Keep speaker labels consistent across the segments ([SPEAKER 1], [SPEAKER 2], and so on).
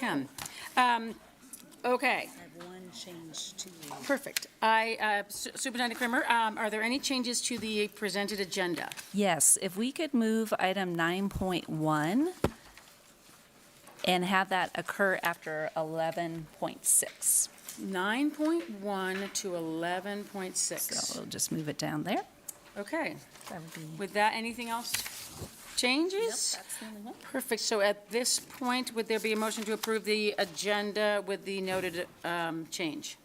[SPEAKER 1] Okay.
[SPEAKER 2] I have one change to you.
[SPEAKER 1] Perfect. Superintendent Kramer, are there any changes to the presented agenda?
[SPEAKER 2] Yes, if we could move item 9.1 and have that occur after 11.6.
[SPEAKER 1] 9.1 to 11.6.
[SPEAKER 2] So we'll just move it down there.
[SPEAKER 1] Okay.
[SPEAKER 2] That would be.
[SPEAKER 1] With that, anything else changes?
[SPEAKER 2] Nope, that's the only one.
[SPEAKER 1] Perfect. So at this point, would there be a motion to approve the agenda with the noted change?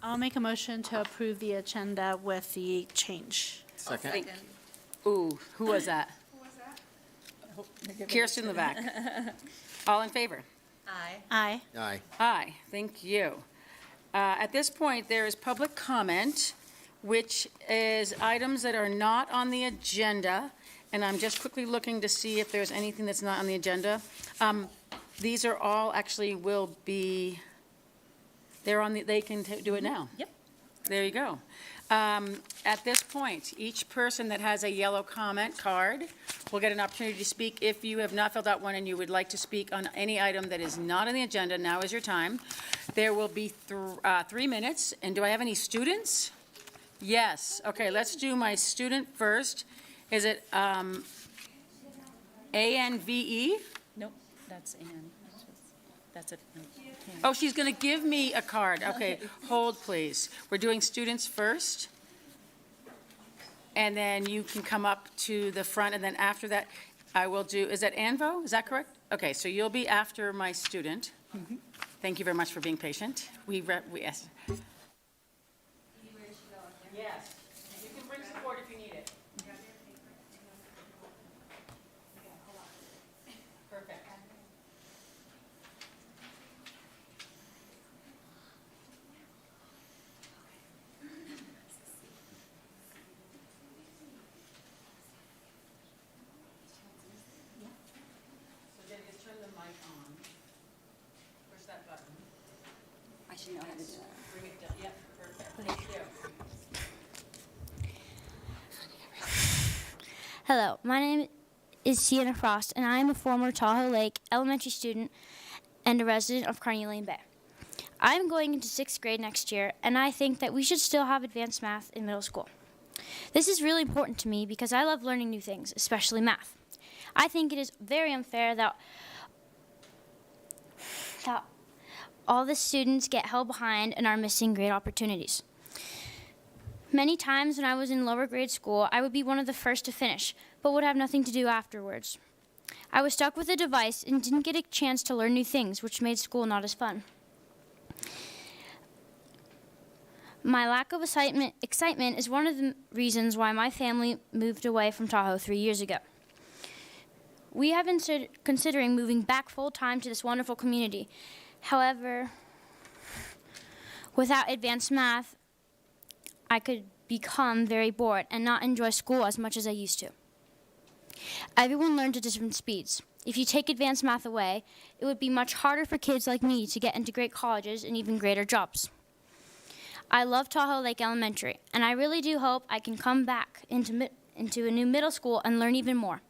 [SPEAKER 3] I'll make a motion to approve the agenda with the change.
[SPEAKER 4] Second.
[SPEAKER 1] Ooh, who was that? Kirsten Levac. All in favor?
[SPEAKER 3] Aye.
[SPEAKER 4] Aye.
[SPEAKER 1] Aye, thank you. At this point, there is public comment, which is items that are not on the agenda, and I'm just quickly looking to see if there's anything that's not on the agenda. These are all actually will be, they can do it now.
[SPEAKER 2] Yep.
[SPEAKER 1] There you go. At this point, each person that has a yellow comment card will get an opportunity to speak. If you have not filled out one and you would like to speak on any item that is not on the agenda, now is your time. There will be 3 minutes. And do I have any students? Yes. Okay, let's do my student first. Is it ANVE?
[SPEAKER 2] Nope, that's Ann. That's it.
[SPEAKER 1] Oh, she's going to give me a card. Okay, hold, please. We're doing students first. And then you can come up to the front, and then after that, I will do, is that Anvo? Is that correct? Okay, so you'll be after my student. Thank you very much for being patient. Yes. Yes. You can bring support if you need it. Perfect. So Jenny, just turn the mic on. Push that button.
[SPEAKER 5] I should know how to do that.
[SPEAKER 1] Bring it down. Yep, perfect. Thank you.
[SPEAKER 5] Hello, my name is Sienna Frost, and I am a former Tahoe Lake elementary student and a resident of Carnelian Bay. I am going into 6th grade next year, and I think that we should still have advanced math in middle school. This is really important to me because I love learning new things, especially math. I think it is very unfair that all the students get held behind and are missing great opportunities. Many times when I was in lower grade school, I would be one of the first to finish, but would have nothing to do afterwards. I was stuck with a device and didn't get a chance to learn new things, which made school not as fun. My lack of excitement is one of the reasons why my family moved away from Tahoe 3 years ago. We have been considering moving back full-time to this wonderful community. However, without advanced math, I could become very bored and not enjoy school as much as I used to. Everyone learns at different speeds. If you take advanced math away, it would be much harder for kids like me to get into great colleges and even greater jobs. I love Tahoe Lake Elementary, and I really do hope I can come back into a new middle school and learn even more.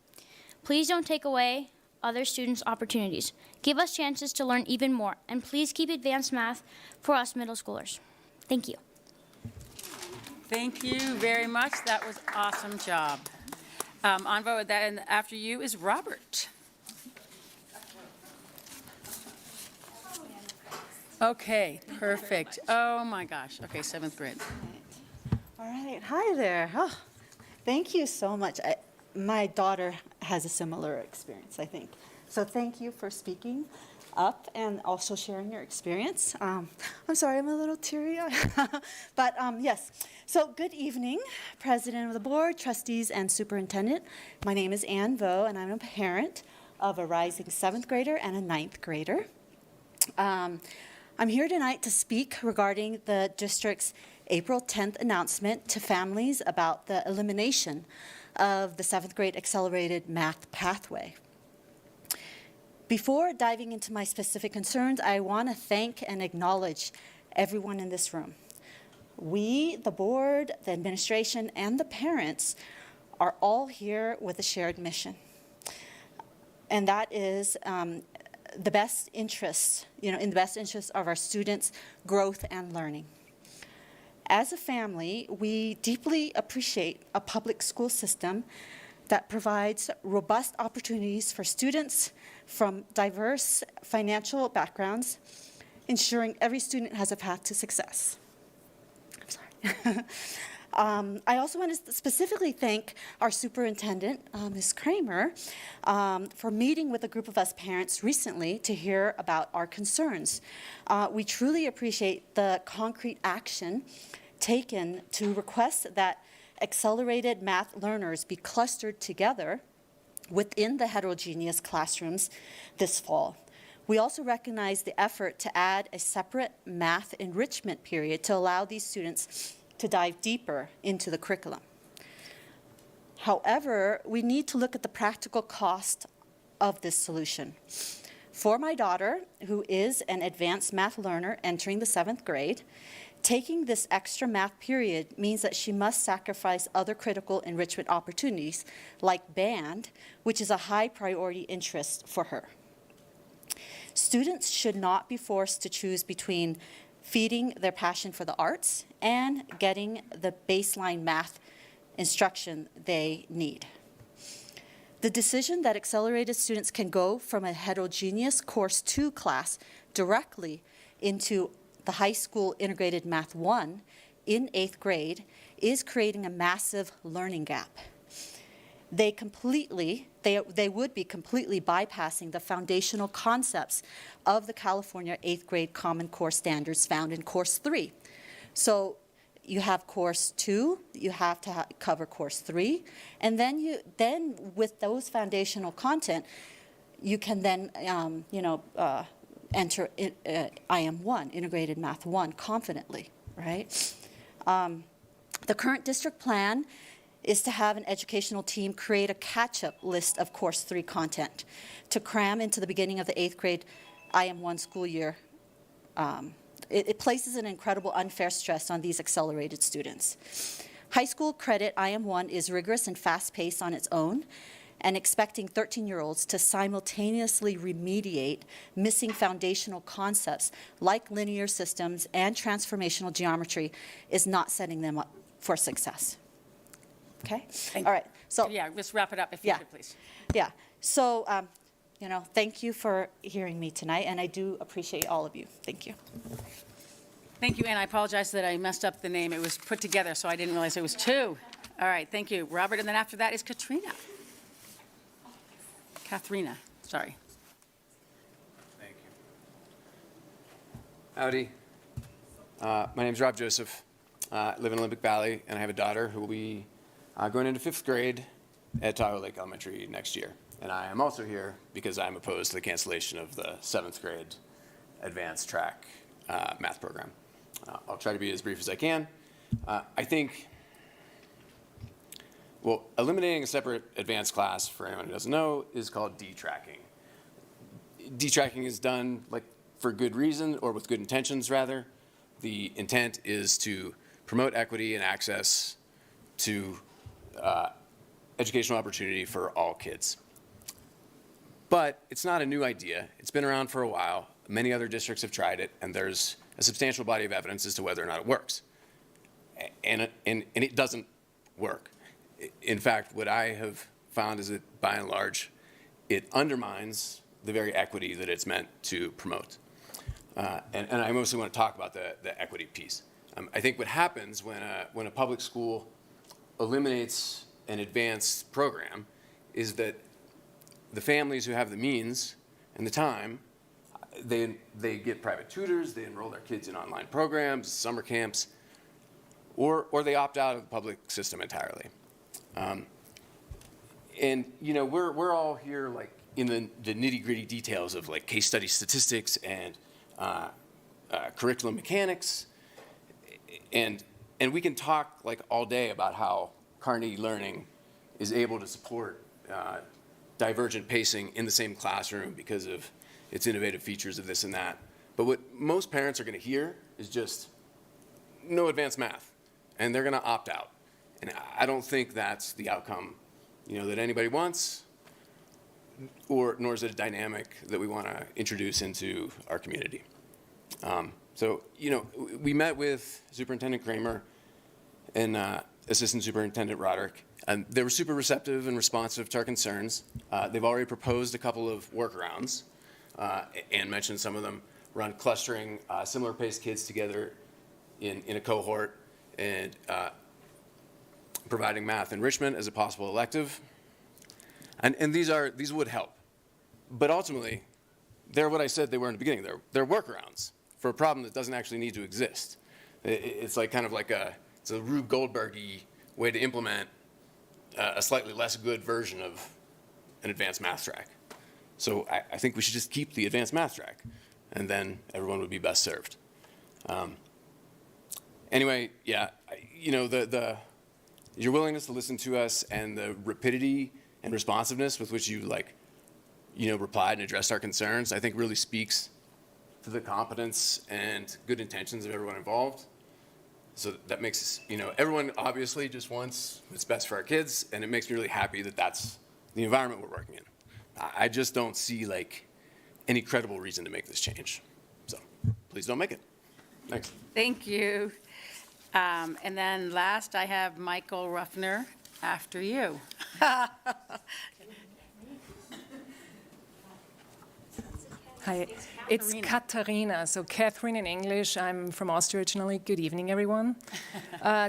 [SPEAKER 5] Please don't take away other students' opportunities. Give us chances to learn even more, and please keep advanced math for us middle schoolers. Thank you.
[SPEAKER 1] Thank you very much. That was awesome job. Anvo, with that, and after you is Robert. Okay, perfect. Oh my gosh. Okay, 7th grade.
[SPEAKER 6] All right. Hi there. Oh, thank you so much. My daughter has a similar experience, I think. So thank you for speaking up and also sharing your experience. I'm sorry, I'm a little teary-eyed. But yes, so good evening, President of the Board, Trustees, and Superintendent. My name is Ann Vo, and I'm a parent of a rising 7th grader and a 9th grader. I'm here tonight to speak regarding the district's April 10th announcement to families about the elimination of the 7th grade accelerated math pathway. Before diving into my specific concerns, I want to thank and acknowledge everyone in this room. We, the board, the administration, and the parents are all here with a shared mission. And that is the best interests, in the best interests of our students' growth and learning. As a family, we deeply appreciate a public school system that provides robust opportunities for students from diverse financial backgrounds, ensuring every student has a path to success. I'm sorry. I also want to specifically thank our superintendent, Ms. Kramer, for meeting with a group of us parents recently to hear about our concerns. We truly appreciate the concrete action taken to request that accelerated math learners be clustered together within the heterogeneous classrooms this fall. We also recognize the effort to add a separate math enrichment period to allow these students to dive deeper into the curriculum. However, we need to look at the practical cost of this solution. For my daughter, who is an advanced math learner entering the 7th grade, taking this extra math period means that she must sacrifice other critical enrichment opportunities like band, which is a high priority interest for her. Students should not be forced to choose between feeding their passion for the arts and getting the baseline math instruction they need. The decision that accelerated students can go from a heterogeneous Course 2 class directly into the high school integrated Math 1 in 8th grade is creating a massive learning gap. They would be completely bypassing the foundational concepts of the California 8th grade Common Core standards found in Course 3. So you have Course 2, you have to cover Course 3, and then with those foundational content, you can then enter IM1, Integrated Math 1, confidently, right? The current district plan is to have an educational team create a catch-up list of Course 3 content to cram into the beginning of the 8th grade IM1 school year. It places an incredible unfair stress on these accelerated students. High school credit IM1 is rigorous and fast-paced on its own, and expecting 13-year-olds to simultaneously remediate missing foundational concepts like linear systems and transformational geometry is not setting them up for success. Okay? All right. So
[SPEAKER 1] Yeah, let's wrap it up if you could, please.
[SPEAKER 6] yeah. So, thank you for hearing me tonight, and I do appreciate all of you. Thank you.
[SPEAKER 1] Thank you, and I apologize that I messed up the name. It was put together, so I didn't realize it was two. All right, thank you, Robert, and then after that is Katharina, sorry.
[SPEAKER 4] Thank you. Howdy. My name's Rob Joseph. I live in Olympic Valley, and I have a daughter who will be going into 5th grade at Tahoe Lake Elementary next year. And I am also here because I'm opposed to the cancellation of the 7th grade advanced track math program. I'll try to be as brief as I can. I think, well, eliminating a separate advanced class, for anyone who doesn't know, is called detracking. Detracking is done for good reason, or with good intentions, rather. The intent is to promote equity and access to educational opportunity for all kids. But it's not a new idea. It's been around for a while. Many other districts have tried it, and there's a substantial body of evidence as to whether or not it works. And it doesn't work. In fact, what I have found is that, by and large, it undermines the very equity that it's meant to promote. And I mostly want to talk about the equity piece. I think what happens when a public school eliminates an advanced program is that the families who have the means and the time, they get private tutors, they enroll their kids in online programs, summer camps, or they opt out of the public system entirely. And we're all here in the nitty-gritty details of case study statistics and curriculum mechanics, and we can talk all day about how Carnegie Learning is able to support divergent pacing in the same classroom because of its innovative features of this and that. But what most parents are going to hear is just no advanced math, and they're going to opt out. And I don't think that's the outcome, that anybody wants. nor is it a dynamic that we want to introduce into our community. So, we met with Superintendent Kramer and Assistant Superintendent Roderick, and they were super receptive and responsive to our concerns. They've already proposed a couple of workarounds, and mentioned some of them, around clustering similar paced kids together in a cohort and providing math enrichment as a possible elective. And these would help. But ultimately, they're what I said they were in the beginning. They're workarounds for a problem that doesn't actually need to exist. It's like kind of like it's a Rube Goldberg-y way to implement a slightly less good version of an advanced math track. So I think we should just keep the advanced math track, and then everyone would be best served. Anyway, yeah, your willingness to listen to us and the rapidity and responsiveness with which you replied and addressed our concerns, I think really speaks to the competence and good intentions of everyone involved. So that makes, everyone obviously just wants what's best for our kids, and it makes me really happy that that's the environment we're working in. I just don't see any credible reason to make this change. So please don't make it. Thanks.
[SPEAKER 1] Thank you. And then last, I have Michael Ruffner after you.
[SPEAKER 7] Hi, it's Katharina, so Catherine in English. I'm from Austria originally. Good evening, everyone.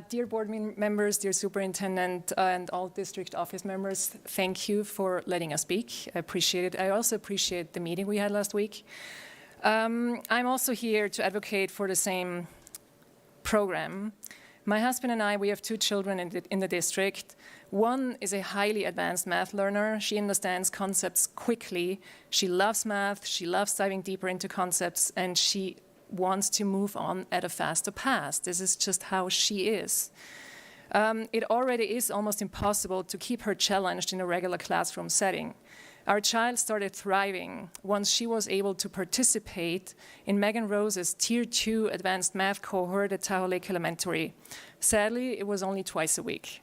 [SPEAKER 7] Dear board members, dear superintendent, and all district office members, thank you for letting us speak. I appreciate it. I also appreciate the meeting we had last week. I'm also here to advocate for the same program. My husband and I, we have 2 children in the district. One is a highly advanced math learner. She understands concepts quickly. She loves math. She loves diving deeper into concepts, and she wants to move on at a faster pace. This is just how she is. It already is almost impossible to keep her challenged in a regular classroom setting. Our child started thriving once she was able to participate in Megan Rose's Tier 2 advanced math cohort at Tahoe Lake Elementary. Sadly, it was only twice a week.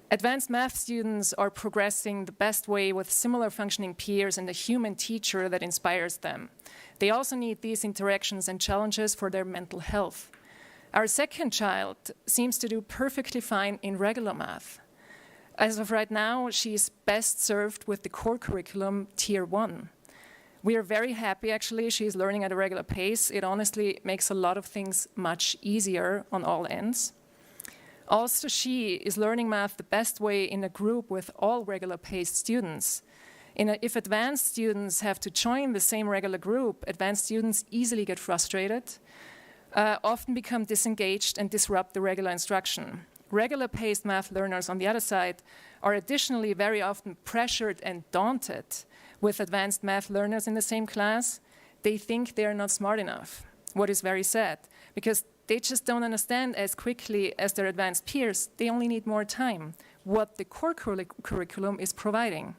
[SPEAKER 7] Advanced math students are progressing the best way with similar functioning peers and a human teacher that inspires them. They also need these interactions and challenges for their mental health. Our second child seems to do perfectly fine in regular math. As of right now, she is best served with the core curriculum Tier 1. We are very happy, actually. She is learning at a regular pace. It honestly makes a lot of things much easier on all ends. Also, she is learning math the best way in a group with all regular paced students. If advanced students have to join the same regular group, advanced students easily get frustrated, often become disengaged, and disrupt the regular instruction. Regular paced math learners, on the other side, are additionally very often pressured and daunted with advanced math learners in the same class. They think they are not smart enough, what is very sad, because they just don't understand as quickly as their advanced peers. They only need more time, what the core curriculum is providing.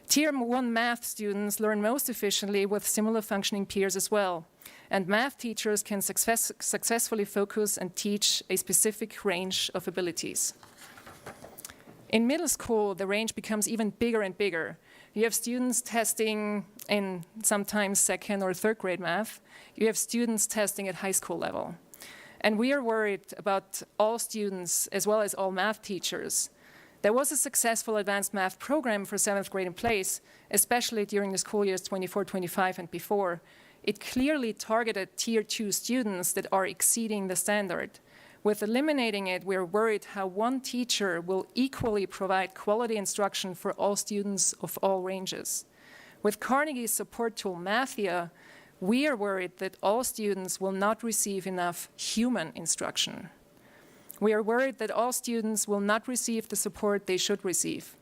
[SPEAKER 7] Tier 1 math students learn most efficiently with similar functioning peers as well. And math teachers can successfully focus and teach a specific range of abilities. In middle school, the range becomes even bigger and bigger. You have students testing in sometimes 2nd or 3rd grade math. You have students testing at high school level. And we are worried about all students as well as all math teachers. There was a successful advanced math program for 7th grade in place, especially during the school years 24-25 and before. It clearly targeted Tier 2 students that are exceeding the standard. With eliminating it, we're worried how one teacher will equally provide quality instruction for all students of all ranges. With Carnegie's support tool, Mathia, we are worried that all students will not receive enough human instruction. We are worried that all students will not receive the support they should receive.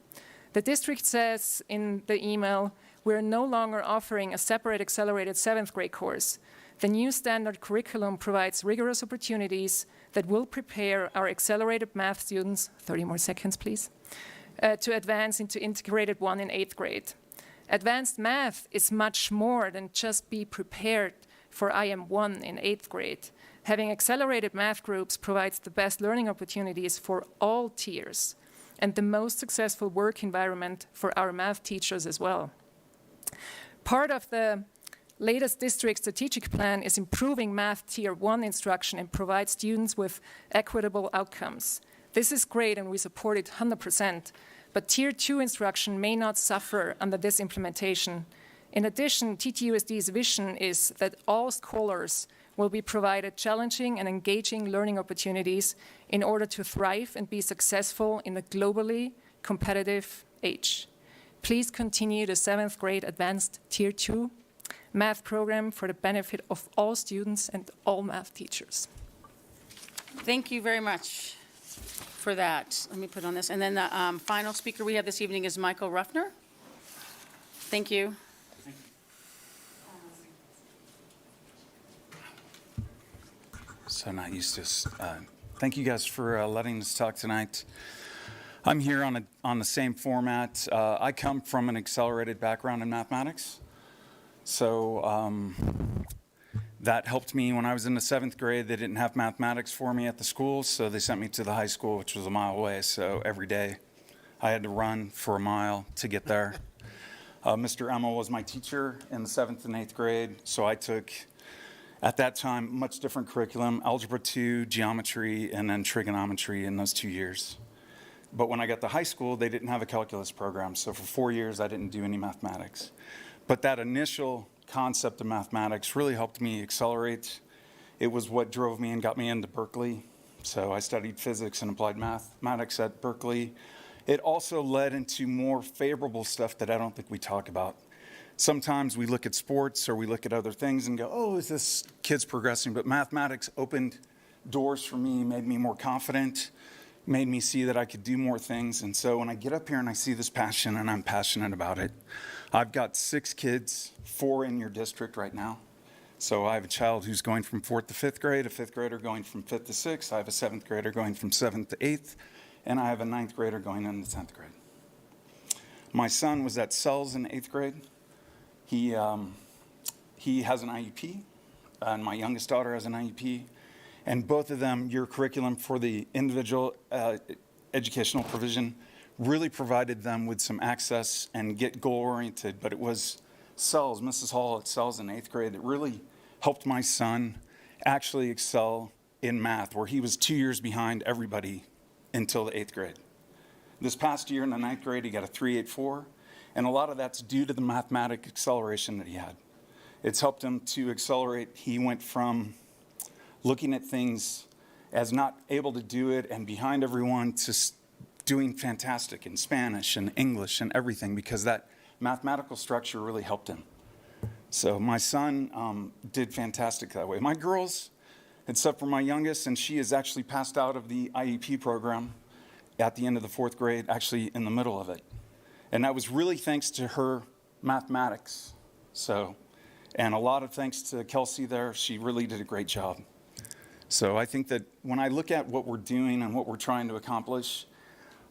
[SPEAKER 7] The district says in the email, we're no longer offering a separate accelerated 7th grade course. The new standard curriculum provides rigorous opportunities that will prepare our accelerated math students, 30 more seconds please, to advance into integrated 1 in 8th grade. Advanced math is much more than just be prepared for IM1 in 8th grade. Having accelerated math groups provides the best learning opportunities for all tiers. and the most successful work environment for our math teachers as well. Part of the latest district strategic plan is improving math Tier 1 instruction and provide students with equitable outcomes. This is great and we support it 100%, but Tier 2 instruction may not suffer under this implementation. In addition, TTUSD's vision is that all scholars will be provided challenging and engaging learning opportunities in order to thrive and be successful in a globally competitive age. Please continue the 7th grade advanced Tier 2 math program for the benefit of all students and all math teachers.
[SPEAKER 1] Thank you very much for that. Let me put on this. And then the final speaker we have this evening is Michael Ruffner. Thank you.
[SPEAKER 8] So not used to this. Thank you guys for letting us talk tonight. I'm here on the same format. I come from an accelerated background in mathematics. So that helped me when I was in the 7th grade. They didn't have mathematics for me at the school, so they sent me to the high school, which was a mile away. So every day I had to run for a mile to get there. Mr. Emma was my teacher in the 7th and 8th grade, so I took, at that time, much different curriculum, Algebra 2, Geometry, and then Trigonometry in those 2 years. But when I got to high school, they didn't have a calculus program, so for 4 years I didn't do any mathematics. But that initial concept of mathematics really helped me accelerate. It was what drove me and got me into Berkeley. So I studied physics and applied mathematics at Berkeley. It also led into more favorable stuff that I don't think we talk about. Sometimes we look at sports or we look at other things and go, oh, is this kid's progressing? But mathematics opened doors for me, made me more confident, made me see that I could do more things. And so when I get up here and I see this passion and I'm passionate about it, I've got 6 kids, 4 in your district right now. So I have a child who's going from 4th to 5th grade, a 5th grader going from 5th to 6th. I have a 7th grader going from 7th to 8th, and I have a 9th grader going into 10th grade. My son was at Sells in 8th grade. He has an IEP, and my youngest daughter has an IEP. And both of them, your curriculum for the individual educational provision really provided them with some access and get goal-oriented. But it was Sells, Mrs. Hall at Sells in 8th grade that really helped my son actually excel in math, where he was 2 years behind everybody until the 8th grade. This past year in the 9th grade, he got a 3.84, and a lot of that's due to the mathematic acceleration that he had. It's helped him to accelerate. He went from looking at things as not able to do it and behind everyone to doing fantastic in Spanish and English and everything, because that mathematical structure really helped him. So my son did fantastic that way. My girls, except for my youngest, and she is actually passed out of the IEP program at the end of the 4th grade, actually in the middle of it. And that was really thanks to her mathematics. So, and a lot of thanks to Kelsey there. She really did a great job. So I think that when I look at what we're doing and what we're trying to accomplish,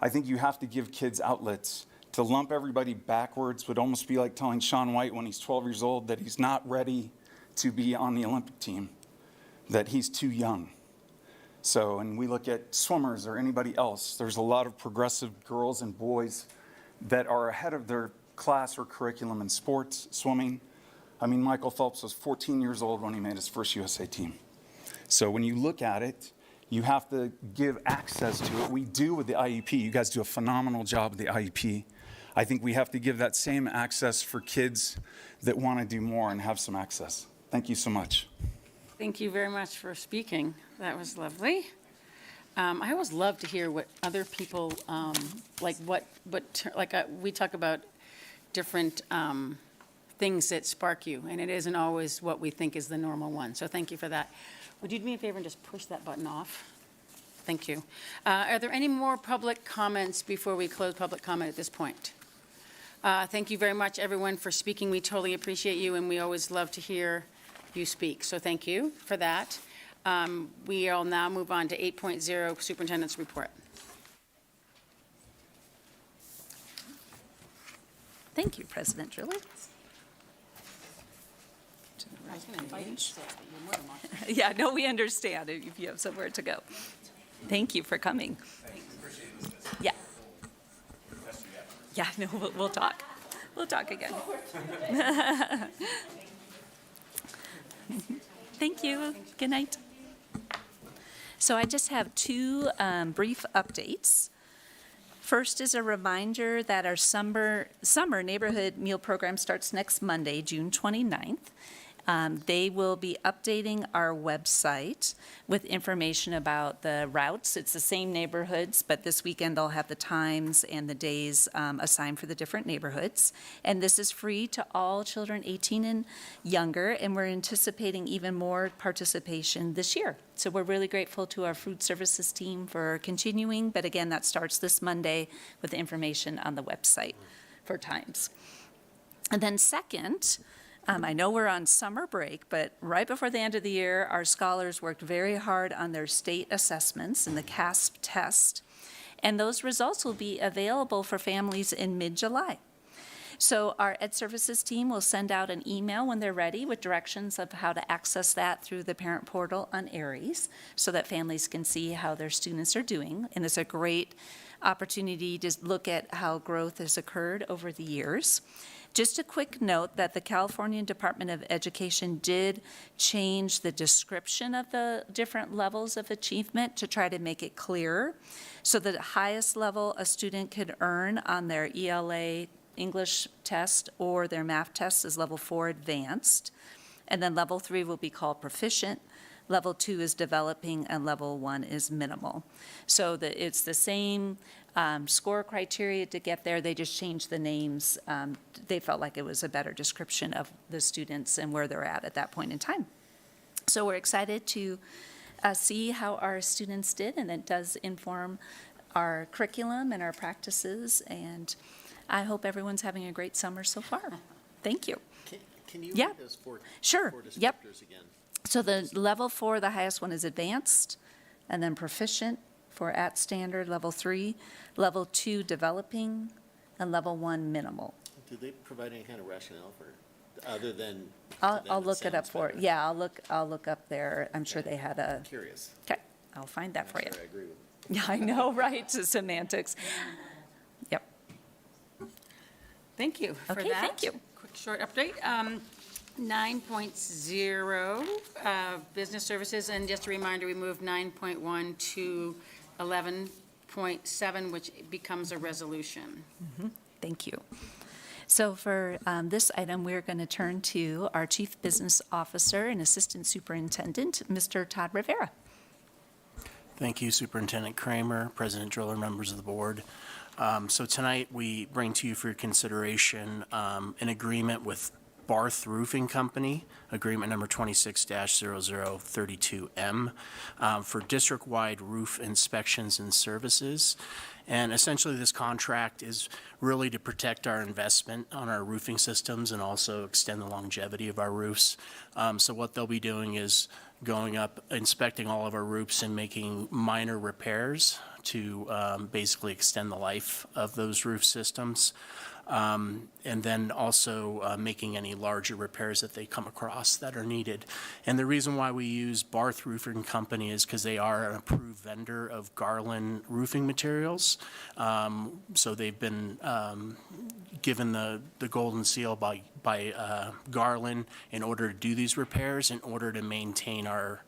[SPEAKER 8] I think you have to give kids outlets. To lump everybody backwards would almost be like telling Shaun White when he's 12 years old that he's not ready to be on the Olympic team, that he's too young. So, and we look at swimmers or anybody else, there's a lot of progressive girls and boys that are ahead of their class or curriculum in sports, swimming. I mean, Michael Phelps was 14 years old when he made his first USA team. So when you look at it, you have to give access to it. We do with the IEP. You guys do a phenomenal job with the IEP. I think we have to give that same access for kids that want to do more and have some access. Thank you so much.
[SPEAKER 1] Thank you very much for speaking. That was lovely. I always love to hear what other people, we talk about different things that spark you, and it isn't always what we think is the normal one. So thank you for that. Would you do me a favor and just push that button off? Thank you. Are there any more public comments before we close public comment at this point? Thank you very much, everyone, for speaking. We totally appreciate you, and we always love to hear you speak. So thank you for that. We will now move on to 8.0, Superintendent's Report.
[SPEAKER 2] Thank you, President Driller.
[SPEAKER 1] I was going to invite you to say it, but you're more than welcome.
[SPEAKER 2] Yeah, no, we understand if you have somewhere to go. Thank you for coming. Yeah. Yeah, no, we'll talk. We'll talk again. Thank you. Good night. So I just have two brief updates. First is a reminder that our summer neighborhood meal program starts next Monday, June 29th. They will be updating our website with information about the routes. It's the same neighborhoods, but this weekend they'll have the times and the days assigned for the different neighborhoods. And this is free to all children 18 and younger, and we're anticipating even more participation this year. So we're really grateful to our food services team for continuing, but again, that starts this Monday with the information on the website for times. And then second, I know we're on summer break, but right before the end of the year, our scholars worked very hard on their state assessments and the CASP test, and those results will be available for families in mid-July. So our Ed Services team will send out an email when they're ready with directions of how to access that through the parent portal on Aries so that families can see how their students are doing, and it's a great opportunity to look at how growth has occurred over the years. Just a quick note that the California Department of Education did change the description of the different levels of achievement to try to make it clearer. So the highest level a student could earn on their ELA English test or their math test is level 4 advanced. And then level 3 will be called proficient. Level 2 is developing, and level 1 is minimal. So it's the same score criteria to get there. They just changed the names. They felt like it was a better description of the students and where they're at that point in time. So we're excited to see how our students did, and it does inform our curriculum and our practices. And I hope everyone's having a great summer so far. Thank you.
[SPEAKER 9] Can you
[SPEAKER 2] Yeah.
[SPEAKER 9] read those four
[SPEAKER 2] Sure.
[SPEAKER 9] descriptors
[SPEAKER 2] Yep.
[SPEAKER 9] again?
[SPEAKER 2] So the level 4, the highest one is advanced, and then proficient for at standard, level 3, level 2 developing, and level 1 minimal.
[SPEAKER 9] Do they provide any kind of rationale for, other than? to
[SPEAKER 2] I'll
[SPEAKER 9] them
[SPEAKER 2] look it up
[SPEAKER 9] sounds
[SPEAKER 2] for,
[SPEAKER 9] better?
[SPEAKER 2] yeah, I'll look up there. I'm sure they had a,
[SPEAKER 9] Curious.
[SPEAKER 2] okay, I'll find that for you.
[SPEAKER 9] I'm sure I agree with.
[SPEAKER 2] Yeah, I know, right, semantics. Yep,
[SPEAKER 1] Thank you for that.
[SPEAKER 2] Okay, thank you.
[SPEAKER 1] Quick, short update. 9.0, business services, and just a reminder, we moved 9.1 to 11.7, which becomes a resolution.
[SPEAKER 2] thank you. So for this item, we're going to turn to our Chief Business Officer and Assistant Superintendent, Mr. Todd Rivera.
[SPEAKER 10] Thank you, Superintendent Kramer, President Driller, members of the board. So tonight, we bring to you for your consideration an agreement with Barth Roofing Company, agreement number 26-0032M, for district-wide roof inspections and services. And essentially, this contract is really to protect our investment on our roofing systems and also extend the longevity of our roofs. So what they'll be doing is going up, inspecting all of our roofs and making minor repairs to basically extend the life of those roof systems. And then also making any larger repairs that they come across that are needed. And the reason why we use Barth Roofing Company is because they are an approved vendor of Garland roofing materials. So they've been given the golden seal by Garland in order to do these repairs, in order to maintain our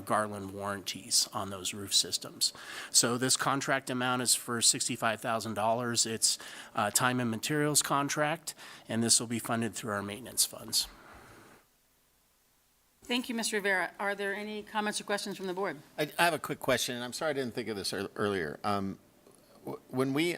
[SPEAKER 10] Garland warranties on those roof systems. So this contract amount is for $65,000. It's a time and materials contract, and this will be funded through our maintenance funds.
[SPEAKER 1] Thank you, Mr. Rivera. Are there any comments or questions from the board?
[SPEAKER 9] I have a quick question, and I'm sorry I didn't think of this earlier. When we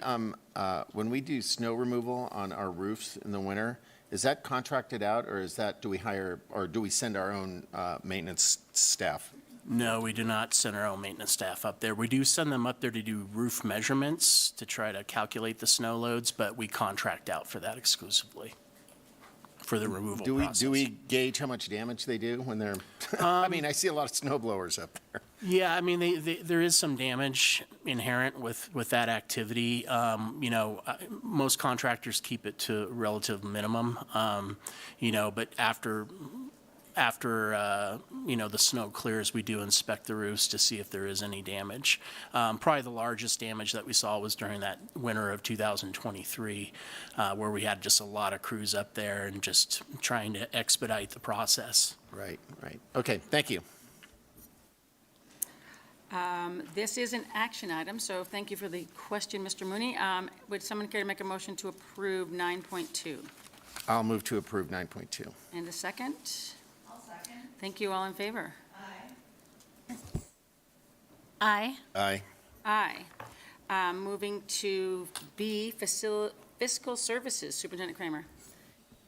[SPEAKER 9] do snow removal on our roofs in the winter, is that contracted out, or do we hire, or do we send our own maintenance staff?
[SPEAKER 10] No, we do not send our own maintenance staff up there. We do send them up there to do roof measurements to try to calculate the snow loads, but we contract out for that exclusively, for the removal process.
[SPEAKER 9] Do we gauge how much damage they do when they're, I mean, I see a lot of snow blowers up there.
[SPEAKER 10] Yeah, I mean, there is some damage inherent with that activity. Most contractors keep it to a relative minimum, but after after, the snow clears, we do inspect the roofs to see if there is any damage. Probably the largest damage that we saw was during that winter of 2023, where we had just a lot of crews up there and just trying to expedite the process.
[SPEAKER 9] Right, right. Okay, thank you.
[SPEAKER 1] This is an action item, so thank you for the question, Mr. Mooney. Would someone care to make a motion to approve 9.2?
[SPEAKER 9] I'll move to approve 9.2.
[SPEAKER 1] And a second? I'll second. Thank you. All in favor?
[SPEAKER 3] Aye.
[SPEAKER 9] Aye.
[SPEAKER 1] Aye. Moving to B, fiscal services, Superintendent Kramer.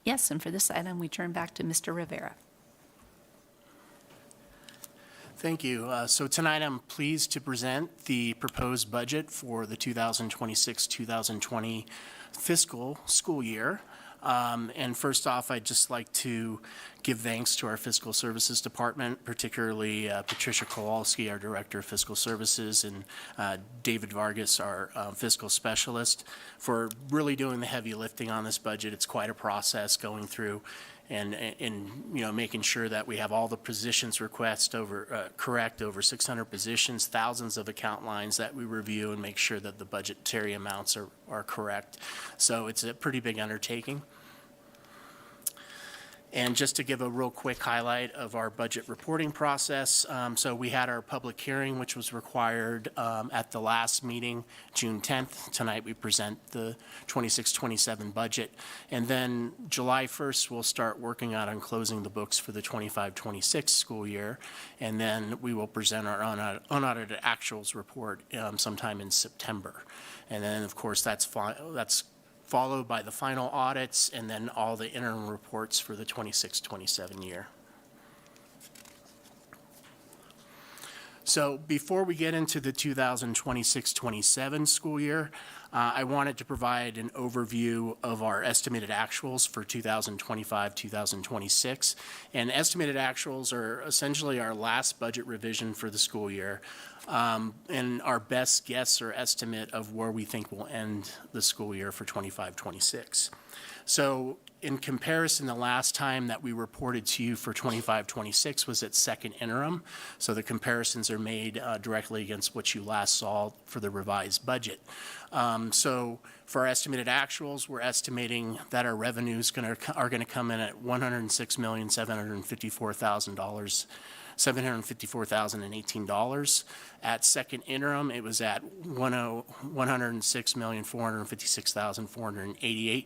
[SPEAKER 2] Yes, and for this item, we turn back to Mr. Rivera.
[SPEAKER 10] Thank you. So tonight, I'm pleased to present the proposed budget for the 2026-2020 fiscal school year. And first off, I'd just like to give thanks to our Fiscal Services Department, particularly Patricia Kowalski, our Director of Fiscal Services, and David Vargas, our Fiscal Specialist, for really doing the heavy lifting on this budget. It's quite a process going through and making sure that we have all the positions correct, over 600 positions, thousands of account lines that we review and make sure that the budgetary amounts are correct. So it's a pretty big undertaking. And just to give a real quick highlight of our budget reporting process, so we had our public hearing, which was required at the last meeting, June 10th. Tonight we present the 26-27 budget. And then July 1st, we'll start working on closing the books for the 25-26 school year. And then we will present our unaudited actuals report sometime in September. And then, of course, that's followed by the final audits and then all the interim reports for the 26-27 year. So before we get into the 2026-27 school year, I wanted to provide an overview of our estimated actuals for 2025-2026. And estimated actuals are essentially our last budget revision for the school year, and our best guess or estimate of where we think we'll end the school year for 25-26. So in comparison, the last time that we reported to you for 25-26 was at second interim. So the comparisons are made directly against what you last saw for the revised budget. So for our estimated actuals, we're estimating that our revenues are going to come in at $106,754,000. $754,018. At second interim, it was at $106,456,488.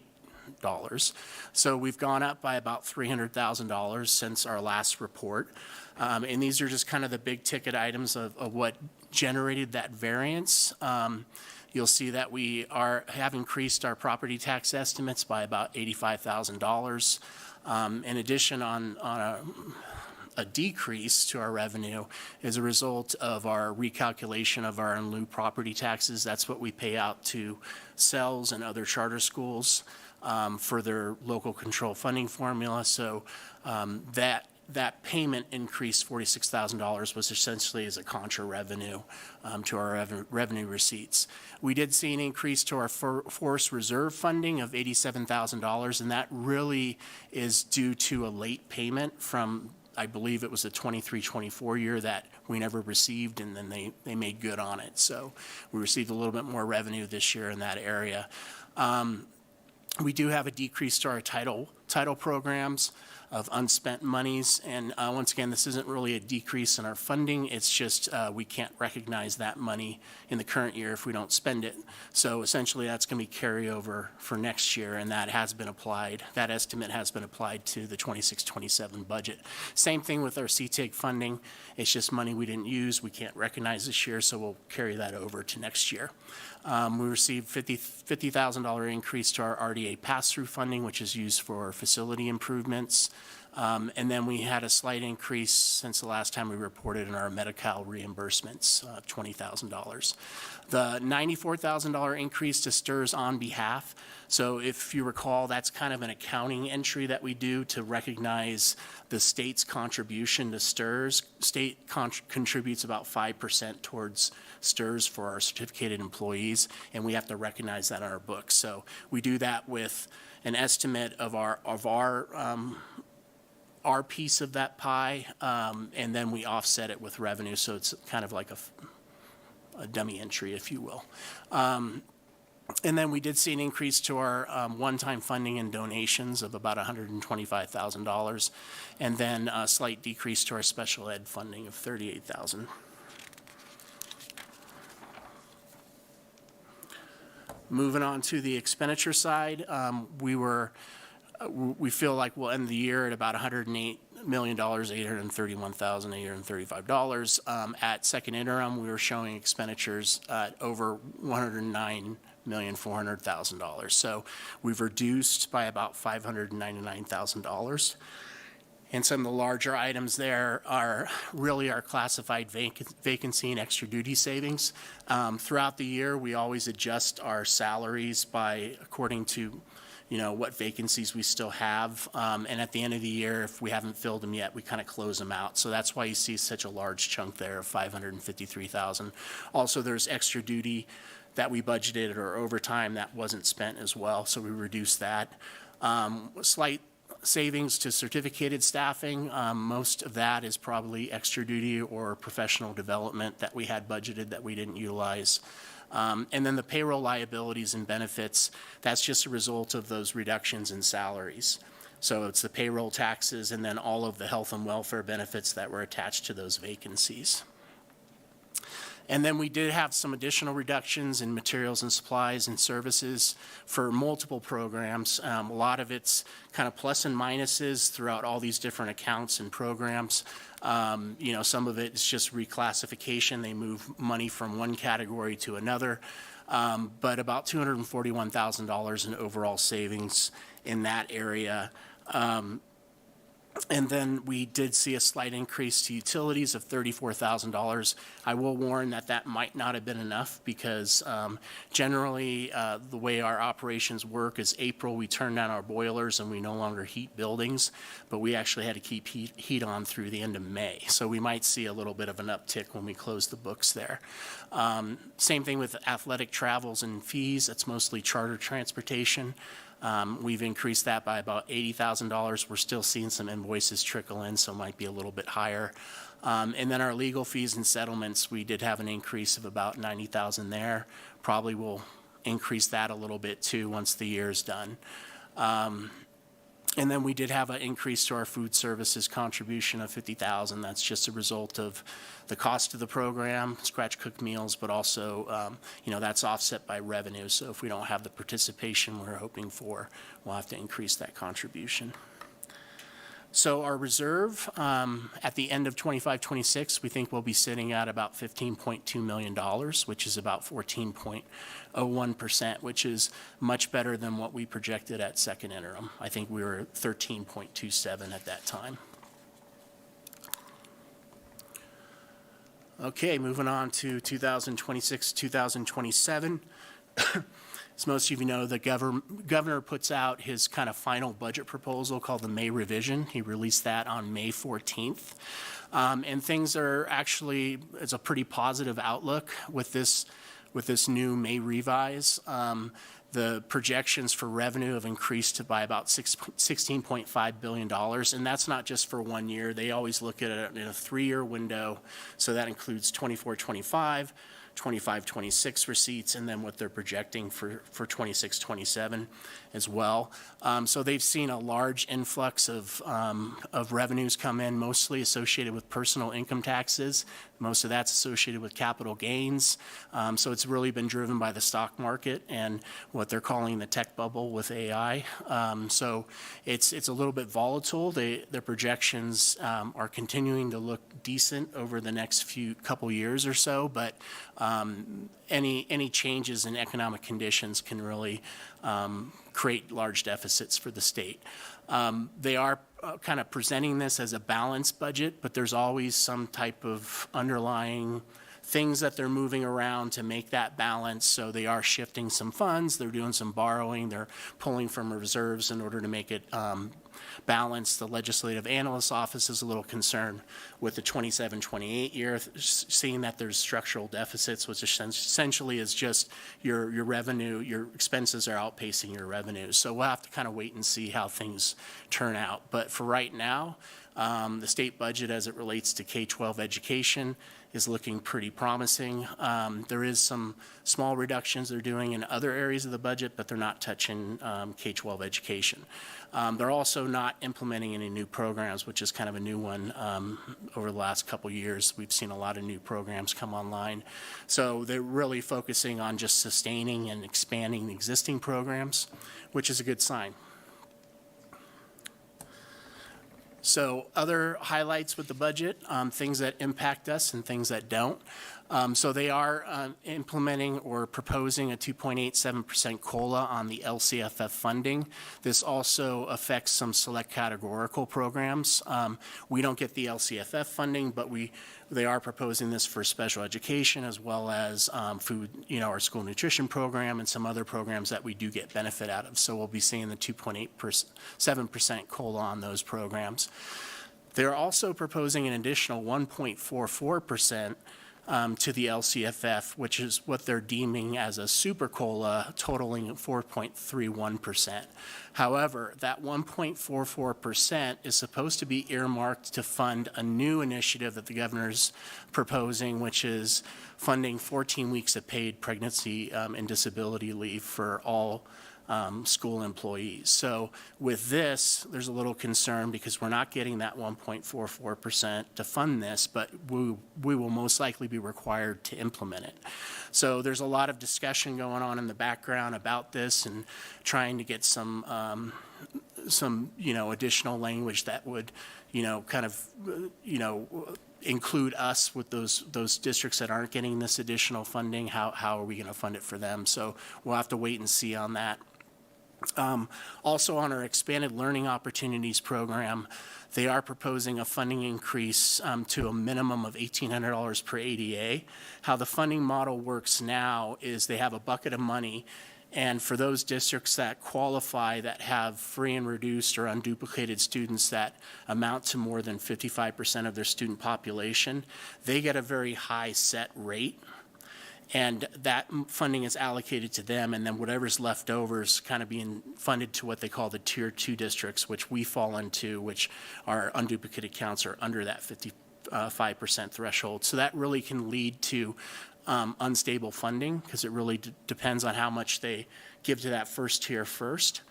[SPEAKER 10] So we've gone up by about $300,000 since our last report. And these are just kind of the big ticket items of what generated that variance. You'll see that we have increased our property tax estimates by about $85,000. In addition, on a decrease to our revenue as a result of our recalculation of our in lieu property taxes. That's what we pay out to CELS and other charter schools for their local control funding formula. So that payment increased $46,000 was essentially as a contra revenue to our revenue receipts. We did see an increase to our forest reserve funding of $87,000, and that really is due to a late payment from, I believe it was the 23-24 year that we never received, and then they made good on it. So we received a little bit more revenue this year in that area. We do have a decrease to our title programs of unspent monies. And once again, this isn't really a decrease in our funding. It's just we can't recognize that money in the current year if we don't spend it. So essentially, that's going to be carryover for next year, and that has been applied. That estimate has been applied to the 26-27 budget. Same thing with our CTIG funding. It's just money we didn't use. We can't recognize this year, so we'll carry that over to next year. We received $50,000 increase to our RDA pass-through funding, which is used for facility improvements. And then we had a slight increase since the last time we reported in our Medi-Cal reimbursements, $20,000. The $94,000 increase to STRS on behalf. So if you recall, that's kind of an accounting entry that we do to recognize the state's contribution to STRS. State contributes about 5% towards STRS for our certificated employees, and we have to recognize that on our books. So we do that with an estimate of our our piece of that pie, and then we offset it with revenue, so it's kind of like a dummy entry, if you will. And then we did see an increase to our one-time funding and donations of about $125,000, and then a slight decrease to our special ed funding of $38,000. Moving on to the expenditure side, we feel like we'll end the year at about $108,831,835. At second interim, we were showing expenditures at over $109,400,000. So we've reduced by about $599,000. And some of the larger items there are really our classified vacancy and extra duty savings. Throughout the year, we always adjust our salaries according to what vacancies we still have. And at the end of the year, if we haven't filled them yet, we kind of close them out. So that's why you see such a large chunk there of $553,000. Also, there's extra duty that we budgeted or overtime that wasn't spent as well, so we reduced that. Slight savings to certificated staffing. Most of that is probably extra duty or professional development that we had budgeted that we didn't utilize. And then the payroll liabilities and benefits, that's just a result of those reductions in salaries. So it's the payroll taxes and then all of the health and welfare benefits that were attached to those vacancies. And then we did have some additional reductions in materials and supplies and services for multiple programs. A lot of it's kind of plus and minuses throughout all these different accounts and programs. Some of it is just reclassification. They move money from one category to another. But about $241,000 in overall savings in that area. And then we did see a slight increase to utilities of $34,000. I will warn that might not have been enough because generally the way our operations work is April we turn down our boilers and we no longer heat buildings, but we actually had to keep heat on through the end of May. So we might see a little bit of an uptick when we close the books there. Same thing with athletic travels and fees. That's mostly charter transportation. We've increased that by about $80,000. We're still seeing some invoices trickle in, so it might be a little bit higher. And then our legal fees and settlements, we did have an increase of about $90,000 there. Probably will increase that a little bit too once the year is done. And then we did have an increase to our food services contribution of $50,000. That's just a result of the cost of the program, scratch cooked meals, but also, that's offset by revenue. So if we don't have the participation we're hoping for, we'll have to increase that contribution. So our reserve at the end of 25-26, we think we'll be sitting at about $15.2 million, which is about 14.01%, which is much better than what we projected at second interim. I think we were 13.27 at that time. Okay, moving on to 2026, 2027. As most of you know, the governor puts out his kind of final budget proposal called the May revision. He released that on May 14th. And things are actually, it's a pretty positive outlook with this new May revise. The projections for revenue have increased by about $16.5 billion, and that's not just for 1 year. They always look at it in a 3-year window, so that includes 24-25, 25-26 receipts, and then what they're projecting for 26-27 as well. So they've seen a large influx of revenues come in, mostly associated with personal income taxes. Most of that's associated with capital gains. So it's really been driven by the stock market and what they're calling the tech bubble with AI. So it's a little bit volatile. Their projections are continuing to look decent over the next couple years or so, but any changes in economic conditions can really create large deficits for the state. They are kind of presenting this as a balanced budget, but there's always some type of underlying things that they're moving around to make that balance. So they are shifting some funds, they're doing some borrowing, they're pulling from reserves in order to make it balance. The Legislative Analyst's Office is a little concerned with the 27-28 year, seeing that there's structural deficits, which essentially is just your revenue, your expenses are outpacing your revenues. So we'll have to kind of wait and see how things turn out. But for right now, the state budget as it relates to K-12 education is looking pretty promising. There is some small reductions they're doing in other areas of the budget, but they're not touching K-12 education. They're also not implementing any new programs, which is kind of a new one over the last couple years. We've seen a lot of new programs come online. So they're really focusing on just sustaining and expanding the existing programs, which is a good sign. So other highlights with the budget, things that impact us and things that don't. So they are implementing or proposing a 2.87% COLA on the LCFF funding. This also affects some select categorical programs. We don't get the LCFF funding, but they are proposing this for special education as well as food, our school nutrition program and some other programs that we do get benefit out of. So we'll be seeing the 2.87% COLA on those programs. They're also proposing an additional 1.44% to the LCFF, which is what they're deeming as a super COLA, totaling 4.31%. However, that 1.44% is supposed to be earmarked to fund a new initiative that the governor's proposing, which is funding 14 weeks of paid pregnancy and disability leave for all school employees. So with this, there's a little concern because we're not getting that 1.44% to fund this, but we will most likely be required to implement it. So there's a lot of discussion going on in the background about this and trying to get some additional language that would, include us with those districts that aren't getting this additional funding. How are we going to fund it for them? So we'll have to wait and see on that. Also on our expanded learning opportunities program, they are proposing a funding increase to a minimum of $1,800 per ADA. How the funding model works now is they have a bucket of money, and for those districts that qualify that have free and reduced or unduplicated students that amount to more than 55% of their student population, they get a very high set rate. And that funding is allocated to them, and then whatever's left over is kind of being funded to what they call the Tier 2 districts, which we fall into, which our unduplicated counts are under that 55% threshold. So that really can lead to unstable funding because it really depends on how much they give to that first tier first.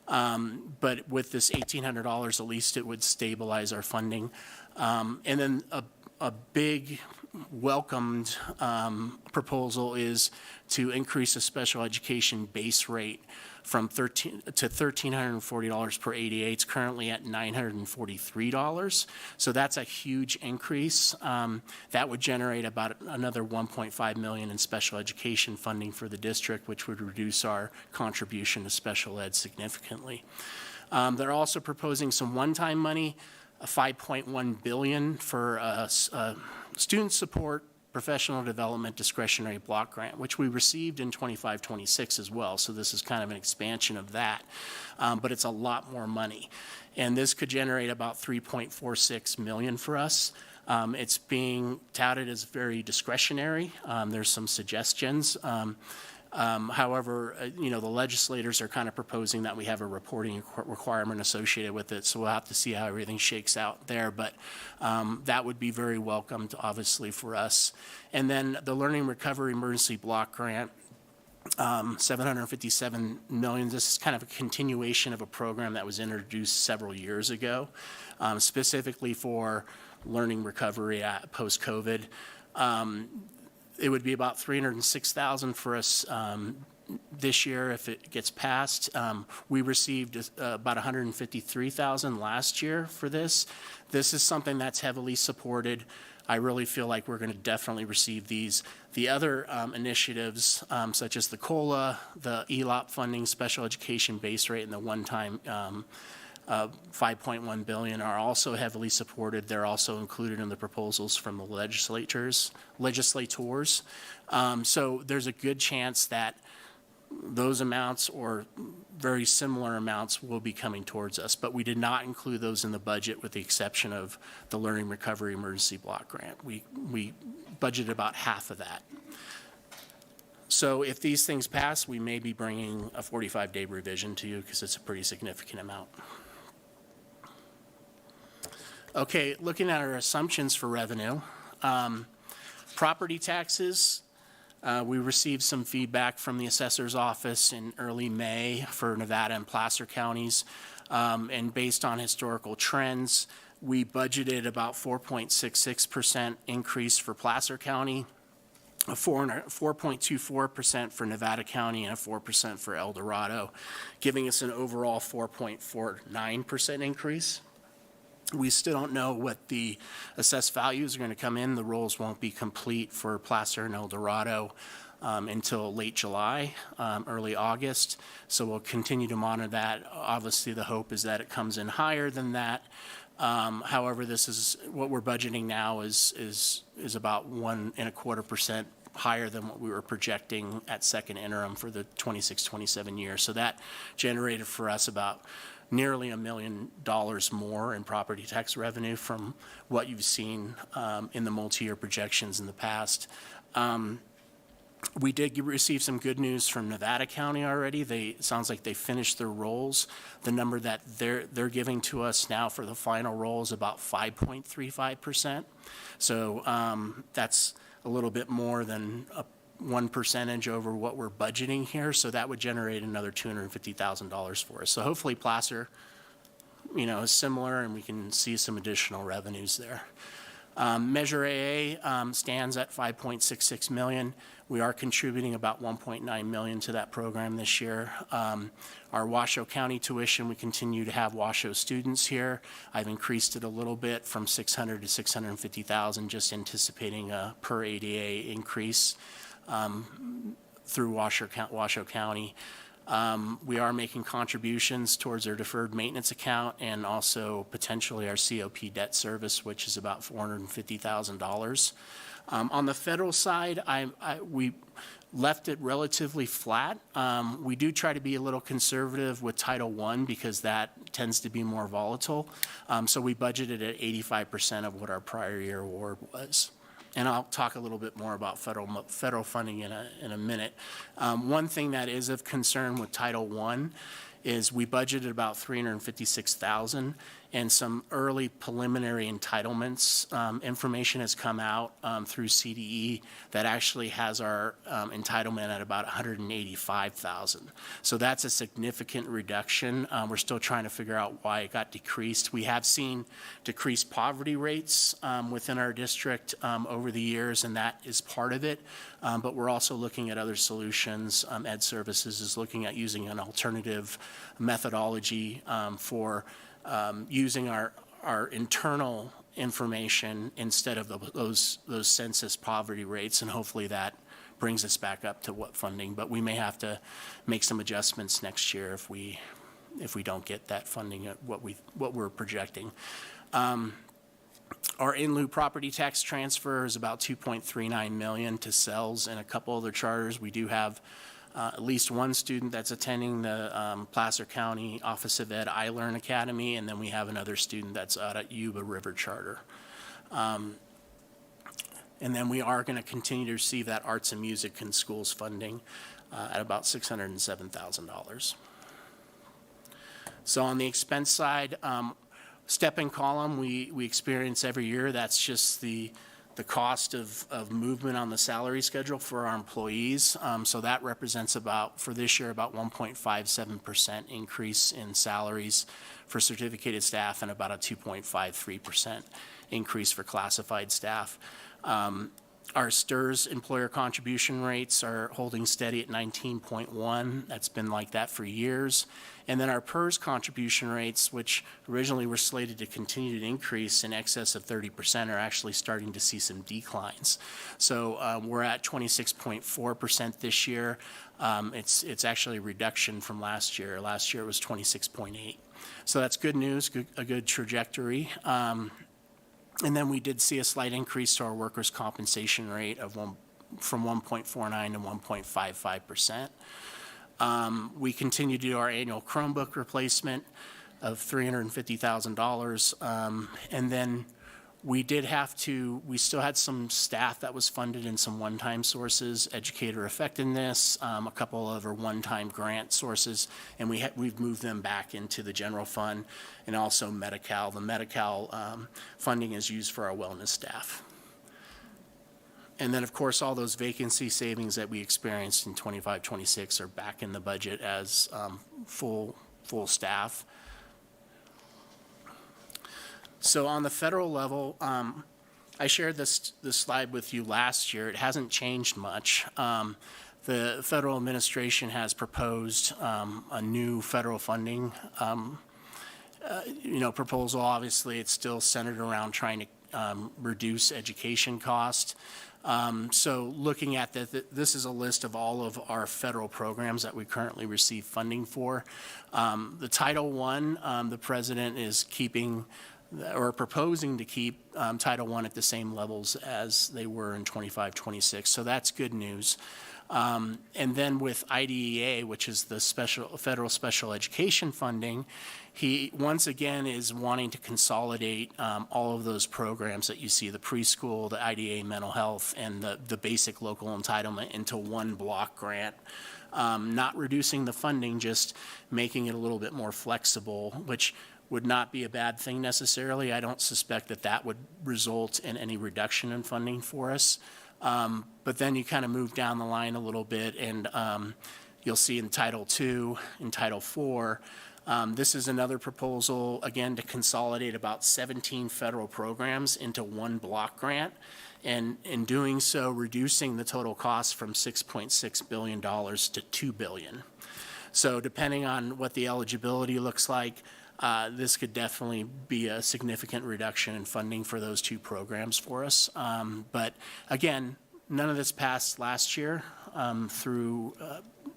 [SPEAKER 10] But with this $1,800, at least it would stabilize our funding. And then a big welcomed proposal is to increase the special education base rate from $1,340 per ADA. It's currently at $943. So that's a huge increase. That would generate about another $1.5 million in special education funding for the district, which would reduce our contribution to special ed significantly. They're also proposing some one-time money, $5.1 billion for student support, professional development discretionary block grant, which we received in 25-26 as well. So this is kind of an expansion of that, but it's a lot more money. And this could generate about $3.46 million for us. It's being touted as very discretionary. There's some suggestions. However, the legislators are kind of proposing that we have a reporting requirement associated with it, so we'll have to see how everything shakes out there, but that would be very welcomed, obviously, for us. And then the Learning Recovery Emergency Block Grant, $757 million. This is kind of a continuation of a program that was introduced several years ago, specifically for learning recovery post-COVID. It would be about $306,000 for us this year if it gets passed. We received about $153,000 last year for this. This is something that's heavily supported. I really feel like we're going to definitely receive these. The other initiatives, such as the COLA, the ELOP funding, special education base rate, and the one-time $5.1 billion are also heavily supported. They're also included in the proposals from the legislators. So there's a good chance that those amounts or very similar amounts will be coming towards us, but we did not include those in the budget with the exception of the Learning Recovery Emergency Block Grant. We budgeted about half of that. So if these things pass, we may be bringing a 45-day revision to you because it's a pretty significant amount. Okay, looking at our assumptions for revenue. Property taxes, we received some feedback from the assessor's office in early May for Nevada and Placer counties. And based on historical trends, we budgeted about 4.66% increase for Placer County, a 4.24% for Nevada County, and a 4% for El Dorado, giving us an overall 4.49% increase. We still don't know what the assessed values are going to come in. The rolls won't be complete for Placer and El Dorado until late July, early August. So we'll continue to monitor that. Obviously, the hope is that it comes in higher than that. However, this is what we're budgeting now is about 1.25% higher than what we were projecting at second interim for the 26-27 year. So that generated for us about nearly $1 million more in property tax revenue from what you've seen in the multi-year projections in the past. We did receive some good news from Nevada County already. It sounds like they finished their rolls. The number that they're giving to us now for the final roll is about 5.35%. So that's a little bit more than 1% over what we're budgeting here. So that would generate another $250,000 for us. So hopefully Placer, is similar and we can see some additional revenues there. Measure AA stands at $5.66 million. We are contributing about $1.9 million to that program this year. Our Washoe County tuition, we continue to have Washoe students here. I've increased it a little bit from $600,000 to $650,000, just anticipating a per ADA increase through Washoe County. We are making contributions towards our deferred maintenance account and also potentially our COP debt service, which is about $450,000. On the federal side, we left it relatively flat. We do try to be a little conservative with Title I because that tends to be more volatile. So we budgeted at 85% of what our prior year award was. And I'll talk a little bit more about federal funding in a minute. One thing that is of concern with Title I is we budgeted about $356,000, and some early preliminary entitlements information has come out through CDE that actually has our entitlement at about $185,000. So that's a significant reduction. We're still trying to figure out why it got decreased. We have seen decreased poverty rates within our district over the years, and that is part of it. But we're also looking at other solutions. Ed Services is looking at using an alternative methodology for using our internal information instead of those census poverty rates, and hopefully that brings us back up to what funding. But we may have to make some adjustments next year if we don't get that funding at what we're projecting. Our in lieu property tax transfer is about $2.39 million to CELS and a couple other charters. We do have at least one student that's attending the Placer County Office of Ed iLearn Academy, and then we have another student that's out at Yuba River Charter. And then we are going to continue to receive that arts and music in schools funding at about $607,000. So on the expense side, step-in column we experience every year. That's just the cost of movement on the salary schedule for our employees. So that represents for this year, about 1.57% increase in salaries for certificated staff and about a 2.53% increase for classified staff. Our STRS employer contribution rates are holding steady at 19.1. That's been like that for years. And then our PERS contribution rates, which originally were slated to continue to increase in excess of 30%, are actually starting to see some declines. So we're at 26.4% this year. It's actually a reduction from last year. Last year it was 26.8. So that's good news, a good trajectory. And then we did see a slight increase to our workers' compensation rate from 1.49 to 1.55%. We continue to do our annual Chromebook replacement of $350,000. And then we still had some staff that was funded in some one-time sources, educator effectiveness, a couple of other one-time grant sources, and we've moved them back into the general fund, and also Medi-Cal. The Medi-Cal funding is used for our wellness staff. And then, of course, all those vacancy savings that we experienced in 25-26 are back in the budget as full staff. So on the federal level, I shared this slide with you last year. It hasn't changed much. The federal administration has proposed a new federal funding proposal. Obviously, it's still centered around trying to reduce education cost. So looking at this is a list of all of our federal programs that we currently receive funding for. The Title I, the president is keeping or proposing to keep Title I at the same levels as they were in 25-26. So that's good news. And then with IDEA, which is the federal special education funding, he once again is wanting to consolidate all of those programs that you see, the preschool, the IDEA mental health, and the basic local entitlement into one block grant. Not reducing the funding, just making it a little bit more flexible, which would not be a bad thing necessarily. I don't suspect that would result in any reduction in funding for us. But then you kind of move down the line a little bit, and you'll see in Title II, in Title IV, this is another proposal, again, to consolidate about 17 federal programs into one block grant, and in doing so, reducing the total cost from $6.6 billion to $2 billion. So depending on what the eligibility looks like, this could definitely be a significant reduction in funding for those two programs for us. But again, none of this passed last year through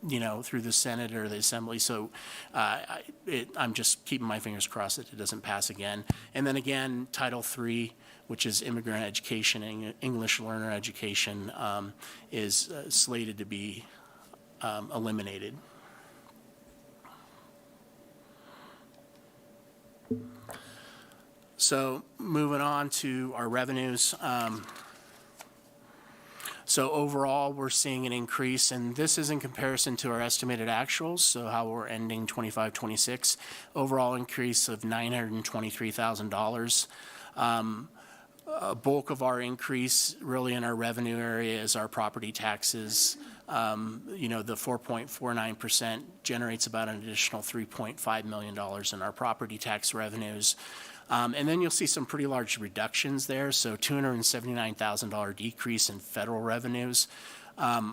[SPEAKER 10] the Senate or the Assembly. So I'm just keeping my fingers crossed that it doesn't pass again. And then again, Title III, which is immigrant education and English learner education, is slated to be eliminated. So moving on to our revenues. So overall, we're seeing an increase, and this is in comparison to our estimated actuals, so how we're ending 25-26. Overall increase of $923,000. A bulk of our increase really in our revenue area is our property taxes. The 4.49% generates about an additional $3.5 million in our property tax revenues. And then you'll see some pretty large reductions there, so $279,000 decrease in federal revenues. A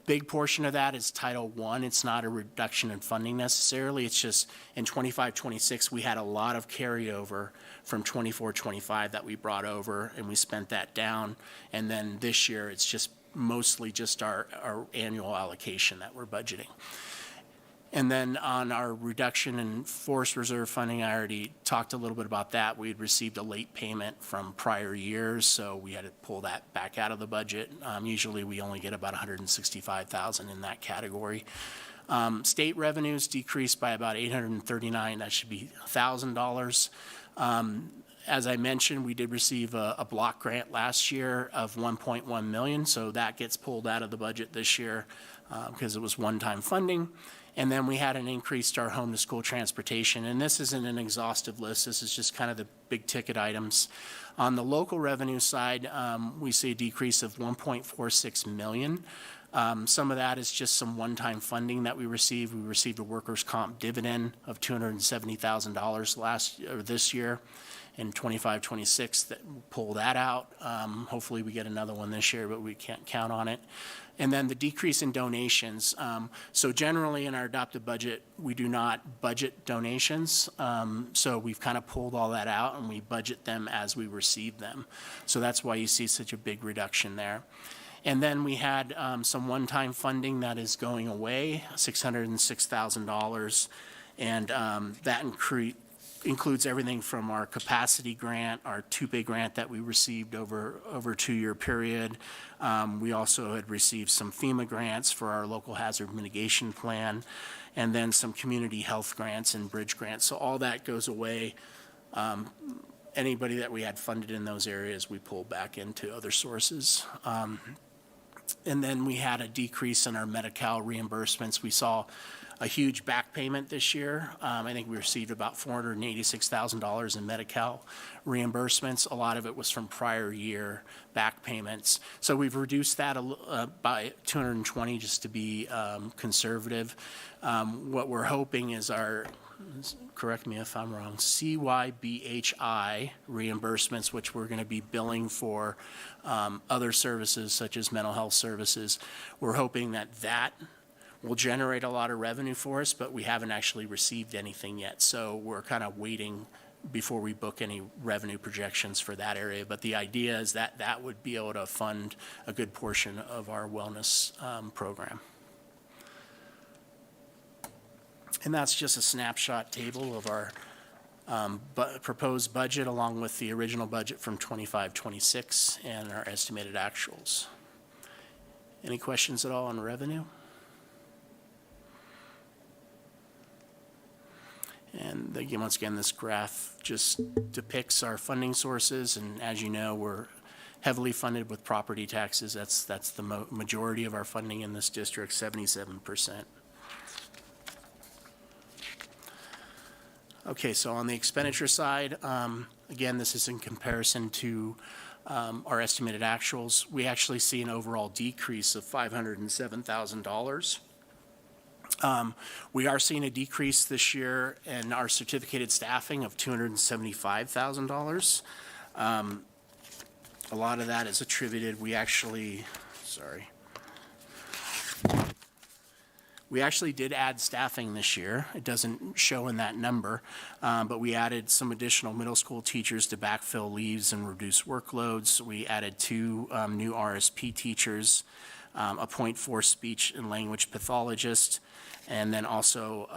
[SPEAKER 10] big portion of that is Title I. It's not a reduction in funding necessarily. It's just in 25-26, we had a lot of carryover from 24-25 that we brought over, and we spent that down. And then this year, it's just mostly just our annual allocation that we're budgeting. And then on our reduction in forest reserve funding, I already talked a little bit about that. We had received a late payment from prior years, so we had to pull that back out of the budget. Usually we only get about $165,000 in that category. State revenues decreased by about $839. That should be $1,000. As I mentioned, we did receive a block grant last year of $1.1 million, so that gets pulled out of the budget this year because it was one-time funding. And then we had an increase to our home-to-school transportation, and this isn't an exhaustive list. This is just kind of the big-ticket items. On the local revenue side, we see a decrease of $1.46 million. Some of that is just some one-time funding that we received. We received a workers' comp dividend of $270,000 this year. In 25-26, that we'll pull that out. Hopefully we get another one this year, but we can't count on it. And then the decrease in donations. So generally in our adopted budget, we do not budget donations. So we've kind of pulled all that out and we budget them as we receive them. So that's why you see such a big reduction there. And then we had some one-time funding that is going away, $606,000. And that includes everything from our capacity grant, our 2-pay grant that we received over a 2-year period. We also had received some FEMA grants for our local hazard mitigation plan, and then some community health grants and bridge grants. So all that goes away. Anybody that we had funded in those areas, we pulled back into other sources. And then we had a decrease in our Medi-Cal reimbursements. We saw a huge back payment this year. I think we received about $486,000 in Medi-Cal reimbursements. A lot of it was from prior year back payments. So we've reduced that by 220 just to be conservative. What we're hoping is our, correct me if I'm wrong, CYBHI reimbursements, which we're going to be billing for other services such as mental health services. We're hoping that that will generate a lot of revenue for us, but we haven't actually received anything yet. So we're kind of waiting before we book any revenue projections for that area. But the idea is that that would be able to fund a good portion of our wellness program. And that's just a snapshot table of our proposed budget along with the original budget from 25-26 and our estimated actuals. Any questions at all on revenue? And again, once again, this graph just depicts our funding sources. And as you know, we're heavily funded with property taxes. That's the majority of our funding in this district, 77%. Okay, so on the expenditure side, again, this is in comparison to our estimated actuals. We actually see an overall decrease of $507,000. We are seeing a decrease this year in our certificated staffing of $275,000. A lot of that is attributed, we actually did add staffing this year. It doesn't show in that number, but we added some additional middle school teachers to backfill leaves and reduce workloads. We added 2 new RSP teachers, a .4 speech and language pathologist, and then also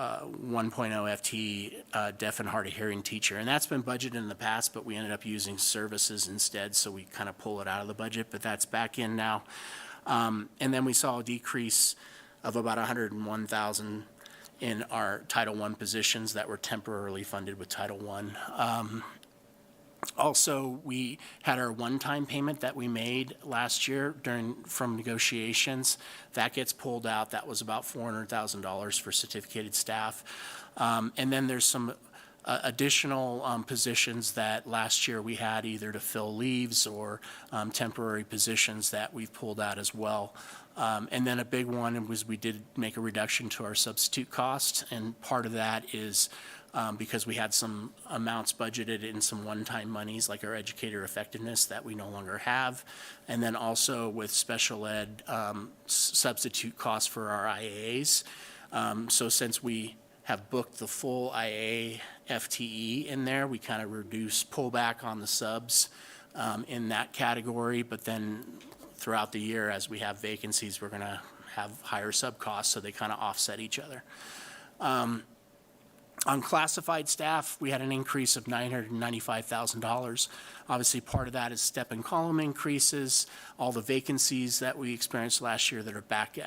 [SPEAKER 10] 1.0 FT deaf and hard of hearing teacher. And that's been budgeted in the past, but we ended up using services instead, so we kind of pull it out of the budget, but that's back in now. And then we saw a decrease of about $101,000 in our Title I positions that were temporarily funded with Title I. Also, we had our one-time payment that we made last year from negotiations. That gets pulled out. That was about $400,000 for certificated staff. And then there's some additional positions that last year we had either to fill leaves or temporary positions that we've pulled out as well. And then a big one was we did make a reduction to our substitute cost, and part of that is because we had some amounts budgeted in some one-time monies like our educator effectiveness that we no longer have, and then also with special ed substitute costs for our IAs. So since we have booked the full IA FTE in there, we kind of pull back on the subs in that category, but then throughout the year as we have vacancies, we're going to have higher sub costs, so they kind of offset each other. On classified staff, we had an increase of $995,000. Obviously, part of that is step and column increases, all the vacancies that we experienced last year that are back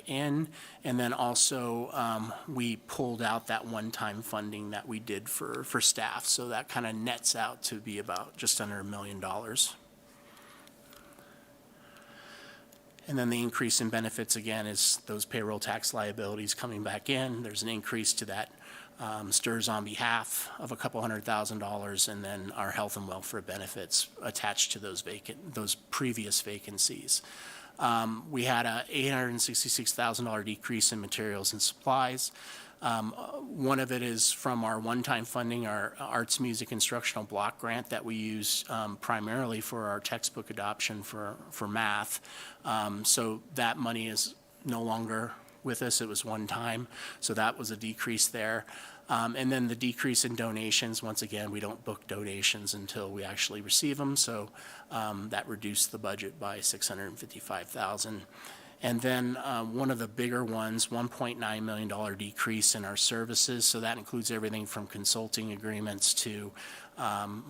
[SPEAKER 10] in, and then also we pulled out that one-time funding that we did for staff, so that kind of nets out to be about just under $1 million. And then the increase in benefits, again, is those payroll tax liabilities coming back in. There's an increase to that STRS on behalf of a couple $100,000, and then our health and welfare benefits attached to those previous vacancies. We had a $866,000 decrease in materials and supplies. One of it is from our one-time funding, our arts music instructional block grant that we use primarily for our textbook adoption for math. So that money is no longer with us. It was one time, so that was a decrease there. And then the decrease in donations, once again, we don't book donations until we actually receive them, so that reduced the budget by $655,000. And then one of the bigger ones, $1.9 million decrease in our services. So that includes everything from consulting agreements to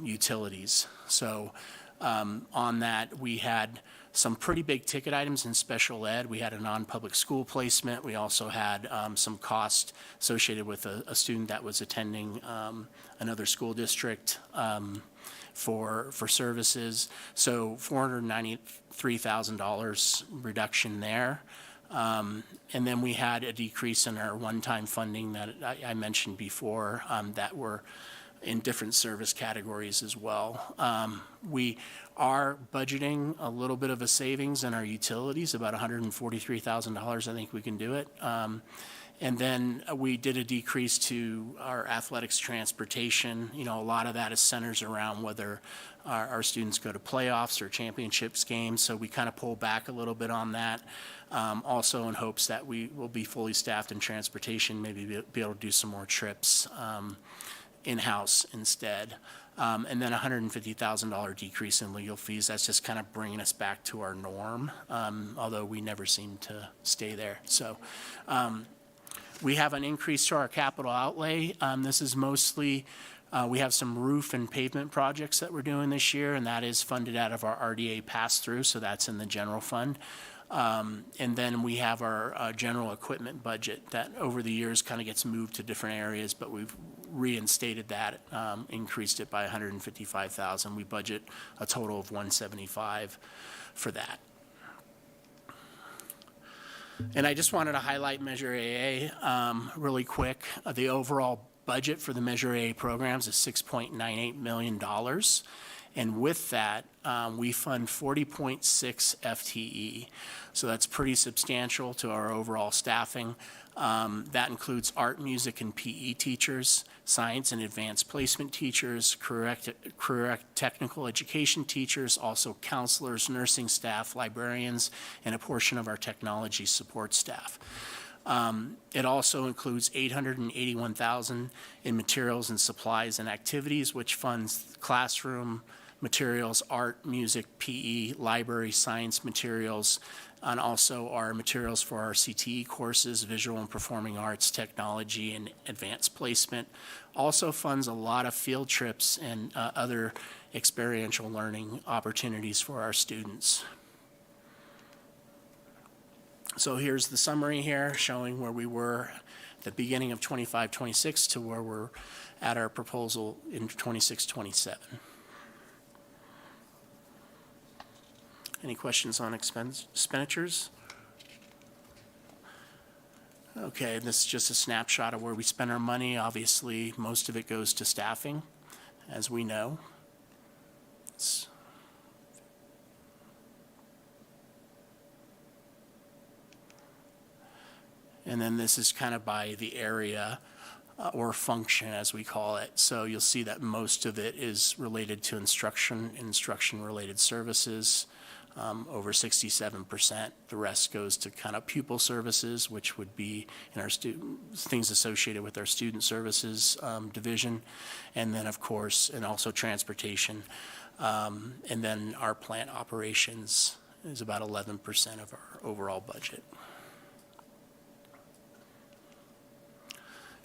[SPEAKER 10] utilities. So on that, we had some pretty big ticket items in special ed. We had a non-public school placement. We also had some cost associated with a student that was attending another school district for services. So $493,000 reduction there. And then we had a decrease in our one-time funding that I mentioned before that were in different service categories as well. We are budgeting a little bit of a savings in our utilities, about $143,000. I think we can do it. And then we did a decrease to our athletics transportation. You know, a lot of that is centers around whether our students go to playoffs or championships games. So we kind of pull back a little bit on that. Also in hopes that we will be fully staffed in transportation, maybe be able to do some more trips in-house instead. And then $150,000 decrease in legal fees. That's just kind of bringing us back to our norm, although we never seem to stay there. So we have an increase to our capital outlay. This is mostly, we have some roof and pavement projects that we're doing this year, and that is funded out of our RDA pass-through, so that's in the general fund. And then we have our general equipment budget that over the years kind of gets moved to different areas, but we've reinstated that, increased it by $155,000. We budget a total of $175 for that. And I just wanted to highlight Measure AA really quick. The overall budget for the Measure AA programs is $6.98 million. And with that, we fund 40.6 FTE. So that's pretty substantial to our overall staffing. That includes art, music, and PE teachers, science and advanced placement teachers, career technical education teachers, also counselors, nursing staff, librarians, and a portion of our technology support staff. It also includes $881,000 in materials and supplies and activities, which funds classroom materials, art, music, PE, library, science materials, and also our materials for our CTE courses, visual and performing arts, technology, and advanced placement. Also funds a lot of field trips and other experiential learning opportunities for our students. So here's the summary here showing where we were at the beginning of 25-26 to where we're at our proposal in 26-27. Any questions on expenditures? Okay, this is just a snapshot of where we spend our money. Obviously, most of it goes to staffing, as we know. And then this is kind of by the area or function, as we call it. So you'll see that most of it is related to instruction-related services, over 67%. The rest goes to kind of pupil services, which would be in our things associated with our student services division, and then of course, and also transportation. And then our plant operations is about 11% of our overall budget.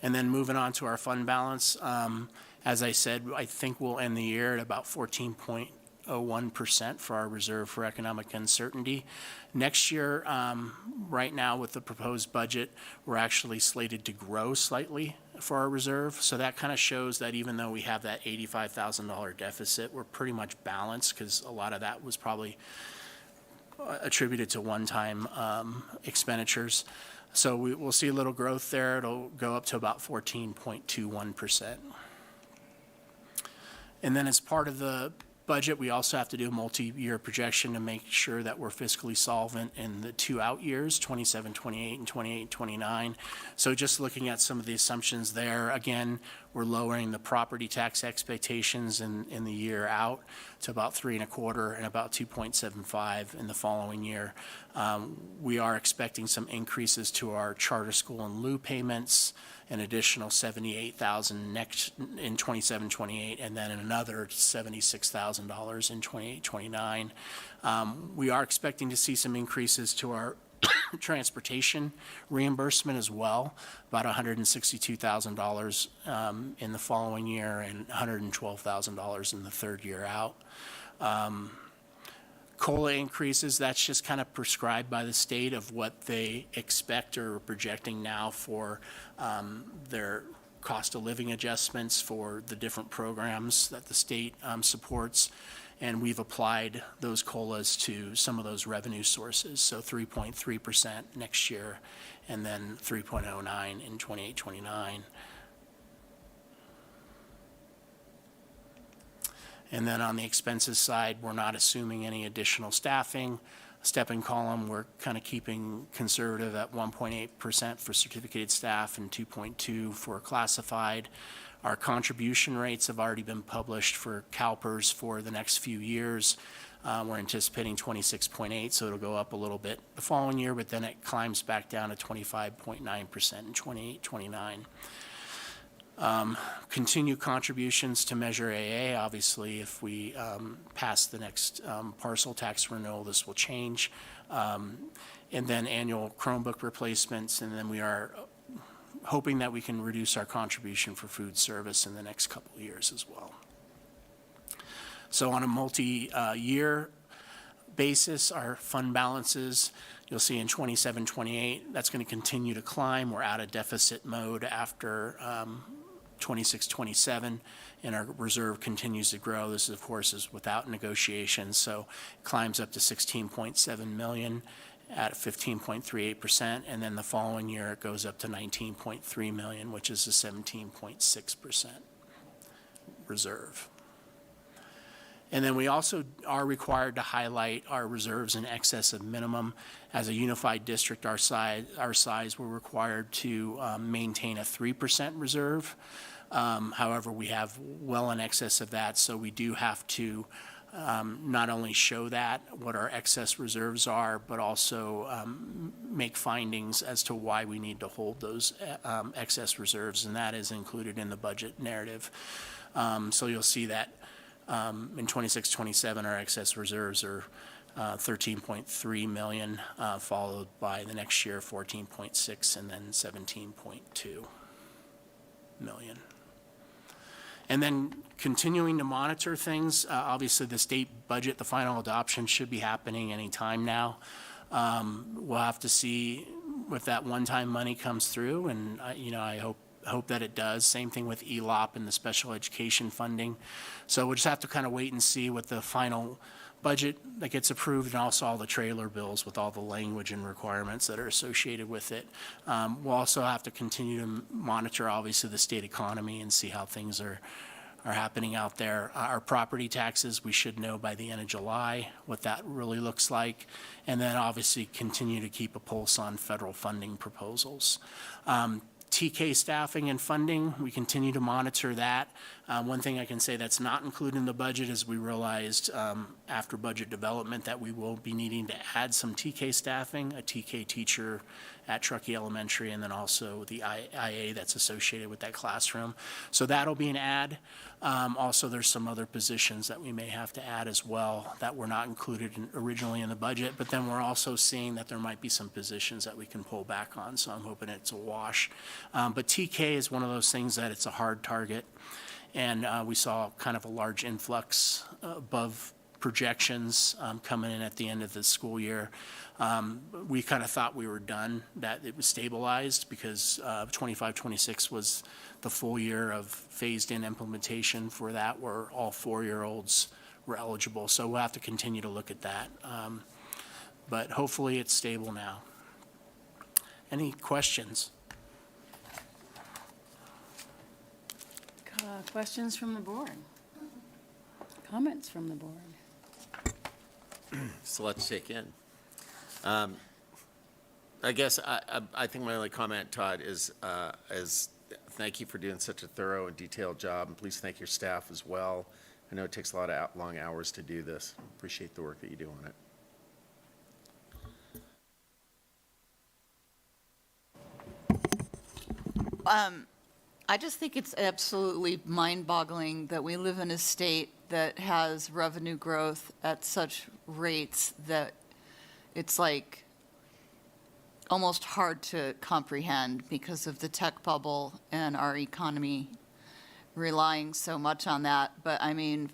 [SPEAKER 10] And then moving on to our fund balance, as I said, I think we'll end the year at about 14.01% for our reserve for economic uncertainty. Next year, right now with the proposed budget, we're actually slated to grow slightly for our reserve. So that kind of shows that even though we have that $85,000 deficit, we're pretty much balanced because a lot of that was probably attributed to one-time expenditures. So we'll see a little growth there. It'll go up to about 14.21%. And then as part of the budget, we also have to do a multi-year projection to make sure that we're fiscally solvent in the two out years, 27-28 and 28-29. So just looking at some of the assumptions there, again, we're lowering the property tax expectations in the year out to about 3.25 and about 2.75 in the following year. We are expecting some increases to our charter school and lieu payments, an additional $78,000 next in 27-28, and then another $76,000 in 28-29. We are expecting to see some increases to our transportation reimbursement as well, about $162,000 in the following year and $112,000 in the third year out. COLA increases, that's just kind of prescribed by the state of what they expect or are projecting now for their cost of living adjustments for the different programs that the state supports. And we've applied those COLAs to some of those revenue sources. So 3.3% next year, and then 3.09 in 28-29. And then on the expenses side, we're not assuming any additional staffing. Stepping column, we're kind of keeping conservative at 1.8% for certificated staff and 2.2 for classified. Our contribution rates have already been published for CalPERS for the next few years. We're anticipating 26.8, so it'll go up a little bit the following year, but then it climbs back down to 25.9% in 28-29. Continue contributions to Measure AA. Obviously, if we pass the next parcel tax renewal, this will change. And then annual Chromebook replacements, and then we are hoping that we can reduce our contribution for food service in the next couple of years as well. So on a multi-year basis, our fund balances, you'll see in 27-28, that's going to continue to climb. We're out of deficit mode after 26-27, and our reserve continues to grow. This, of course, is without negotiations, so it climbs up to $16.7 million at 15.38%, and then the following year it goes up to $19.3 million, which is a 17.6% reserve. And then we also are required to highlight our reserves in excess of minimum. As a unified district our size, we're required to maintain a 3% reserve. However, we have well in excess of that, so we do have to not only show that, what our excess reserves are, but also make findings as to why we need to hold those excess reserves, and that is included in the budget narrative. So you'll see that in 26-27, our excess reserves are 13.3 million, followed by the next year 14.6, and then 17.2 million. And then continuing to monitor things. Obviously, the state budget, the final adoption should be happening any time now. We'll have to see if that one-time money comes through, and I hope that it does. Same thing with ELOP and the special education funding. So we'll just have to kind of wait and see what the final budget that gets approved, and also all the trailer bills with all the language and requirements that are associated with it. We'll also have to continue to monitor, obviously, the state economy and see how things are happening out there. Our property taxes, we should know by the end of July what that really looks like. And then obviously continue to keep a pulse on federal funding proposals. TK staffing and funding, we continue to monitor that. One thing I can say that's not included in the budget is we realized after budget development that we will be needing to add some TK staffing, a TK teacher at Truckee Elementary, and then also the IA that's associated with that classroom. So that'll be an add. Also, there's some other positions that we may have to add as well that were not included originally in the budget, but then we're also seeing that there might be some positions that we can pull back on, so I'm hoping it's a wash. But TK is one of those things that it's a hard target, and we saw kind of a large influx above projections coming in at the end of the school year. We kind of thought we were done, that it was stabilized, because 25-26 was the full year of phased-in implementation for that, where all 4-year-olds were eligible. So we'll have to continue to look at that. But hopefully it's stable now. Any questions?
[SPEAKER 1] Questions from the board? Comments from the board?
[SPEAKER 9] So let's take in. I guess I think my only comment, Todd, is thank you for doing such a thorough and detailed job, and please thank your staff as well. I know it takes a lot of long hours to do this. Appreciate the work that you do on it.
[SPEAKER 11] I just think it's absolutely mind-boggling that we live in a state that has revenue growth at such rates that it's like almost hard to comprehend because of the tech bubble and our economy relying so much on that. But I mean,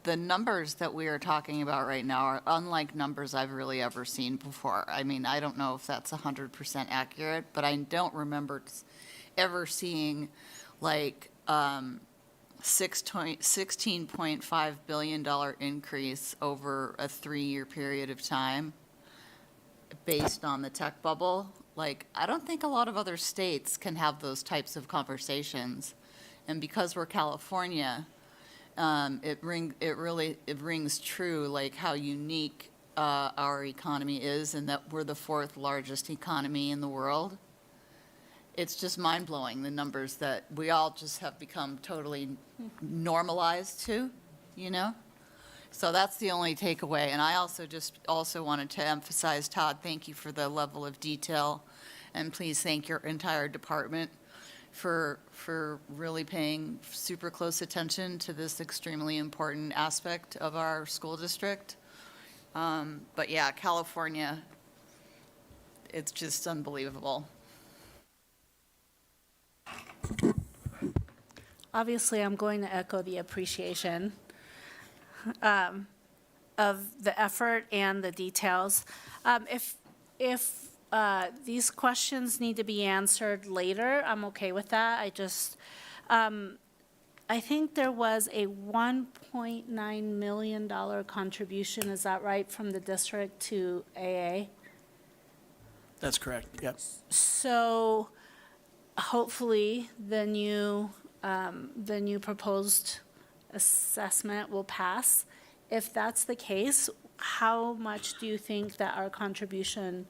[SPEAKER 11] the numbers that we are talking about right now are unlike numbers I've really ever seen before. I mean, I don't know if that's 100% accurate, but I don't remember ever seeing like $16.5 billion increase over a 3-year period of time based on the tech bubble. Like, I don't think a lot of other states can have those types of conversations. And because we're California, it rings true, like how unique our economy is, and that we're the 4th largest economy in the world. It's just mind-blowing, the numbers that we all just have become totally normalized to, you know? So that's the only takeaway. And I also wanted to emphasize, Todd, thank you for the level of detail, and please thank your entire department for really paying super close attention to this extremely important aspect of our school district. But yeah, California, it's just unbelievable.
[SPEAKER 3] Obviously, I'm going to echo the appreciation of the effort and the details. If these questions need to be answered later, I'm okay with that. I think there was a $1.9 million contribution, is that right, from the district to AA?
[SPEAKER 10] That's correct, yep.
[SPEAKER 3] So hopefully the new proposed assessment will pass. If that's the case, how much do you think that our contribution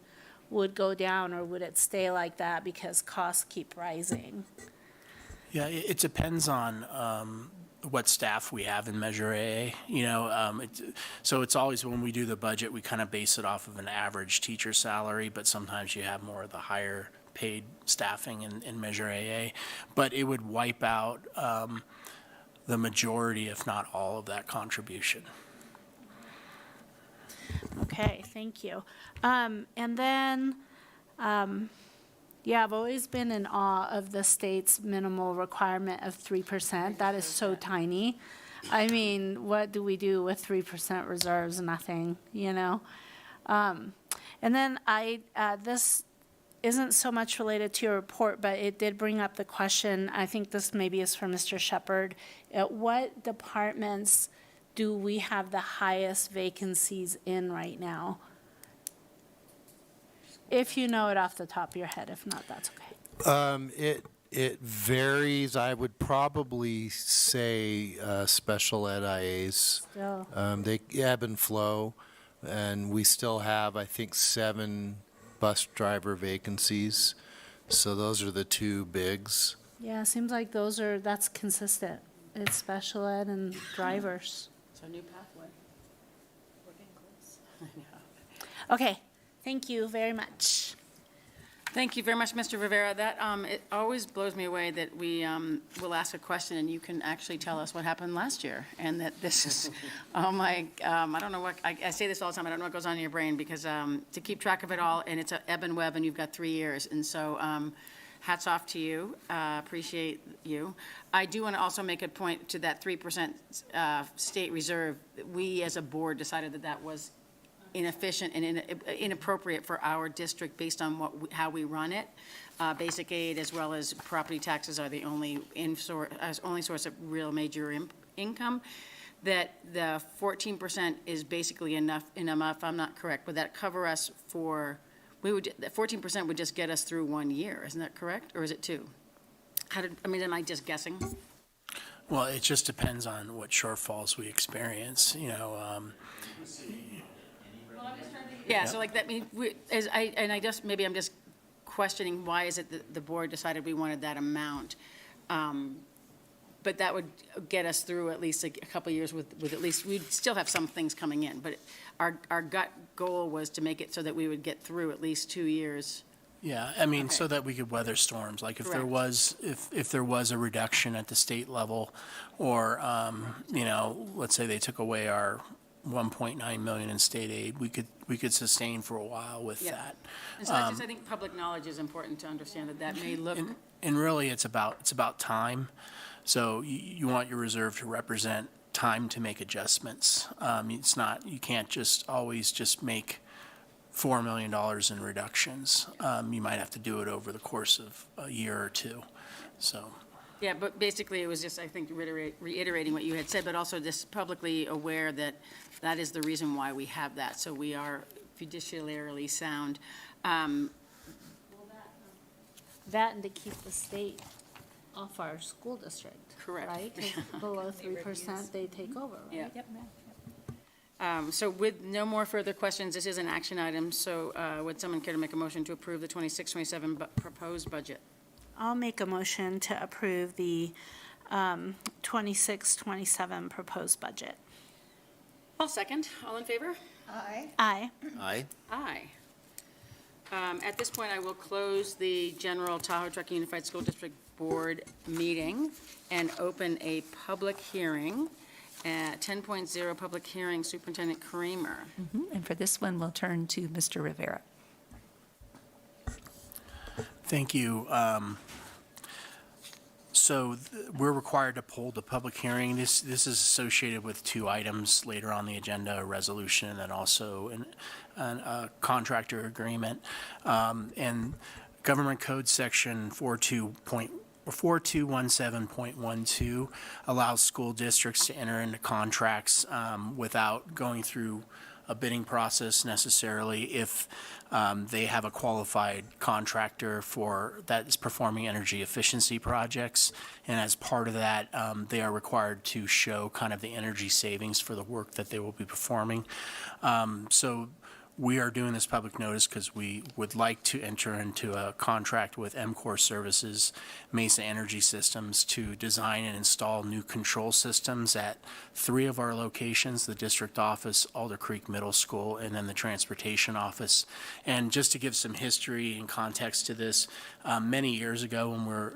[SPEAKER 3] would go down, or would it stay like that because costs keep rising?
[SPEAKER 10] Yeah, it depends on what staff we have in Measure AA. You know, so it's always when we do the budget, we kind of base it off of an average teacher salary, but sometimes you have more of the higher paid staffing in Measure AA. But it would wipe out the majority, if not all, of that contribution.
[SPEAKER 3] Okay, thank you. And then, yeah, I've always been in awe of the state's minimal requirement of 3%. That is so tiny. I mean, what do we do with 3% reserves? Nothing, you know? And then this isn't so much related to your report, but it did bring up the question, I think this maybe is for Mr. Shepherd. What departments do we have the highest vacancies in right now? If you know it off the top of your head, if not, that's okay.
[SPEAKER 12] It varies. I would probably say special ed IAs.
[SPEAKER 3] Still.
[SPEAKER 12] They ebb and flow, and we still have, I think, 7 bus driver vacancies. So those are the 2 bigs.
[SPEAKER 3] Yeah, it seems like that's consistent. It's special ed and drivers.
[SPEAKER 1] It's our new pathway. We're getting close.
[SPEAKER 3] Okay, thank you very much.
[SPEAKER 1] Thank you very much, Mr. Rivera. That, it always blows me away that we will ask a question and you can actually tell us what happened last year. And that this is, oh my, I don't know what, I say this all the time, I don't know what goes on in your brain because to keep track of it all, and it's an ebb and web and you've got 3 years. And so hats off to you, appreciate you. I do want to also make a point to that 3% state reserve. We as a board decided that that was inefficient and inappropriate for our district based on how we run it. Basic aid as well as property taxes are the only source of real major income. That the 14% is basically enough, if I'm not correct, would that cover us for, 14% would just get us through 1 year, isn't that correct? Or is it 2? Am I just guessing?
[SPEAKER 10] Well, it just depends on what shortfalls we experience, you know.
[SPEAKER 1] Yeah, so like that, maybe I'm just questioning why is it that the board decided we wanted that amount? But that would get us through at least a couple of years with at least, we'd still have some things coming in. But our gut goal was to make it so that we would get through at least 2 years.
[SPEAKER 10] Yeah, I mean, so that we could weather storms, like if there was, if there was a reduction at the state level, or, you know, let's say they took away our 1.9 million in state aid, we could sustain for a while with
[SPEAKER 1] Yeah.
[SPEAKER 10] that.
[SPEAKER 1] And so I think public knowledge is important to understand that may look,
[SPEAKER 10] And really, it's about time. So you want your reserve to represent time to make adjustments. It's not, you can't just always just make $4 million in reductions. You might have to do it over the course of a year or two, so.
[SPEAKER 1] yeah, but basically it was just, I think, reiterating what you had said, but also just publicly aware that that is the reason why we have that. So we are fiduciarily sound.
[SPEAKER 3] That and to keep the state off our school district.
[SPEAKER 1] Correct.
[SPEAKER 3] Right? 'Cause below 3%, they take over, right?
[SPEAKER 1] Yeah. So with no more further questions, this is an action item, so would someone care to make a motion to approve the 26-27 proposed budget?
[SPEAKER 3] I'll make a motion to approve the 26-27 proposed budget.
[SPEAKER 1] I'll second. All in favor?
[SPEAKER 3] Aye.
[SPEAKER 9] Aye.
[SPEAKER 1] Aye. At this point, I will close the general Tahoe Truckee Unified School District Board meeting and open a public hearing. 10.0 public hearing, Superintendent Kramer.
[SPEAKER 2] And for this one, we'll turn to Mr. Rivera.
[SPEAKER 10] Thank you. So we're required to hold a public hearing. This is associated with two items later on the agenda, a resolution and also a contractor agreement. And Government Code Section 4217.12 allows school districts to enter into contracts without going through a bidding process necessarily if they have a qualified contractor that is performing energy efficiency projects. And as part of that, they are required to show kind of the energy savings for the work that they will be performing. So we are doing this public notice because we would like to enter into a contract with MCOR Services, Mesa Energy Systems, to design and install new control systems at 3 of our locations, the district office, Alder Creek Middle School, and then the transportation office. And just to give some history and context to this, many years ago when we're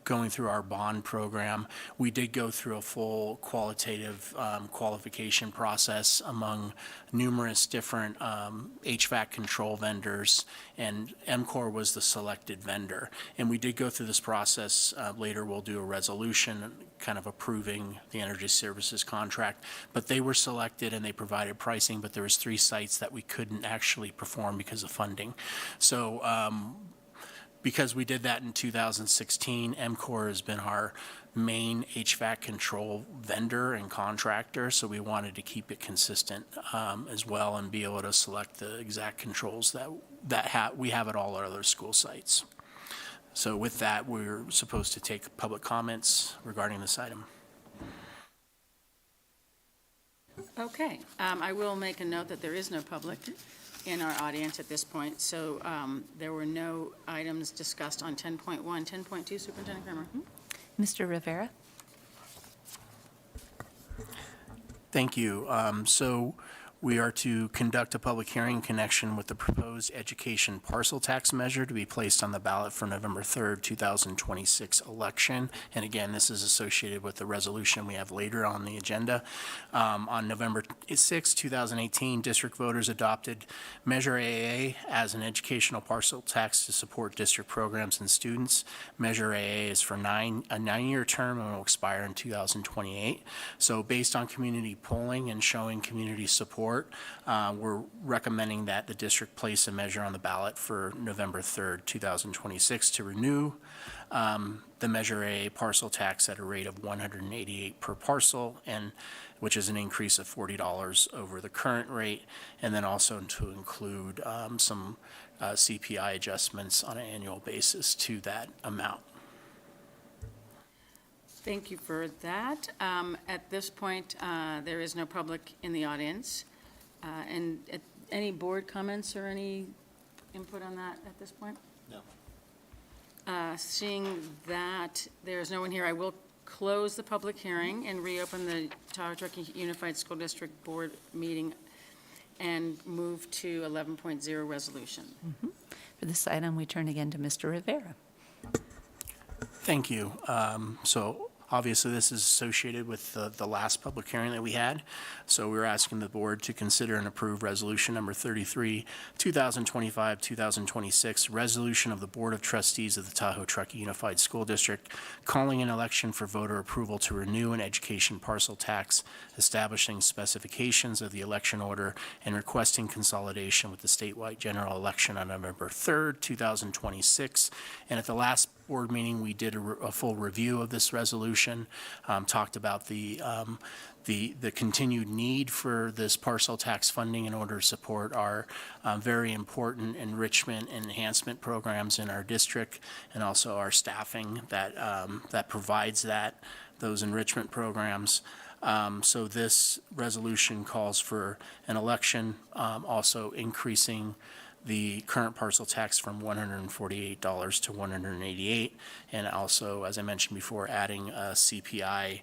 [SPEAKER 10] going through our bond program, we did go through a full qualitative qualification process among numerous different HVAC control vendors, and MCOR was the selected vendor. And we did go through this process. Later, we'll do a resolution kind of approving the energy services contract. But they were selected and they provided pricing, but there was 3 sites that we couldn't actually perform because of funding. So because we did that in 2016, MCOR has been our main HVAC control vendor and contractor, so we wanted to keep it consistent as well and be able to select the exact controls that we have at all our other school sites. So with that, we're supposed to take public comments regarding this item.
[SPEAKER 1] Okay, I will make a note that there is no public in our audience at this point, so there were no items discussed on 10.1. 10.2, Superintendent Kramer.
[SPEAKER 2] Mr. Rivera?
[SPEAKER 10] Thank you. So we are to conduct a public hearing in connection with the proposed education parcel tax measure to be placed on the ballot for November 3rd, 2026 election. And again, this is associated with the resolution we have later on the agenda. On November 6, 2018, district voters adopted Measure AA as an educational parcel tax to support district programs and students. Measure AA is for a 9-year term and will expire in 2028. So based on community polling and showing community support, we're recommending that the district place a measure on the ballot for November 3rd, 2026 to renew the Measure A parcel tax at a rate of $188 per parcel, and which is an increase of $40 over the current rate, and then also to include some CPI adjustments on an annual basis to that amount.
[SPEAKER 1] Thank you for that. At this point, there is no public in the audience. And any board comments or any input on that at this point?
[SPEAKER 10] No.
[SPEAKER 1] Seeing that there is no one here, I will close the public hearing and reopen the Tahoe Truckee Unified School District Board meeting and move to 11.0 resolution.
[SPEAKER 2] For this item, we turn again to Mr. Rivera.
[SPEAKER 10] Thank you. So Obviously, this is associated with the last public hearing that we had. So we're asking the board to consider and approve resolution number 33, 2025-2026, resolution of the Board of Trustees of the Tahoe Truckee Unified School District calling an election for voter approval to renew an education parcel tax, establishing specifications of the election order, and requesting consolidation with the statewide general election on November 3rd, 2026. And at the last board meeting, we did a full review of this resolution, talked about the continued need for this parcel tax funding in order to support our very important enrichment and enhancement programs in our district, and also our staffing that provides those enrichment programs. So this resolution calls for an election, also increasing the current parcel tax from $148 to $188, and also, as I mentioned before, adding a CPI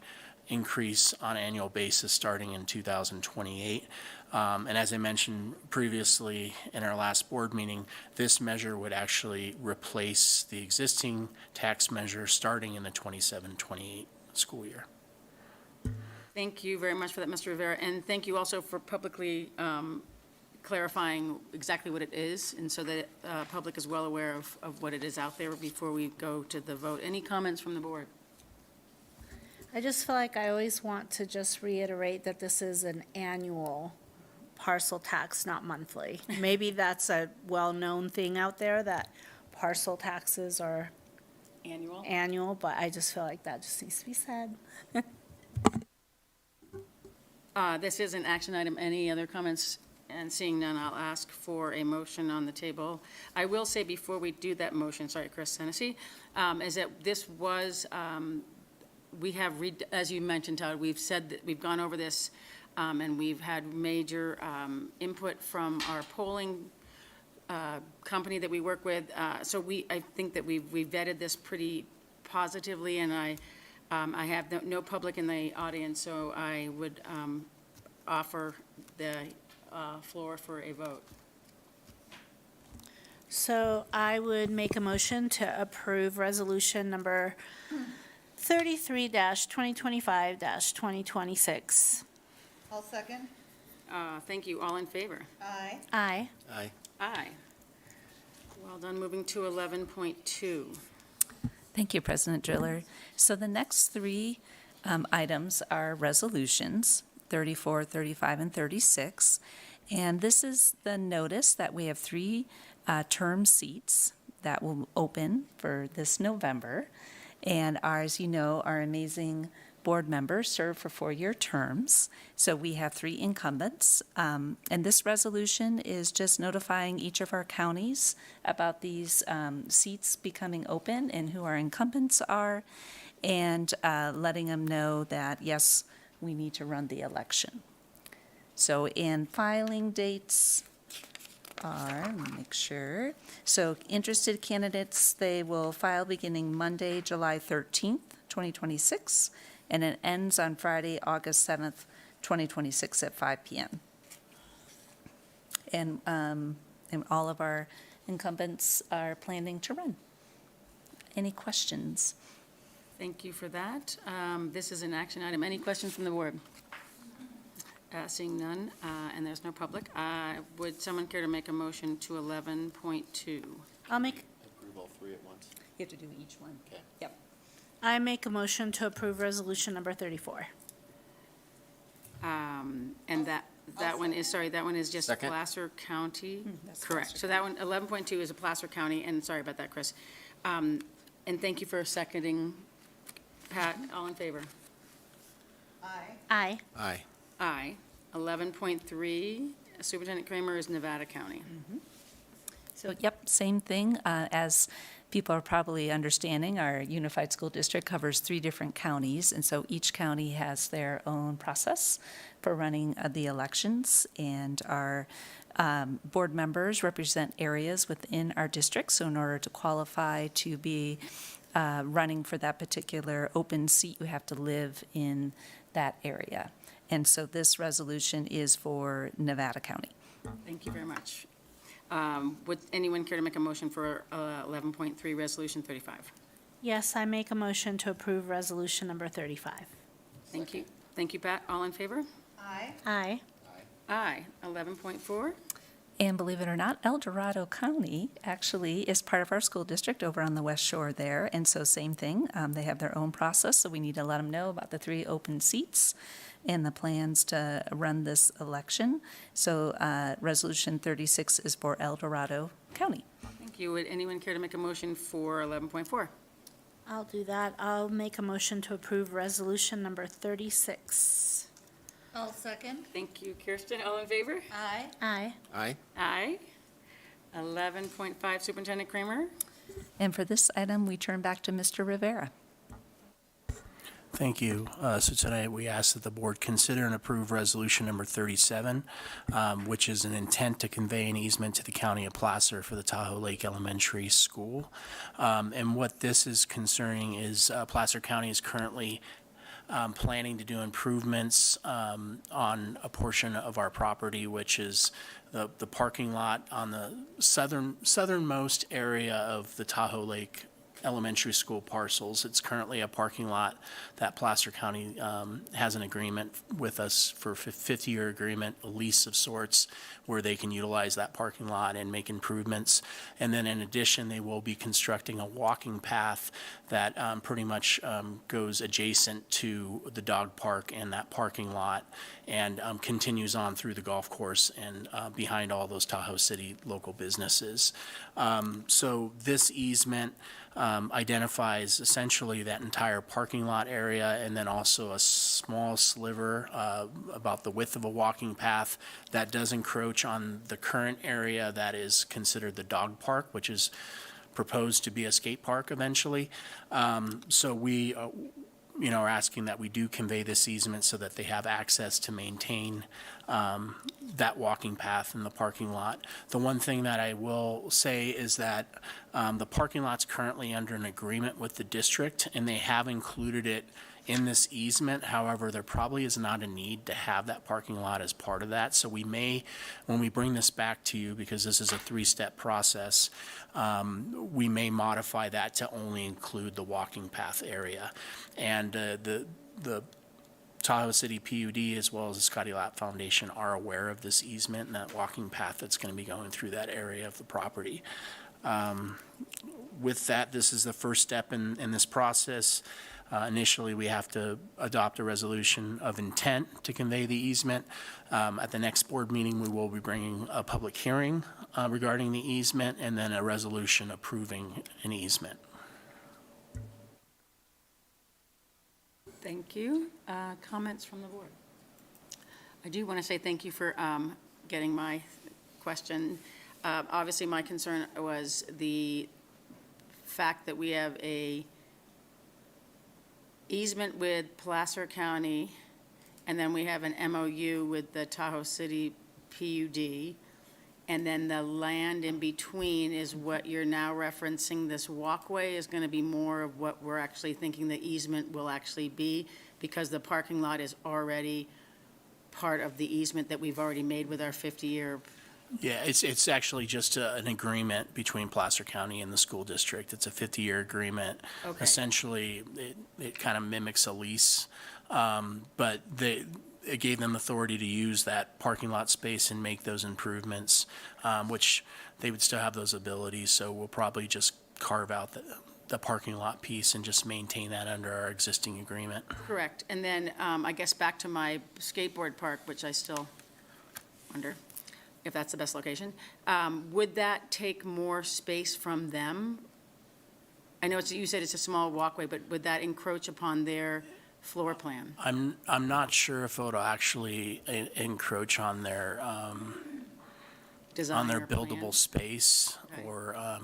[SPEAKER 10] increase on an annual basis starting in 2028. And as I mentioned previously in our last board meeting, this measure would actually replace the existing tax measure starting in the 27-28 school year.
[SPEAKER 1] Thank you very much for that, Mr. Rivera, and thank you also for publicly clarifying exactly what it is, and so that public is well aware of what it is out there before we go to the vote. Any comments from the board?
[SPEAKER 3] I just feel like I always want to just reiterate that this is an annual parcel tax, not monthly. Maybe that's a well-known thing out there, that parcel taxes are annual, but I just feel like that just needs to be said.
[SPEAKER 1] This is an action item. Any other comments? And seeing none, I'll ask for a motion on the table. I will say before we do that motion, sorry, Chris Hennessy, is that this was, we have, as you mentioned, Todd, we've said that we've gone over this, and we've had major input from our polling company that we work with. So I think that we vetted this pretty positively, and I have no public in the audience, so I would offer the floor for a vote.
[SPEAKER 3] So I would make a motion to approve resolution number 33-2025-2026.
[SPEAKER 11] I'll second.
[SPEAKER 1] Thank you. All in favor?
[SPEAKER 11] Aye.
[SPEAKER 3] Aye.
[SPEAKER 9] Aye.
[SPEAKER 1] Aye. Well done. Moving to 11.2.
[SPEAKER 2] Thank you, President Driller. So the next three items are resolutions, 34, 35, and 36. And this is the notice that we have three term seats that will open for this November. And as you know, our amazing board members serve for 4-year terms. So we have 3 incumbents. And this resolution is just notifying each of our counties about these seats becoming open and who our incumbents are, and letting them know that, yes, we need to run the election. So in filing dates are, let me make sure. So interested candidates, they will file beginning Monday, July 13th, 2026, and it ends on Friday, August 7th, 2026 at 5 p.m. And all of our incumbents are planning to run. Any questions?
[SPEAKER 1] Thank you for that. This is an action item. Any questions from the board? Seeing none, and there's no public, would someone care to make a motion to 11.2?
[SPEAKER 3] I'll make,
[SPEAKER 9] Approve all 3 at once.
[SPEAKER 2] You have to do each one.
[SPEAKER 9] Okay.
[SPEAKER 2] Yep.
[SPEAKER 3] I make a motion to approve resolution number 34.
[SPEAKER 1] And that one is, sorry, that one is just
[SPEAKER 9] Second.
[SPEAKER 1] Placer County?
[SPEAKER 2] That's
[SPEAKER 1] Correct.
[SPEAKER 2] Placer
[SPEAKER 1] So that one, 11.2 is a Placer County, and sorry about that, Chris. And thank you for seconding. Pat, all in favor?
[SPEAKER 11] Aye.
[SPEAKER 3] Aye.
[SPEAKER 9] Aye.
[SPEAKER 1] Aye. 11.3, Superintendent Kramer is Nevada County.
[SPEAKER 2] So, yep, same thing. As people are probably understanding, our unified school district covers 3 different counties, and so each county has their own process for running the elections, and our board members represent areas within our district. So in order to qualify to be running for that particular open seat, you have to live in that area. And so this resolution is for Nevada County.
[SPEAKER 1] Thank you very much. Would anyone care to make a motion for 11.3, Resolution 35?
[SPEAKER 3] Yes, I make a motion to approve resolution number 35.
[SPEAKER 1] Thank you. Thank you, Pat. All in favor?
[SPEAKER 3] Aye.
[SPEAKER 1] Aye. 11.4.
[SPEAKER 2] And believe it or not, El Dorado County actually is part of our school district over on the west shore there. And so same thing, they have their own process, so we need to let them know about the 3 open seats and the plans to run this election. So Resolution 36 is for El Dorado County.
[SPEAKER 1] Thank you. Would anyone care to make a motion for 11.4?
[SPEAKER 3] I'll do that. I'll make a motion to approve resolution number 36.
[SPEAKER 11] I'll second.
[SPEAKER 1] Thank you, Kirsten. All in favor?
[SPEAKER 11] Aye.
[SPEAKER 3] Aye.
[SPEAKER 9] Aye.
[SPEAKER 1] Aye. 11.5, Superintendent Kramer.
[SPEAKER 2] And for this item, we turn back to Mr. Rivera.
[SPEAKER 10] Thank you. So tonight, we ask that the board consider and approve resolution number 37, which is an intent to convey an easement to the county of Placer for the Tahoe Lake Elementary School. And what this is concerning is Placer County is currently planning to do improvements on a portion of our property, which is the parking lot on the southernmost area of the Tahoe Lake Elementary School parcels. It's currently a parking lot that Placer County has an agreement with us for a 50-year agreement, a lease of sorts, where they can utilize that parking lot and make improvements. And then in addition, they will be constructing a walking path that pretty much goes adjacent to the dog park and that parking lot and continues on through the golf course and behind all those Tahoe City local businesses. So this easement identifies essentially that entire parking lot area and then also a small sliver about the width of a walking path that does encroach on the current area that is considered the dog park, which is proposed to be a skate park eventually. So we are asking that we do convey this easement so that they have access to maintain that walking path in the parking lot. The one thing that I will say is that the parking lot's currently under an agreement with the district, and they have included it in this easement. However, there probably is not a need to have that parking lot as part of that. So we may, when we bring this back to you, because this is a 3-step process, we may modify that to only include the walking path area. And the Tahoe City PUD as well as the Scotty Lapp Foundation are aware of this easement and that walking path that's going to be going through that area of the property. With that, this is the first step in this process. Initially, we have to adopt a resolution of intent to convey the easement. At the next board meeting, we will be bringing a public hearing regarding the easement and then a resolution approving an easement.
[SPEAKER 1] Thank you. Comments from the board? I do want to say thank you for getting my question. Obviously, my concern was the fact that we have a easement with Placer County, and then we have an MOU with the Tahoe City PUD, and then the land in between is what you're now referencing. This walkway is going to be more of what we're actually thinking the easement will actually be, because the parking lot is already part of the easement that we've already made with our 50-year.
[SPEAKER 10] Yeah, it's actually just an agreement between Placer County and the school district. It's a 50-year agreement.
[SPEAKER 1] Okay.
[SPEAKER 10] Essentially, it kind of mimics a lease, but it gave them authority to use that parking lot space and make those improvements, which they would still have those abilities. So we'll probably just carve out the parking lot piece and just maintain that under our existing agreement.
[SPEAKER 1] Correct. And then I guess back to my skateboard park, which I still wonder if that's the best location. Would that take more space from them? I know you said it's a small walkway, but would that encroach upon their floor plan?
[SPEAKER 10] I'm not sure if it'll actually encroach on their
[SPEAKER 1] Design or
[SPEAKER 10] buildable
[SPEAKER 1] plan?
[SPEAKER 10] space,
[SPEAKER 1] Okay.
[SPEAKER 10] or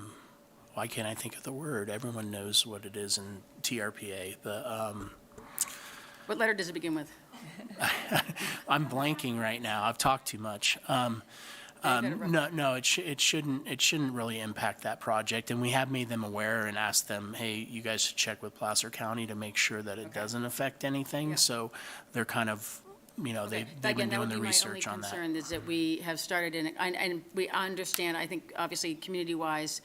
[SPEAKER 10] why can't I think of the word? Everyone knows what it is in TRPA.
[SPEAKER 1] What letter does it begin with?
[SPEAKER 10] I'm blanking right now. I've talked too much. No, it shouldn't really impact that project. And we have made them aware and asked them, hey, you guys should check with Placer County to make sure that it doesn't affect anything.
[SPEAKER 1] Yeah.
[SPEAKER 10] So they're kind of, they've been
[SPEAKER 1] Again, that
[SPEAKER 10] doing
[SPEAKER 1] would
[SPEAKER 10] the
[SPEAKER 1] be my
[SPEAKER 10] research
[SPEAKER 1] only
[SPEAKER 10] on that.
[SPEAKER 1] concern is that we have started and we understand, I think, obviously, community-wise,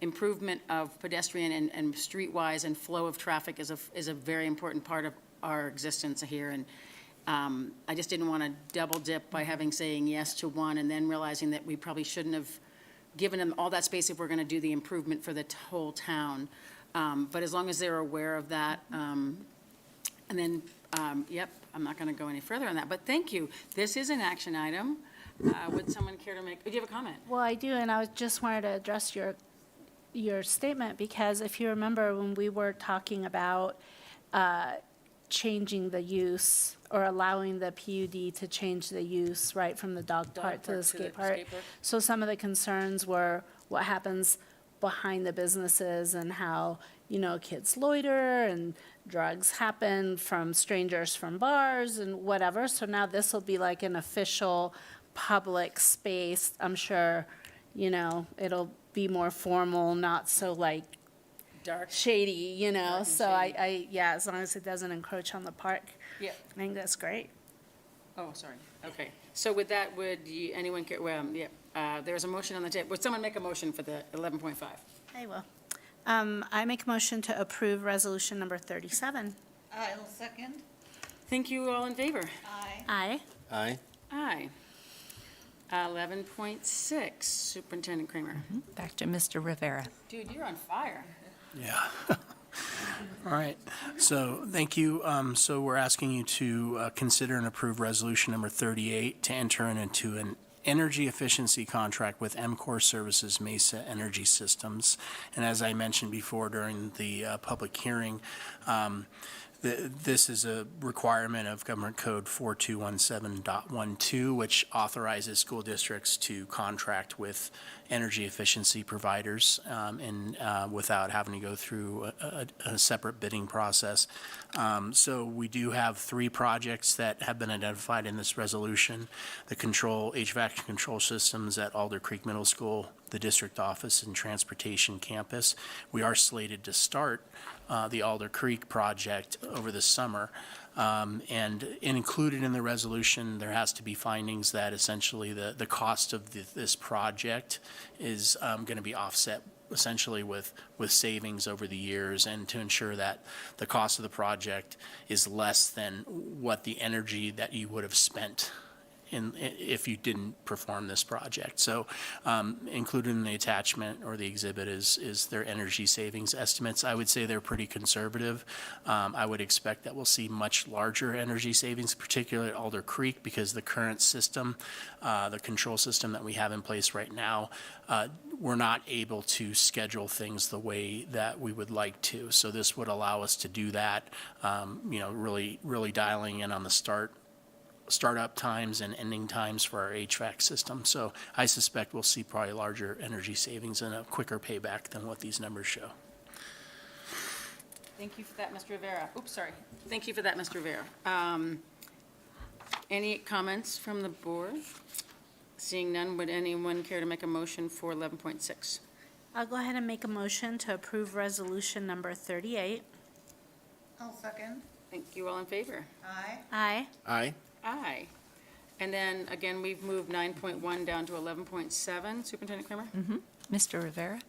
[SPEAKER 1] improvement of pedestrian and streetwise and flow of traffic is a very important part of our existence here. And I just didn't want to double dip by saying yes to one and then realizing that we probably shouldn't have given them all that space if we're going to do the improvement for the whole town. But as long as they're aware of that, and then, yep, I'm not going to go any further on that. But thank you. This is an action item. Would someone care to make, do you have a comment?
[SPEAKER 3] Well, I do, and I just wanted to address your statement, because if you remember when we were talking about changing the use or allowing the PUD to change the use, right, from the dog park to the skate park. So some of the concerns were what happens behind the businesses and how, kids loiter and drugs happen from strangers from bars and whatever. So now this will be like an official public space. I'm sure, it'll be more formal, not so like
[SPEAKER 1] Dark.
[SPEAKER 3] shady,
[SPEAKER 1] Dark and
[SPEAKER 3] so
[SPEAKER 1] shady.
[SPEAKER 3] as long as it doesn't encroach on the park.
[SPEAKER 1] Yeah.
[SPEAKER 3] I think that's great.
[SPEAKER 1] Oh, sorry. Okay. So with that, anyone care, there's a motion on the table. Would someone make a motion for the 11.5?
[SPEAKER 3] I will. I make a motion to approve resolution number 37.
[SPEAKER 11] I'll second.
[SPEAKER 1] Thank you. All in favor?
[SPEAKER 11] Aye.
[SPEAKER 3] Aye.
[SPEAKER 9] Aye.
[SPEAKER 1] Aye. 11.6, Superintendent Kramer.
[SPEAKER 2] Back to Mr. Rivera.
[SPEAKER 1] Dude, you're on fire.
[SPEAKER 10] Yeah. All right. So thank you. So we're asking you to consider and approve resolution number 38 to enter into an energy efficiency contract with MCOR Services Mesa Energy Systems. And as I mentioned before during the public hearing, this is a requirement of Government Code 4217.12, which authorizes school districts to contract with energy efficiency providers and without having to go through a separate bidding process. So we do have 3 projects that have been identified in this resolution: the HVAC control systems at Alder Creek Middle School, the district office and transportation campus. We are slated to start the Alder Creek project over the summer. And included in the resolution, there has to be findings that essentially the cost of this project is going to be offset essentially with savings over the years, and to ensure that the cost of the project is less than what the energy that you would have spent if you didn't perform this project. So included in the attachment or the exhibit is their energy savings estimates. I would say they're pretty conservative. I would expect that we'll see much larger energy savings, particularly at Alder Creek, because the current system, the control system that we have in place right now, we're not able to schedule things the way that we would like to. So this would allow us to do that, really dialing in on the startup times and ending times for our HVAC system. So I suspect we'll see probably larger energy savings and a quicker payback than what these numbers show.
[SPEAKER 1] Thank you for that, Mr. Rivera. Oops, sorry. Thank you for that, Mr. Rivera. Any comments from the board? Seeing none, would anyone care to make a motion for 11.6?
[SPEAKER 3] I'll go ahead and make a motion to approve resolution number 38.
[SPEAKER 11] I'll second.
[SPEAKER 1] Thank you. All in favor?
[SPEAKER 11] Aye.
[SPEAKER 3] Aye.
[SPEAKER 9] Aye.
[SPEAKER 1] Aye. And then, again, we've moved 9.1 down to 11.7. Superintendent Kramer?
[SPEAKER 2] Mr. Rivera?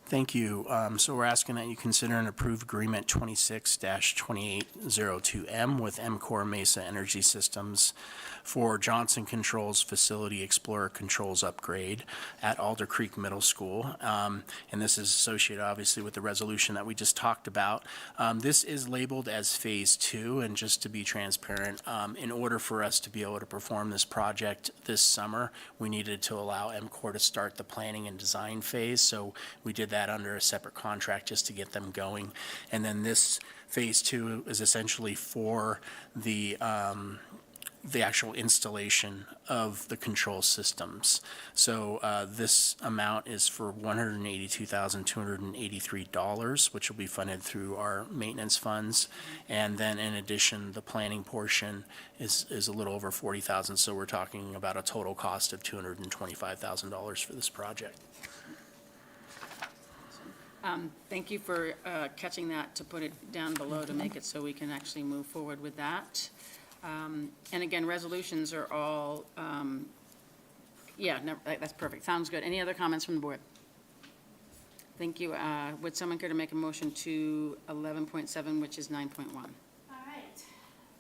[SPEAKER 10] Thank you. So we're asking that you consider and approve Agreement 26-2802M with MCOR Mesa Energy Systems for Johnson Controls Facility Explorer Controls Upgrade at Alder Creek Middle School. And this is associated, obviously, with the resolution that we just talked about. This is labeled as Phase 2, and just to be transparent, in order for us to be able to perform this project this summer, we needed to allow MCOR to start the planning and design phase. So we did that under a separate contract just to get them going. And then this Phase 2 is essentially for the actual installation of the control systems. So this amount is for $182,283, which will be funded through our maintenance funds. And then in addition, the planning portion is a little over $40,000. So we're talking about a total cost of $225,000 for this project.
[SPEAKER 1] Thank you for catching that to put it down below to make it so we can actually move forward with that. And again, resolutions are all, that's perfect. Sounds good. Any other comments from the board? Thank you. Would someone care to make a motion to 11.7, which is 9.1?
[SPEAKER 3] All right,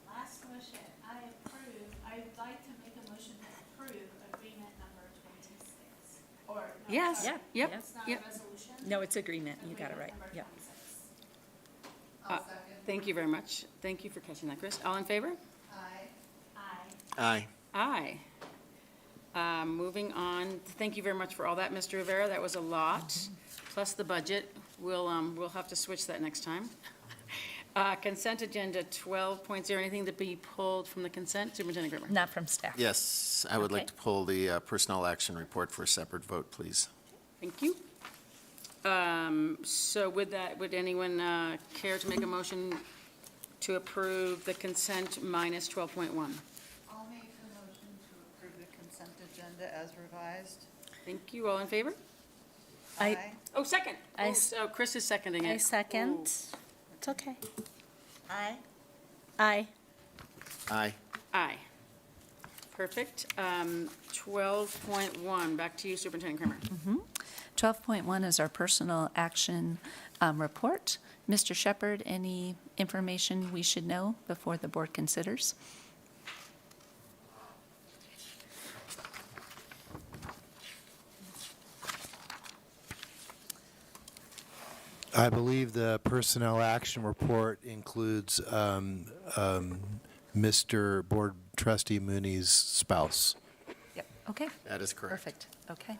[SPEAKER 3] last motion, I'd like to make a motion to approve agreement number 26. Or, no,
[SPEAKER 1] Yes,
[SPEAKER 3] sorry,
[SPEAKER 1] yep,
[SPEAKER 3] it's not a
[SPEAKER 1] yep.
[SPEAKER 3] resolution.
[SPEAKER 2] No, it's agreement. You got it right.
[SPEAKER 3] Agreement
[SPEAKER 2] Yep.
[SPEAKER 3] number 26.
[SPEAKER 1] Thank you very much. Thank you for catching that, Chris. All in favor?
[SPEAKER 9] Aye.
[SPEAKER 1] Aye. Moving on, thank you very much for all that, Mr. Rivera. That was a lot, plus the budget. We'll have to switch that next time. Consent agenda 12.0, anything to be pulled from the consent? Superintendent Grimmer?
[SPEAKER 2] Not from staff.
[SPEAKER 9] Yes, I would like
[SPEAKER 2] Okay.
[SPEAKER 9] to pull the personnel action report for a separate vote, please.
[SPEAKER 1] Thank you. So with that, would anyone care to make a motion to approve the consent minus 12.1?
[SPEAKER 11] I'll make the motion to approve the consent agenda as revised.
[SPEAKER 1] Thank you. All in favor?
[SPEAKER 2] I-
[SPEAKER 1] Oh, second.
[SPEAKER 3] I
[SPEAKER 1] Oh,
[SPEAKER 3] s-
[SPEAKER 1] so Chris is seconding it.
[SPEAKER 3] I second. It's okay.
[SPEAKER 11] Aye.
[SPEAKER 3] Aye.
[SPEAKER 9] Aye.
[SPEAKER 1] Aye. Perfect. 12.1, back to you, Superintendent Kramer.
[SPEAKER 2] 12.1 is our personal action report. Mr. Shepherd, any information we should know before the board considers?
[SPEAKER 12] I believe the personnel action report includes Mr. Board Trustee Mooney's spouse.
[SPEAKER 2] Yep. Okay.
[SPEAKER 9] That is correct.
[SPEAKER 2] Perfect. Okay.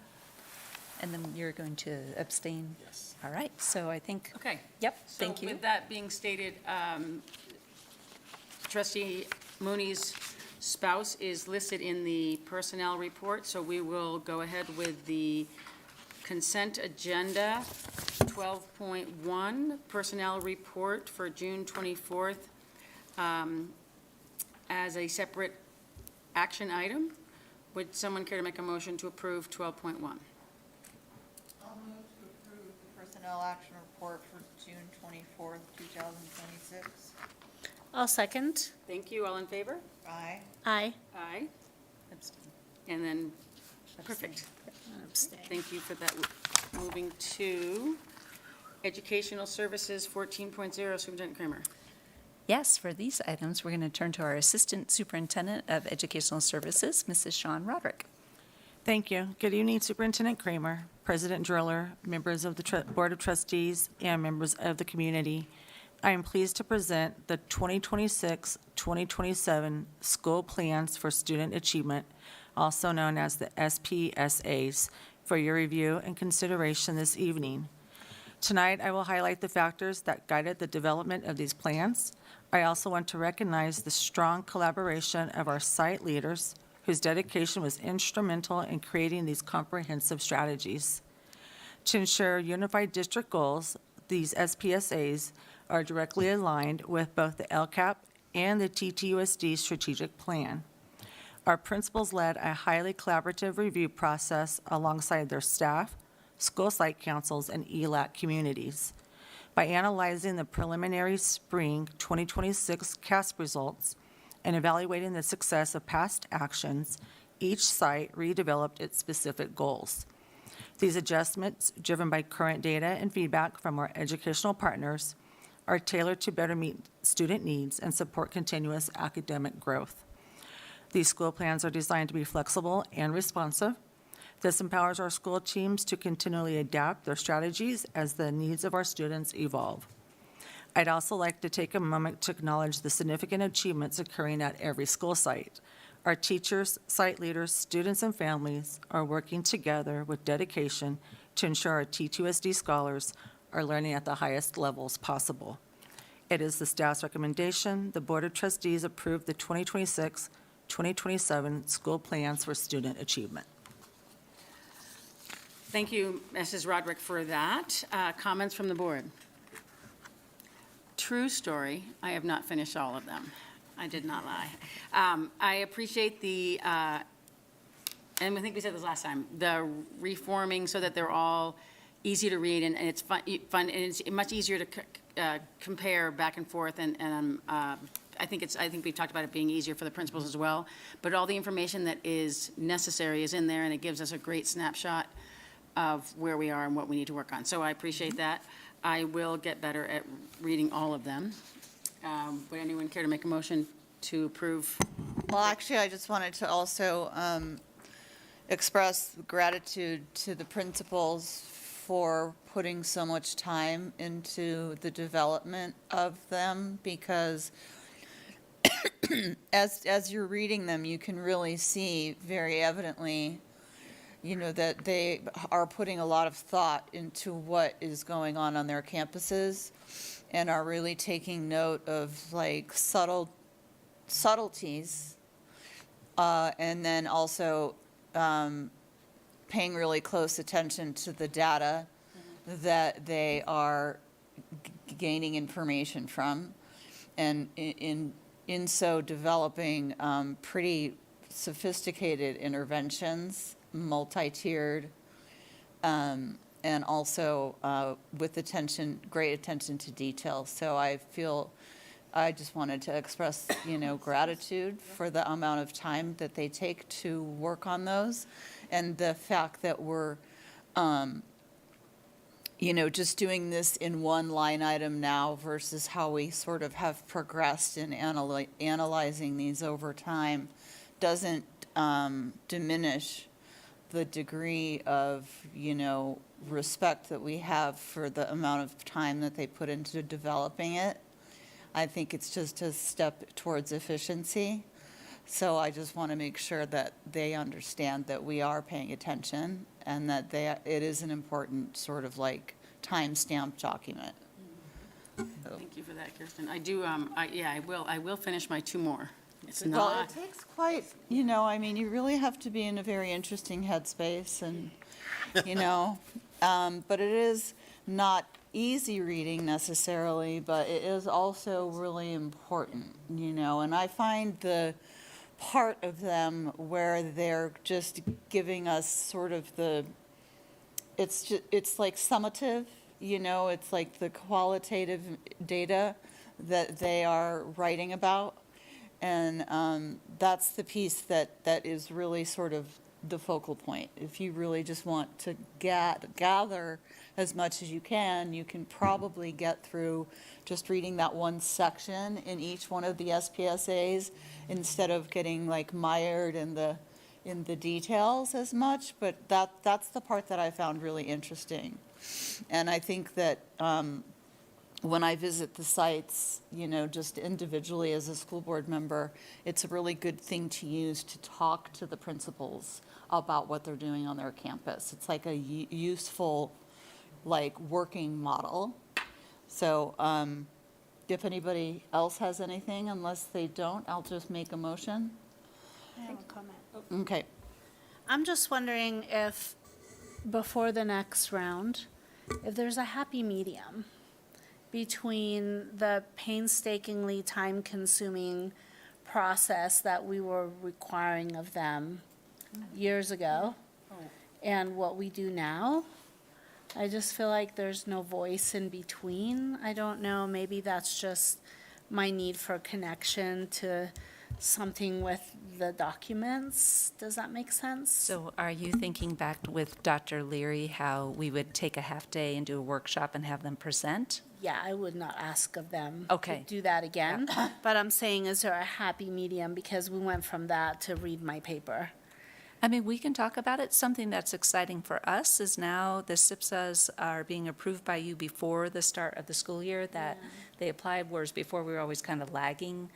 [SPEAKER 2] And then you're going to abstain?
[SPEAKER 9] Yes.
[SPEAKER 2] All right. So I think,
[SPEAKER 1] Okay.
[SPEAKER 2] yep, thank
[SPEAKER 1] So
[SPEAKER 2] you.
[SPEAKER 1] with that being stated, Trustee Mooney's spouse is listed in the personnel report, so we will go ahead with the consent agenda. 12.1, personnel report for June 24th as a separate action item. Would someone care to make a motion to approve 12.1?
[SPEAKER 11] I'll move to approve the personnel action report for June 24th, 2026.
[SPEAKER 3] I'll second.
[SPEAKER 1] Thank you. All in favor?
[SPEAKER 11] Aye.
[SPEAKER 3] Aye.
[SPEAKER 1] Aye. And then, perfect.
[SPEAKER 3] Abstain.
[SPEAKER 1] Thank you for that. Moving to Educational Services 14.0, Superintendent Kramer.
[SPEAKER 2] Yes, for these items, we're going to turn to our Assistant Superintendent of Educational Services, Mrs. Shawn Roderick.
[SPEAKER 13] Thank you. Good evening, Superintendent Kramer, President Driller, members of the Board of Trustees, and members of the community. I am pleased to present the 2026-2027 School Plans for Student Achievement, also known as the SPSAs, for your review and consideration this evening. Tonight, I will highlight the factors that guided the development of these plans. I also want to recognize the strong collaboration of our site leaders, whose dedication was instrumental in creating these comprehensive strategies. To ensure unified district goals, these SPSAs are directly aligned with both the LCAP and the TTUSD strategic plan. Our principals led a highly collaborative review process alongside their staff, school site councils, and ELAC communities. By analyzing the preliminary spring 2026 CASP results and evaluating the success of past actions, each site redeveloped its specific goals. These adjustments, driven by current data and feedback from our educational partners, are tailored to better meet student needs and support continuous academic growth. These school plans are designed to be flexible and responsive. This empowers our school teams to continually adapt their strategies as the needs of our students evolve. I'd also like to take a moment to acknowledge the significant achievements occurring at every school site. Our teachers, site leaders, students, and families are working together with dedication to ensure our T2SD scholars are learning at the highest levels possible. It is the staff's recommendation the Board of Trustees approve the 2026-2027 school plans for student achievement.
[SPEAKER 1] Thank you, Mrs. Roderick, for that. Comments from the board? True story, I have not finished all of them. I did not lie. I appreciate the, and I think we said this last time, the reforming so that they're all easy to read and it's fun, and it's much easier to compare back and forth and I think we've talked about it being easier for the principals as well, but all the information that is necessary is in there and it gives us a great snapshot of where we are and what we need to work on. So I appreciate that. I will get better at reading all of them. Would anyone care to make a motion to approve?
[SPEAKER 11] Well, actually, I just wanted to also express gratitude to the principals for putting so much time into the development of them, because as you're reading them, you can really see very evidently, that they are putting a lot of thought into what is going on their campuses, and are really taking note of like subtleties, and then also paying really close attention to the data that they are gaining information from, and in so developing pretty sophisticated interventions, multi-tiered, and also with great attention to detail. So I just wanted to express, gratitude for the amount of time that they take to work on those, and the fact that we're, just doing this in one line item now versus how we sort of have progressed in analyzing these over time doesn't diminish the degree of, respect that we have for the amount of time that they put into developing it. I think it's just a step towards efficiency. So I just want to make sure that they understand that we are paying attention, and that it is an important sort of like time-stamped document.
[SPEAKER 1] Thank you for that, Kirsten. I do, I will finish my 2 more. It's
[SPEAKER 11] Well, it
[SPEAKER 1] not,
[SPEAKER 11] takes quite, you really have to be in a very interesting headspace, and, but it is not easy reading necessarily, but it is also really important, and I find the part of them where they're just giving us sort of it's like summative, it's like the qualitative data that they are writing about. And that's the piece that is really sort of the focal point. If you really just want to gather as much as you can probably get through just reading that one section in each one of the SPSAs instead of getting like mired in the details as much. But that's the part that I found really interesting. And I think that when I visit the sites, just individually as a school board member, it's a really good thing to use to talk to the principals about what they're doing on their campus. It's like a useful, like, working model. So if anybody else has anything, unless they don't, I'll just make a motion.
[SPEAKER 3] I have a comment.
[SPEAKER 11] Okay.
[SPEAKER 3] I'm just wondering if, before the next round, if there's a happy medium between the painstakingly time-consuming process that we were requiring of them years ago and what we do now. I just feel like there's no voice in between. I don't know, maybe that's just my need for connection to something with the documents. Does that make sense?
[SPEAKER 2] So are you thinking back with Dr. Leary how we would take a half day and do a workshop and have them present?
[SPEAKER 3] Yeah, I would not ask of them
[SPEAKER 2] Okay.
[SPEAKER 3] to do that again. But I'm saying, is there a happy medium? Because we went from that to read my paper.
[SPEAKER 2] I mean, we can talk about it. Something that's exciting for us is now the SIPSAs are being approved by you before the start of the school year that they applied, whereas before we were always kind of lagging,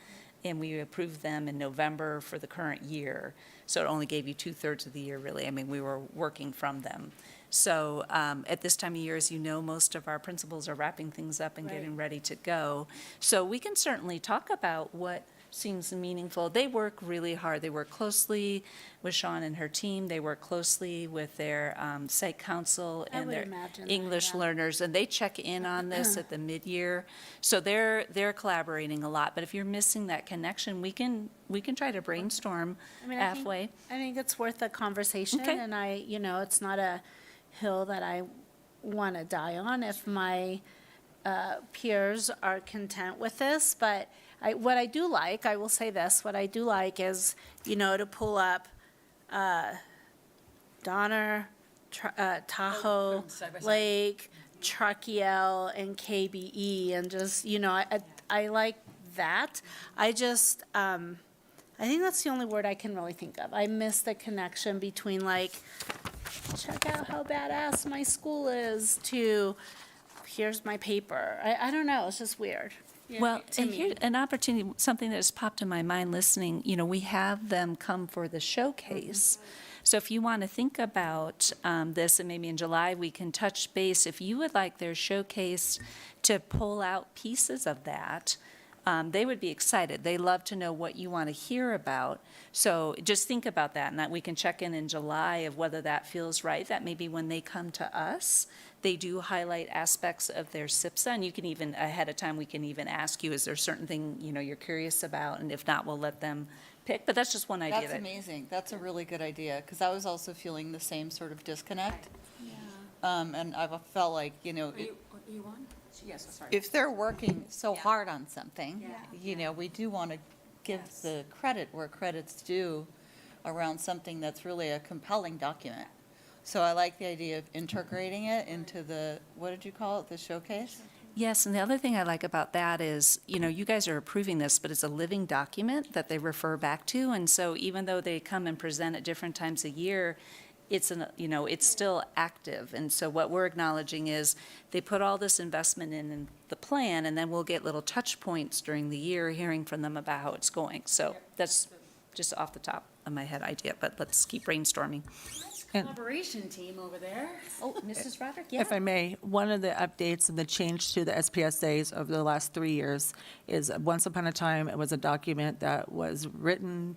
[SPEAKER 2] and we approved them in November for the current year. So it only gave you 2/3 of the year, really. I mean, we were working from them. So at this time of year, as you know, most of our principals are wrapping things up and getting ready to go. So we can certainly talk about what seems meaningful. They work really hard. They work closely with Sean and her team. They work closely with their site council
[SPEAKER 3] I
[SPEAKER 2] and
[SPEAKER 3] would
[SPEAKER 2] their
[SPEAKER 3] imagine that,
[SPEAKER 2] English
[SPEAKER 3] yeah.
[SPEAKER 2] learners, and they check in on this at the mid-year. So they're collaborating a lot. But if you're missing that connection, we can try to brainstorm
[SPEAKER 3] I mean,
[SPEAKER 2] halfway.
[SPEAKER 3] I think it's worth a conversation,
[SPEAKER 2] Okay.
[SPEAKER 3] and it's not a hill that I want to die on if my peers are content with this. But what I do like, I will say this, what I do like is, to pull up Donner, Tahoe,
[SPEAKER 1] side by side.
[SPEAKER 3] Lake, Truckee, and KBE, and just, I like that. I just, I think that's the only word I can really think of. I miss the connection between like, check out how badass my school is, to here's my paper. I don't know, it's just weird.
[SPEAKER 2] Well,
[SPEAKER 3] to
[SPEAKER 2] and
[SPEAKER 3] me.
[SPEAKER 2] here, an opportunity, something that has popped in my mind listening, we have them come for the showcase. So if you want to think about this, and maybe in July, we can touch base, if you would like their showcase to pull out pieces of that, they would be excited. They love to know what you want to hear about. So just think about that, and that we can check in July of whether that feels right, that maybe when they come to us, they do highlight aspects of their SIPSA, and you can even, ahead of time, we can even ask you, is there a certain thing, you're curious about? And if not, we'll let them pick, but that's just one idea.
[SPEAKER 11] That's amazing. That's a really good idea, because I was also feeling the same sort of disconnect. And I've felt like,
[SPEAKER 1] Are you on? Yes, sorry.
[SPEAKER 11] if they're working so hard on something, we do want to give the credit where credit's due around something that's really a compelling document. So I like the idea of integrating it into the, what did you call it, the showcase?
[SPEAKER 2] Yes, and the other thing I like about that is, you guys are approving this, but it's a living document that they refer back to, and so even though they come and present at different times a year, it's it's still active. And so what we're acknowledging is they put all this investment in the plan, and then we'll get little touch points during the year, hearing from them about how it's going. So that's just off the top of my head idea, but let's keep brainstorming.
[SPEAKER 1] Collaboration team over there.
[SPEAKER 2] Oh, Mrs. Roderick, yeah.
[SPEAKER 13] If I may, one of the updates and the change to the SPSAs over the last 3 years is once upon a time, it was a document that was written,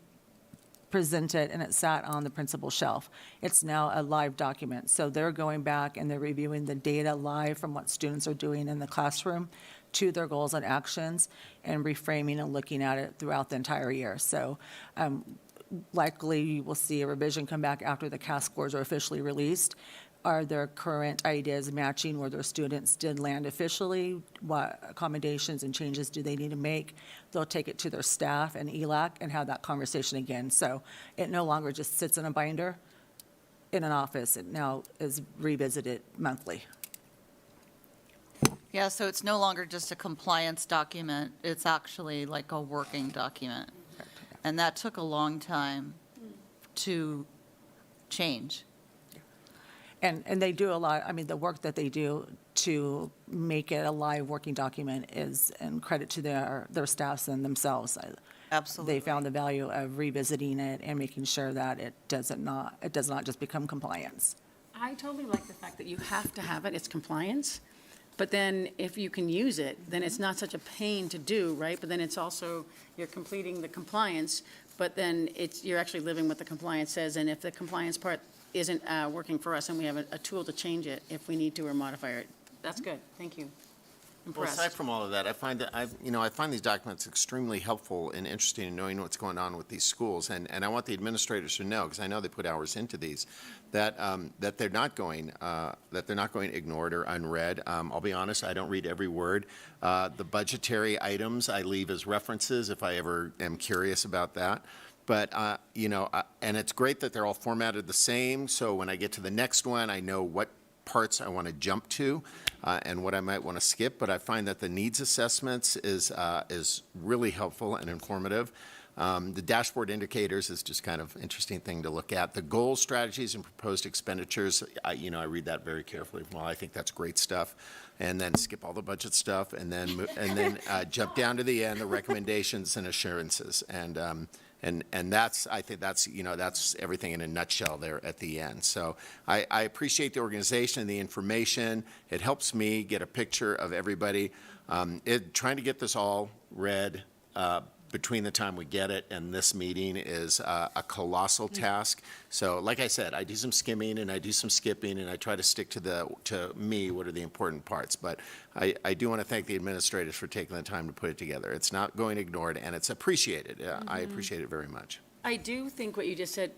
[SPEAKER 13] presented, and it sat on the principal shelf. It's now a live document. So they're going back and they're reviewing the data live from what students are doing in the classroom to their goals and actions and reframing and looking at it throughout the entire year. So likely you will see a revision come back after the CAS scores are officially released. Are their current ideas matching where their students did land officially? What accommodations and changes do they need to make? They'll take it to their staff and ELAC and have that conversation again. So it no longer just sits in a binder in an office. It now is revisited monthly.
[SPEAKER 11] Yeah, so it's no longer just a compliance document, it's actually like a working document. And that took a long time to change.
[SPEAKER 13] And they do a lot, the work that they do to make it a live working document is, and credit to their staffs and themselves.
[SPEAKER 11] Absolutely.
[SPEAKER 13] They found the value of revisiting it and making sure that it does not just become compliance.
[SPEAKER 1] I totally like the fact that you have to have it, it's compliance, but then if you can use it, then it's not such a pain to do, right? But then it's also, you're completing the compliance, but then you're actually living what the compliance says, and if the compliance part isn't working for us and we have a tool to change it if we need to or modify it, that's good, thank you.
[SPEAKER 9] Well, aside
[SPEAKER 1] Impressed.
[SPEAKER 9] from all of that, I find that I find these documents extremely helpful and interesting in knowing what's going on with these schools, and I want the administrators to know, because I know they put hours into these, that they're not going ignored or unread. I'll be honest, I don't read every word. The budgetary items I leave as references if I ever am curious about that. But, and it's great that they're all formatted the same, so when I get to the next one, I know what parts I want to jump to and what I might want to skip. But I find that the needs assessments is really helpful and informative. The dashboard indicators is just kind of an interesting thing to look at. The goals, strategies, and proposed expenditures, I read that very carefully. Well, I think that's great stuff. And then skip all the budget stuff, and then jump down to the end, the recommendations and assurances. And that's, I think that's everything in a nutshell there at the end. So I appreciate the organization and the information. It helps me get a picture of everybody. Trying to get this all read between the time we get it and this meeting is a colossal task. So like I said, I do some skimming and I do some skipping, and I try to stick to me what are the important parts. But I do want to thank the administrators for taking the time to put it together. It's not going ignored, and it's appreciated. I appreciate it very much.
[SPEAKER 1] I do think what you just said,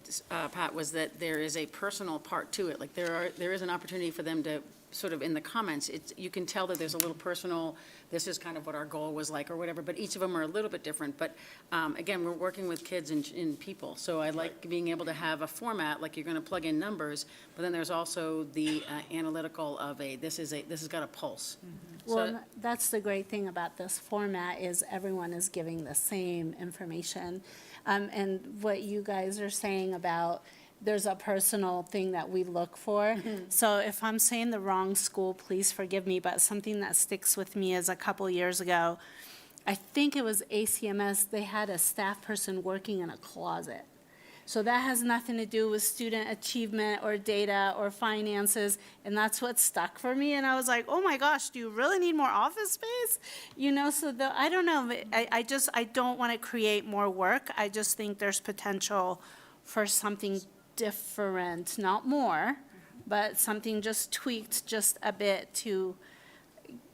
[SPEAKER 1] Pat, was that there is a personal part to it. Like there is an opportunity for them to sort of in the comments, you can tell that there's a little personal, this is kind of what our goal was like or whatever, but each of them are a little bit different. But again, we're working with kids and people. So I like being able to have a format, like you're going to plug in numbers, but then there's also the analytical of this has got a pulse.
[SPEAKER 3] Well, that's the great thing about this format is everyone is giving the same information. And what you guys are saying about there's a personal thing that we look for. So if I'm saying the wrong school, please forgive me, but something that sticks with me is a couple years ago, I think it was ACMS, they had a staff person working in a closet. So that has nothing to do with student achievement or data or finances, and that's what stuck for me. And I was like, oh my gosh, do you really need more office space? You know, so I don't know, I don't want to create more work. I just think there's potential for something different, not more, but something just tweaked just a bit to,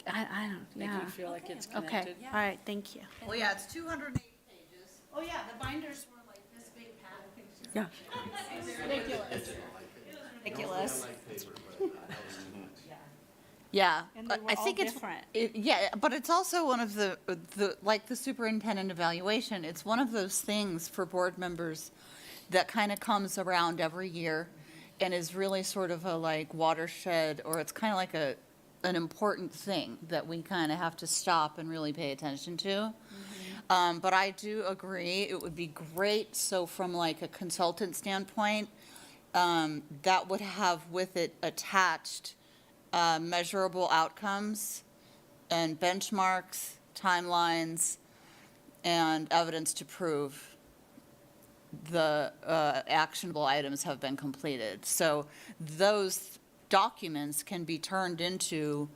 [SPEAKER 3] I don't,
[SPEAKER 1] Make
[SPEAKER 3] yeah.
[SPEAKER 1] you feel like it's
[SPEAKER 3] Okay,
[SPEAKER 1] connected.
[SPEAKER 3] all right, thank you.
[SPEAKER 11] Well, yeah, it's 208 pages.
[SPEAKER 3] Oh, yeah, the binders were like this big, Pat.
[SPEAKER 13] Yeah.
[SPEAKER 3] Ridiculous. Ridiculous.
[SPEAKER 11] Yeah,
[SPEAKER 3] And they were
[SPEAKER 11] I
[SPEAKER 3] all
[SPEAKER 11] think
[SPEAKER 3] different.
[SPEAKER 11] yeah, but it's also one of the, like the superintendent evaluation, it's one of those things for board members that kind of comes around every year and is really sort of a like watershed, or it's kind of like an important thing that we kind of have to stop and really pay attention to. But I do agree, it would be great, so from like a consultant standpoint, that would have with it attached measurable outcomes and benchmarks, timelines, and evidence to prove the actionable items have been completed. So those documents can be turned into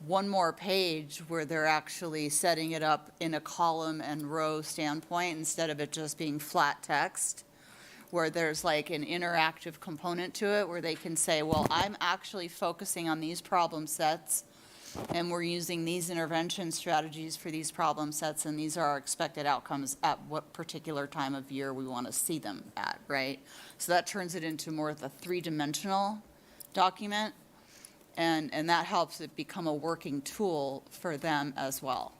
[SPEAKER 11] one more page where they're actually setting it up in a column and row standpoint instead of it just being flat text, where there's like an interactive component to it where they can say, well, I'm actually focusing on these problem sets and we're using these intervention strategies for these problem sets, and these are our expected outcomes at what particular time of year we want to see them at, right? So that turns it into more of a three-dimensional document, and that helps it become a working tool for them as well.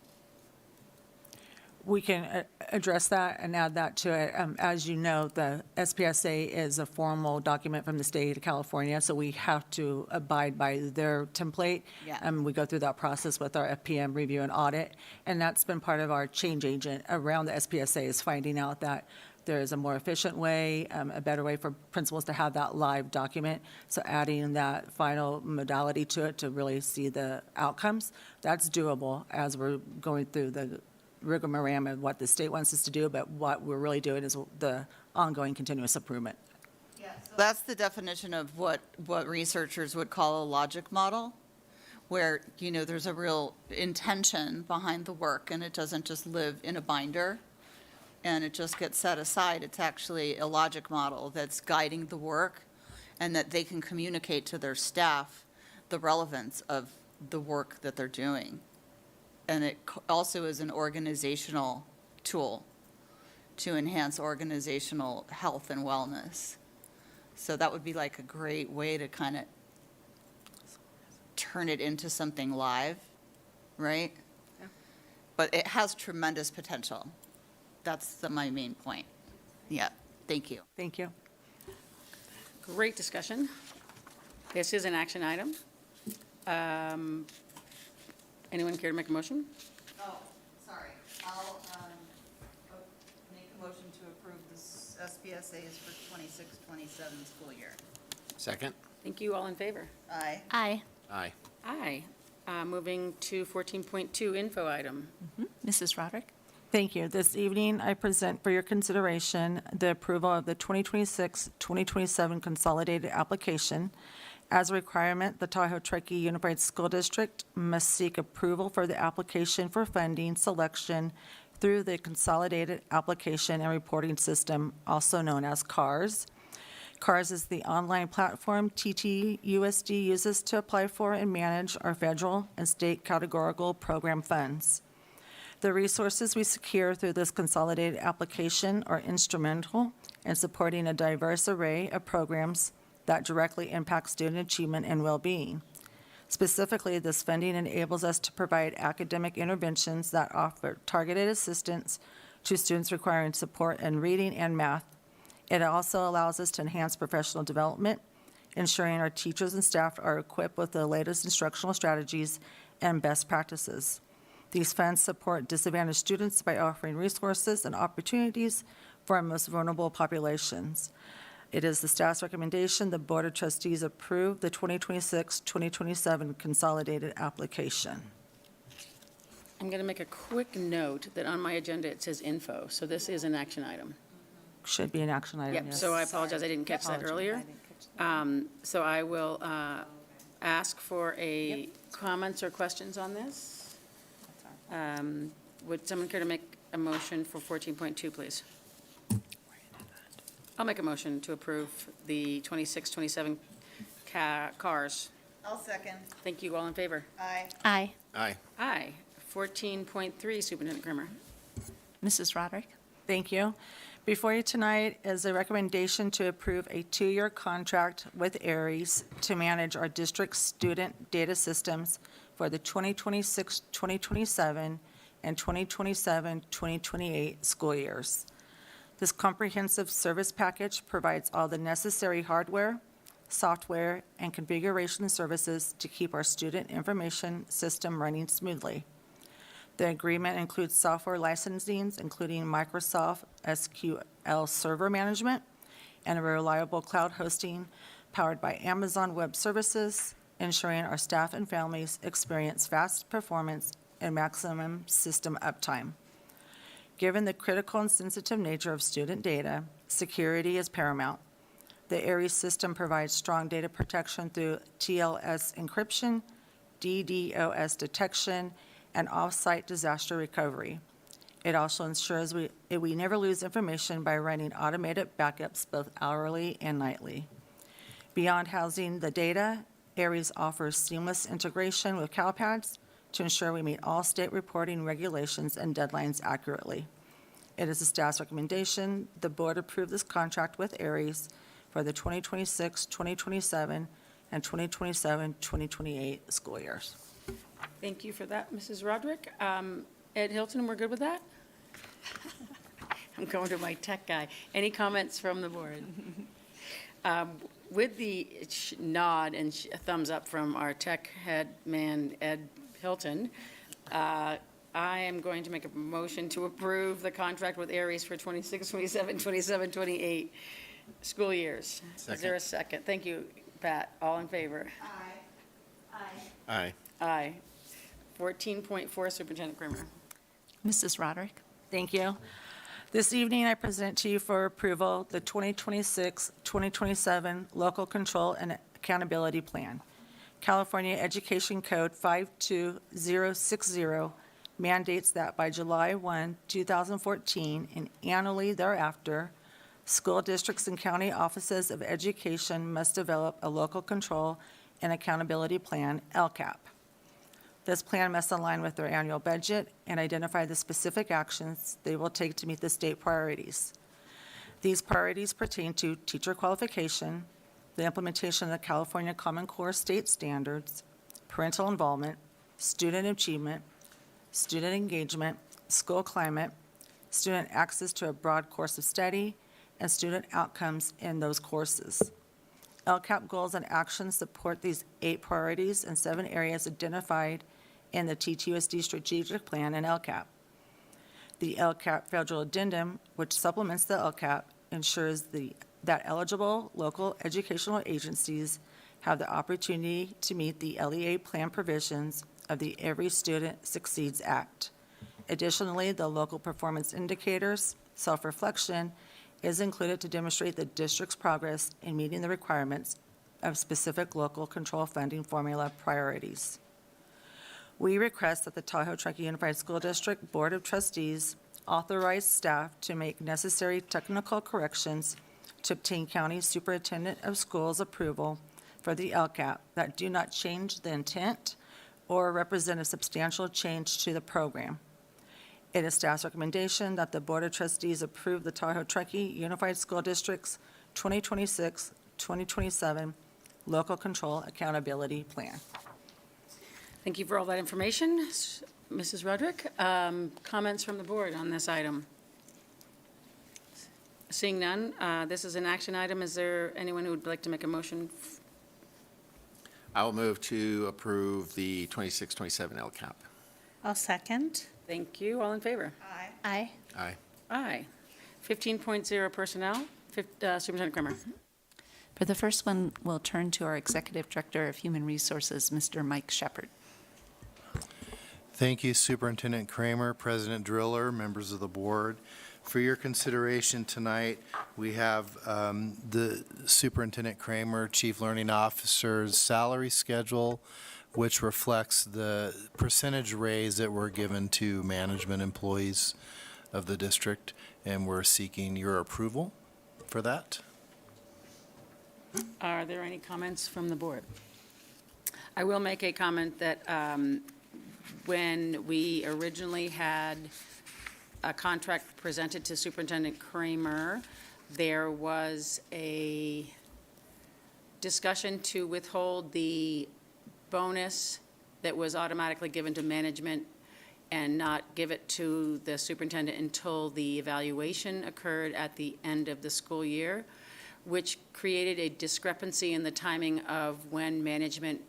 [SPEAKER 13] We can address that and add that to it. As you know, the SPSA is a formal document from the state of California, so we have to abide by their template.
[SPEAKER 11] Yeah.
[SPEAKER 13] We go through that process with our FPM review and audit, and that's been part of our change agent around the SPSA, is finding out that there is a more efficient way, a better way for principals to have that live document. So adding that final modality to it to really see the outcomes, that's doable as we're going through the rigmarole of what the state wants us to do, but what we're really doing is the ongoing continuous improvement.
[SPEAKER 11] Yeah, so that's the definition of what researchers would call a logic model, where, you know, there's a real intention behind the work and it doesn't just live in a binder and it just gets set aside. It's actually a logic model that's guiding the work and that they can communicate to their staff the relevance of the work that they're doing. And it also is an organizational tool to enhance organizational health and wellness. So that would be like a great way to kind of turn it into something live, right?
[SPEAKER 1] Yeah.
[SPEAKER 11] But it has tremendous potential. That's my main point. Yeah, thank you.
[SPEAKER 13] Thank you.
[SPEAKER 1] Great discussion. This is an action item. Anyone care to make a motion?
[SPEAKER 11] Oh, sorry. I'll make a motion to approve this SPSA's for 26-27 school year.
[SPEAKER 9] Second?
[SPEAKER 1] Thank you. All in favor?
[SPEAKER 11] Aye.
[SPEAKER 5] Aye.
[SPEAKER 9] Aye.
[SPEAKER 1] Aye. Moving to 14.2, info item.
[SPEAKER 13] Mrs. Roderick? Thank you. This evening, I present for your consideration the approval of the 2026-2027 consolidated application. As a requirement, the Tahoe Truckee Unified School District must seek approval for the application for funding selection through the Consolidated Application and Reporting System, also known as CARS. CARS is the online platform TTUSD uses to apply for and manage our federal and state categorical program funds. The resources we secure through this consolidated application are instrumental in supporting a diverse array of programs that directly impact student achievement and well-being. Specifically, this funding enables us to provide academic interventions that offer targeted assistance to students requiring support in reading and math. It also allows us to enhance professional development, ensuring our teachers and staff are equipped with the latest instructional strategies and best practices. These funds support disadvantaged students by offering resources and opportunities for our most vulnerable populations. It is the staff's recommendation the Board of Trustees approve the 2026-2027 consolidated application.
[SPEAKER 1] I'm going to make a quick note that on my agenda it says info, so this is an action item.
[SPEAKER 13] Should be an action item,
[SPEAKER 1] Yep,
[SPEAKER 13] yes.
[SPEAKER 1] so I apologize, I didn't catch that earlier. So I will ask for a comments or questions on this. Would someone care to make a motion for 14.2, please? I'll make a motion to approve the 26-27 cars.
[SPEAKER 11] I'll second.
[SPEAKER 1] Thank you, all in favor?
[SPEAKER 11] Aye.
[SPEAKER 3] Aye.
[SPEAKER 9] Aye.
[SPEAKER 1] Aye. 14.3, Superintendent Kramer.
[SPEAKER 2] Mrs. Roderick?
[SPEAKER 13] Thank you. Before you tonight is a recommendation to approve a 2-year contract with Aries to manage our district student data systems for the 2026-2027 and 2027-2028 school years. This comprehensive service package provides all the necessary hardware, software, and configuration services to keep our student information system running smoothly. The agreement includes software licensings, including Microsoft SQL Server Management and a reliable cloud hosting powered by Amazon Web Services, ensuring our staff and families experience fast performance and maximum system uptime. Given the critical and sensitive nature of student data, security is paramount. The Aries system provides strong data protection through TLS encryption, DDoS detection, and off-site disaster recovery. It also ensures we never lose information by running automated backups both hourly and nightly. Beyond housing the data, Aries offers seamless integration with CalPads to ensure we meet all state reporting regulations and deadlines accurately. It is the staff's recommendation the board approve this contract with Aries for the 2026-2027 and 2027-2028 school years.
[SPEAKER 1] Thank you for that, Mrs. Roderick. Ed Hilton, we're good with that? I'm going to my tech guy. Any comments from the board? With the nod and thumbs up from our tech head man, Ed Hilton, I am going to make a motion to approve the contract with Aries for 26, 27, 27, 28 school years.
[SPEAKER 9] Second.
[SPEAKER 1] Is there a second? Thank you, Pat. All in favor?
[SPEAKER 9] Aye.
[SPEAKER 1] Aye. 14.4, Superintendent Kramer.
[SPEAKER 2] Mrs. Roderick?
[SPEAKER 13] Thank you. This evening, I present to you for approval the 2026-2027 Local Control and Accountability Plan. California Education Code 52060 mandates that by July 1, 2014, and annually thereafter, school districts and county offices of education must develop a local control and accountability plan, LCAP. This plan must align with their annual budget and identify the specific actions they will take to meet the state priorities. These priorities pertain to teacher qualification, the implementation of the California Common Core state standards, parental involvement, student achievement, student engagement, school climate, student access to a broad course of study, and student outcomes in those courses. LCAP goals and actions support these 8 priorities in 7 areas identified in the TTUSD strategic plan and LCAP. The LCAP federal addendum, which supplements the LCAP, ensures that eligible local educational agencies have the opportunity to meet the LEA plan provisions of the Every Student Succeeds Act. Additionally, the local performance indicators, self-reflection, is included to demonstrate the district's progress in meeting the requirements of specific local control funding formula priorities. We request that the Tahoe Truckee Unified School District Board of Trustees authorize staff to make necessary technical corrections to obtain County Superintendent of Schools approval for the LCAP that do not change the intent or represent a substantial change to the program. It is staff's recommendation that the Board of Trustees approve the Tahoe Truckee Unified School District's 2026-2027 Local Control Accountability Plan.
[SPEAKER 1] Thank you for all that information. Mrs. Roderick, comments from the board on this item? Seeing none, this is an action item. Is there anyone who would like to make a motion?
[SPEAKER 9] I will move to approve the 26-27 LCAP.
[SPEAKER 3] I'll second.
[SPEAKER 1] Thank you. All in favor?
[SPEAKER 3] Aye.
[SPEAKER 9] Aye.
[SPEAKER 1] Aye. 15.0 personnel, Superintendent Kramer.
[SPEAKER 2] For the first one, we'll turn to our Executive Director of Human Resources, Mr. Mike Shepard.
[SPEAKER 12] Thank you, Superintendent Kramer, President Driller, members of the board. For your consideration tonight, we have the Superintendent Kramer, Chief Learning Officer's salary schedule, which reflects the percentage raise that were given to management employees of the district, and we're seeking your approval for that.
[SPEAKER 1] Are there any comments from the board? I will make a comment that when we originally had a contract presented to Superintendent Kramer, there was a discussion to withhold the bonus that was automatically given to management and not give it to the superintendent until the evaluation occurred at the end of the school year, which created a discrepancy in the timing of when management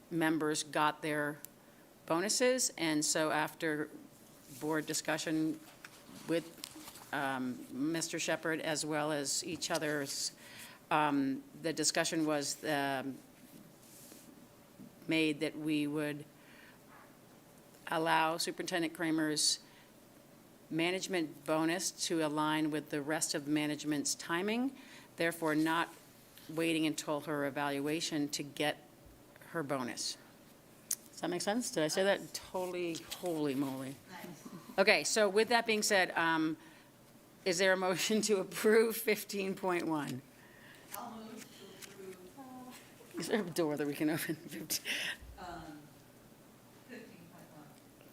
[SPEAKER 1] members got their bonuses. And so after board discussion with Mr. Shepard as well as each other's, the discussion was made that we would allow Superintendent Kramer's management bonus to align with the rest of management's timing, therefore not waiting until her evaluation to get her bonus. Does that make sense? Did I say that? Totally, holy moly. Okay, so with that being said, is there a motion to approve 15.1? I'll move to approve. Is there a door that we can open? 15.1.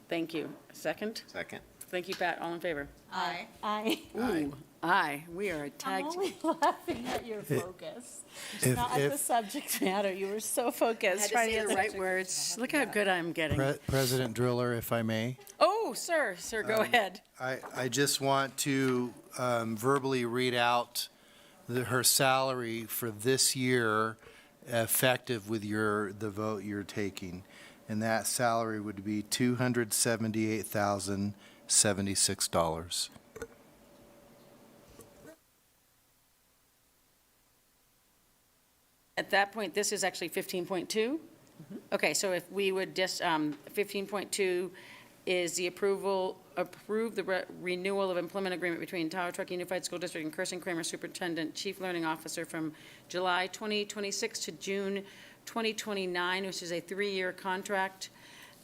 [SPEAKER 1] Thank you. Second?
[SPEAKER 9] Second.
[SPEAKER 1] Thank you, Pat. All in favor?
[SPEAKER 11] Aye.
[SPEAKER 3] Aye.
[SPEAKER 1] Ooh, aye. We are
[SPEAKER 3] I'm
[SPEAKER 1] tagged.
[SPEAKER 3] only laughing at your focus, not at the
[SPEAKER 12] If
[SPEAKER 3] subject matter. You were so
[SPEAKER 1] I
[SPEAKER 3] focused.
[SPEAKER 1] had to
[SPEAKER 3] trying
[SPEAKER 1] say
[SPEAKER 3] to
[SPEAKER 1] the right words. Look how good I'm getting.
[SPEAKER 12] President Driller, if I may.
[SPEAKER 1] Oh, sir, go ahead.
[SPEAKER 12] I just want to verbally read out her salary for this year effective with the vote you're taking. And that salary would be $278,076.
[SPEAKER 1] At that point, this is actually 15.2? Okay, so if we would just, 15.2 is the approve the renewal of employment agreement between Tahoe Truckee Unified School District and Kirsten Kramer, Superintendent, Chief Learning Officer, from July 2026 to June 2029, which is a 3-year contract.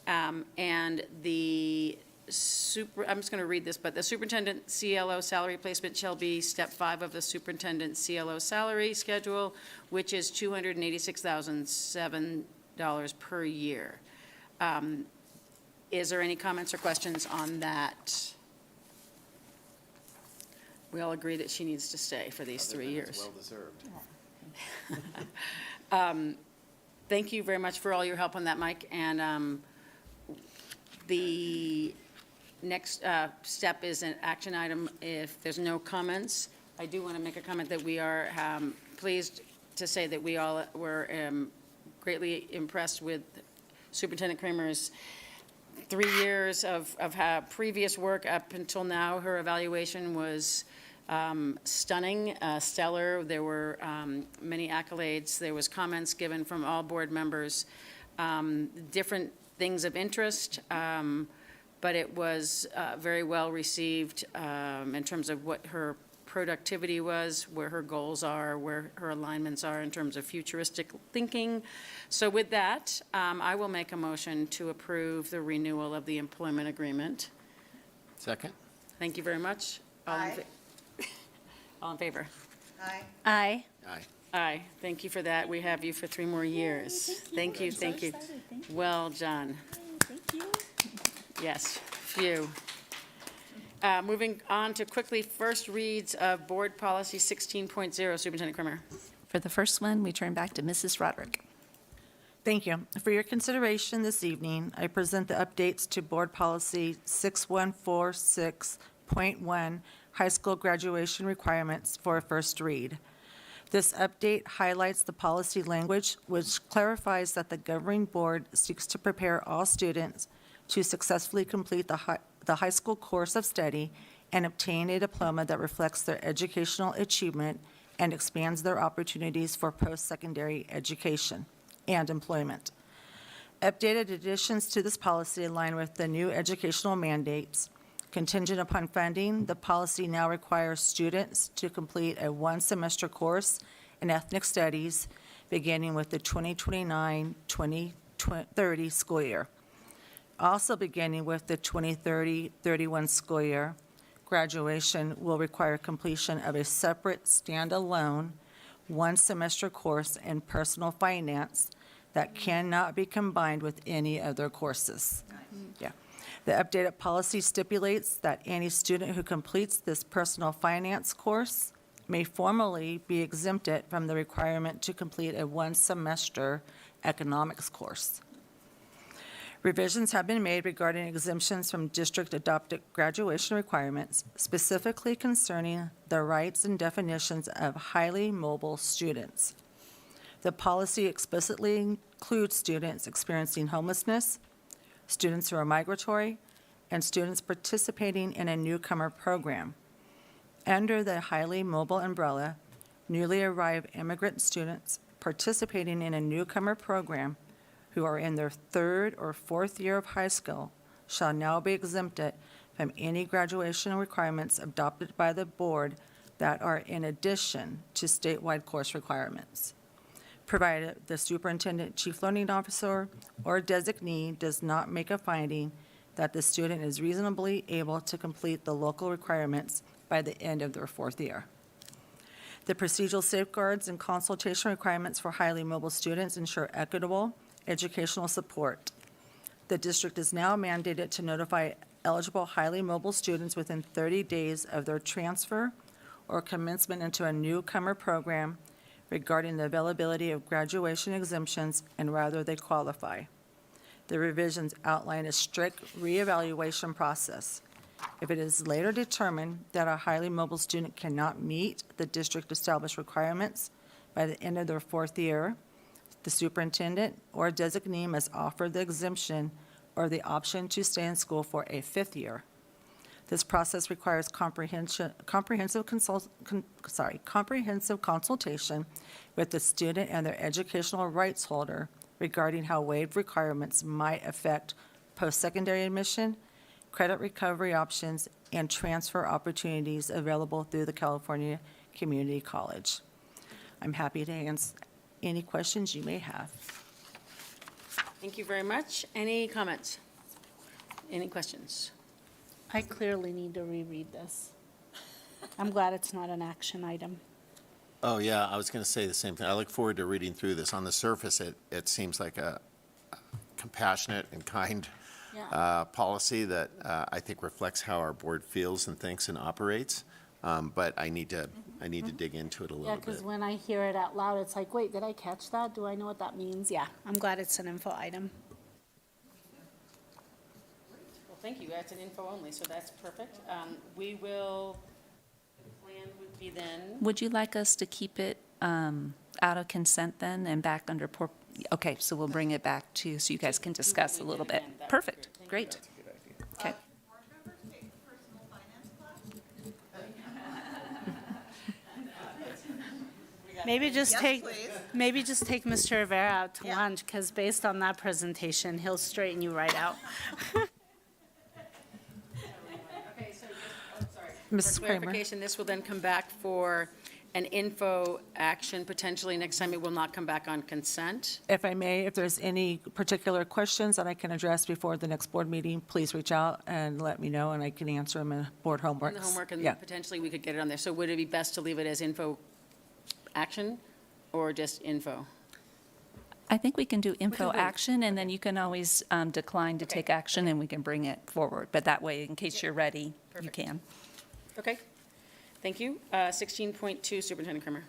[SPEAKER 1] And the I'm just going to read this, but the superintendent CLO salary placement shall be step 5 of the superintendent CLO salary schedule, which is $286,007 per year. Is there any comments or questions on that? We all agree that she needs to stay for these 3 years.
[SPEAKER 9] Well deserved.
[SPEAKER 1] Thank you very much for all your help on that, Mike. And the next step is an action item. If there's no comments, I do want to make a comment that we are pleased to say that we all were greatly impressed with Superintendent Kramer's 3 years of previous work up until now. Her evaluation was stunning, stellar. There were many accolades. There was comments given from all board members, different things of interest, but it was very well received in terms of what her productivity was, where her goals are, where her alignments are in terms of futuristic thinking. So with that, I will make a motion to approve the renewal of the employment agreement.
[SPEAKER 9] Second.
[SPEAKER 1] Thank you very much.
[SPEAKER 11] Aye.
[SPEAKER 1] All in favor?
[SPEAKER 11] Aye.
[SPEAKER 3] Aye.
[SPEAKER 9] Aye.
[SPEAKER 1] Aye. Thank you for that. We have you for 3 more years. Thank you, thank you. Well done.
[SPEAKER 3] Thank you.
[SPEAKER 1] Yes, phew. Moving on to quickly first reads of Board Policy 16.0. Superintendent Kramer.
[SPEAKER 2] For the first one, we turn back to Mrs. Roderick.
[SPEAKER 13] Thank you. For your consideration this evening, I present the updates to Board Policy 6146.1, High School Graduation Requirements for a first read. This update highlights the policy language, which clarifies that the governing board seeks to prepare all students to successfully complete the high school course of study and obtain a diploma that reflects their educational achievement and expands their opportunities for post-secondary education and employment. Updated additions to this policy align with the new educational mandates. Contingent upon funding, the policy now requires students to complete a one-semester course in ethnic studies beginning with the 2029-2030 school year. Also beginning with the 2030-31 school year, graduation will require completion of a separate standalone one-semester course in personal finance that cannot be combined with any other courses. Yeah. The updated policy stipulates that any student who completes this personal finance course may formally be exempted from the requirement to complete a one-semester economics course. Revisions have been made regarding exemptions from district-adopted graduation requirements, specifically concerning the rights and definitions of highly mobile students. The policy explicitly includes students experiencing homelessness, students who are migratory, and students participating in a newcomer program. Under the highly mobile umbrella, newly arrived immigrant students participating in a newcomer program who are in their third or fourth year of high school shall now be exempted from any graduation requirements adopted by the board that are in addition to statewide course requirements, provided the superintendent, chief learning officer, or designee does not make a finding that the student is reasonably able to complete the local requirements by the end of their fourth year. The procedural safeguards and consultation requirements for highly mobile students ensure equitable educational support. The district is now mandated to notify eligible highly mobile students within 30 days of their transfer or commencement into a newcomer program regarding the availability of graduation exemptions and whether they qualify. The revisions outline a strict reevaluation process. If it is later determined that a highly mobile student cannot meet the district-established requirements by the end of their fourth year, the superintendent or designee must offer the exemption or the option to stay in school for a fifth year. This process requires comprehensive consultation with the student and their educational rights holder regarding how waived requirements might affect post-secondary admission, credit recovery options, and transfer opportunities available through the California Community College. I'm happy to answer any questions you may have.
[SPEAKER 1] Thank you very much. Any comments? Any questions?
[SPEAKER 3] I clearly need to reread this. I'm glad it's not an action item.
[SPEAKER 9] Oh, yeah, I was going to say the same thing. I look forward to reading through this. On the surface, it seems like a compassionate and kind policy that I think reflects how our board feels and thinks and operates. But I need to dig into it a little
[SPEAKER 3] Yeah,
[SPEAKER 9] bit.
[SPEAKER 3] because when I hear it out loud, it's like, wait, did I catch that? Do I know what that means? Yeah, I'm glad it's an info item.
[SPEAKER 1] Well, thank you. That's an info only, so that's perfect. We will, the plan would be then.
[SPEAKER 2] Would you like us to keep it out of consent then and back under, okay, so we'll bring it back to, so you guys can discuss a little bit. Perfect, great. Okay.
[SPEAKER 3] Maybe just take Mr. Rivera out to lunch, because based on that presentation, he'll straighten you right out.
[SPEAKER 1] Okay, so just, sorry.
[SPEAKER 13] Mrs.
[SPEAKER 1] For
[SPEAKER 13] Kramer.
[SPEAKER 1] clarification, this will then come back for an info action potentially next time. It will not come back on consent.
[SPEAKER 13] If I may, if there's any particular questions that I can address before the next board meeting, please reach out and let me know, and I can answer them in board homework.
[SPEAKER 1] In the homework, and
[SPEAKER 13] Yeah.
[SPEAKER 1] potentially we could get it on there. So would it be best to leave it as info action or just info?
[SPEAKER 2] I think we can do info
[SPEAKER 1] wait.
[SPEAKER 2] action, and then you can always decline to take action, and we can bring it forward. But that way, in case you're ready, you can.
[SPEAKER 1] Okay, thank you. 16.2, Superintendent Kramer.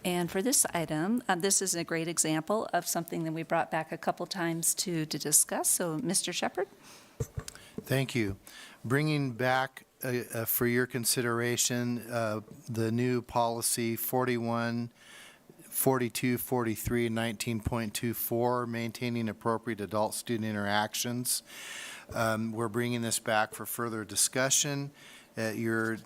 [SPEAKER 2] And for this item, this is a great example of something that we brought back a couple times to discuss. So, Mr. Shepherd?
[SPEAKER 12] Thank you. Bringing back for your consideration the new policy 41, 42, 43, 19.24, maintaining appropriate adult-student interactions. We're bringing this back for further discussion at your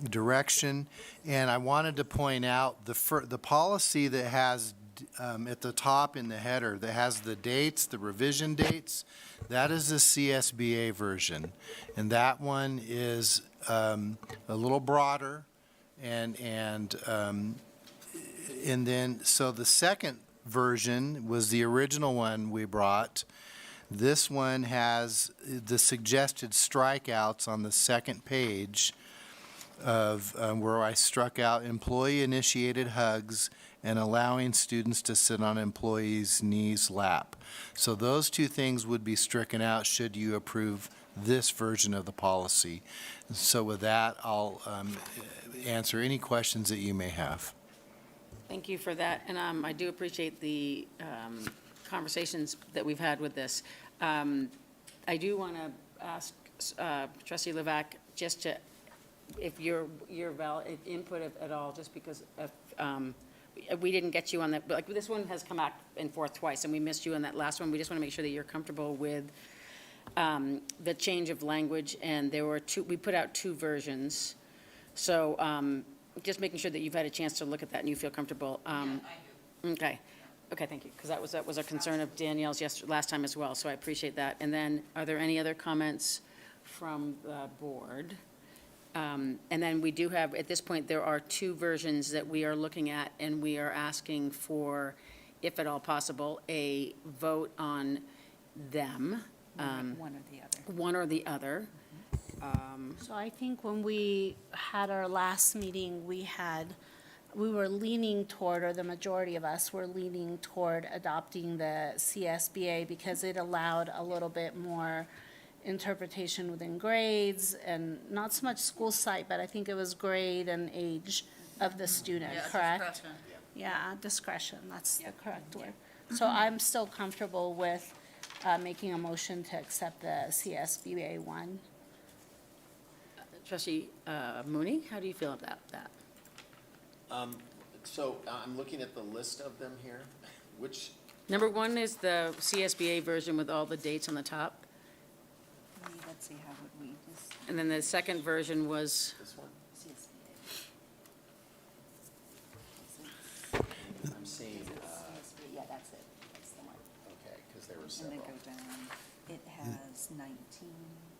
[SPEAKER 12] direction. And I wanted to point out the policy that has at the top in the header that has the dates, the revision dates, that is the CSBA version. And that one is a little broader and then, so the second version was the original one we brought. This one has the suggested strikeouts on the second page of where I struck out employee-initiated hugs and allowing students to sit on employees' knees lap. So those two things would be stricken out should you approve this version of the policy. So with that, I'll answer any questions that you may have.
[SPEAKER 1] Thank you for that, and I do appreciate the conversations that we've had with this. I do want to ask Trustee Levack just to, if your input at all, just because we didn't get you on that, like this one has come back and forth twice, and we missed you on that last one. We just want to make sure that you're comfortable with the change of language, and there were we put out two versions. So just making sure that you've had a chance to look at that and you feel comfortable.
[SPEAKER 11] I do.
[SPEAKER 1] Okay. Okay, thank you, because that was a concern of Danielle's last time as well, so I appreciate that. And then, are there any other comments from the board? And then we do have, at this point, there are two versions that we are looking at, and we are asking for, if at all possible, a vote on them.
[SPEAKER 2] One or the other.
[SPEAKER 1] One or the other.
[SPEAKER 3] So I think when we had our last meeting, we were leaning toward, or the majority of us were leaning toward adopting the CSBA because it allowed a little bit more interpretation within grades and not so much school site, but I think it was grade and age of the student, correct?
[SPEAKER 11] Discretion.
[SPEAKER 3] Yeah, discretion, that's the correct word. So I'm still comfortable with making a motion to accept the CSBA one.
[SPEAKER 1] Trustee Mooney, how do you feel about that?
[SPEAKER 9] So I'm looking at the list of them here. Which,
[SPEAKER 1] Number one is the CSBA version with all the dates on the top.
[SPEAKER 2] Let's see, how would we,
[SPEAKER 1] And then the second version was,
[SPEAKER 9] this one?
[SPEAKER 2] CSBA.
[SPEAKER 9] I'm seeing,
[SPEAKER 2] Yeah, that's it. That's the one.
[SPEAKER 9] okay, because there were
[SPEAKER 2] And then
[SPEAKER 9] several.
[SPEAKER 2] go down. It has 19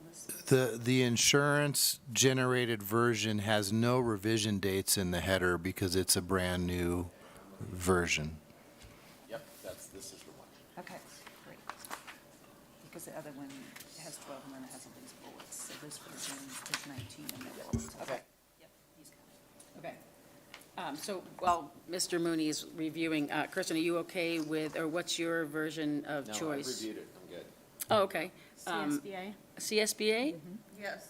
[SPEAKER 2] listed.
[SPEAKER 12] The insurance-generated version has no revision dates in the header because it's a brand-new version.
[SPEAKER 9] Yep, this is the one.
[SPEAKER 2] Okay, great. Because the other one has 12 and then it has all these bullets. So this version is 19 and the bullets.
[SPEAKER 1] Okay.
[SPEAKER 2] Yep, he's got it.
[SPEAKER 1] okay. So while Mr. Mooney is reviewing, Kirsten, are you okay with, or what's your version of
[SPEAKER 9] No, I
[SPEAKER 1] choice?
[SPEAKER 9] reviewed it, I'm good.
[SPEAKER 1] Oh, okay.
[SPEAKER 3] CSBA?
[SPEAKER 1] CSBA?
[SPEAKER 11] Yes.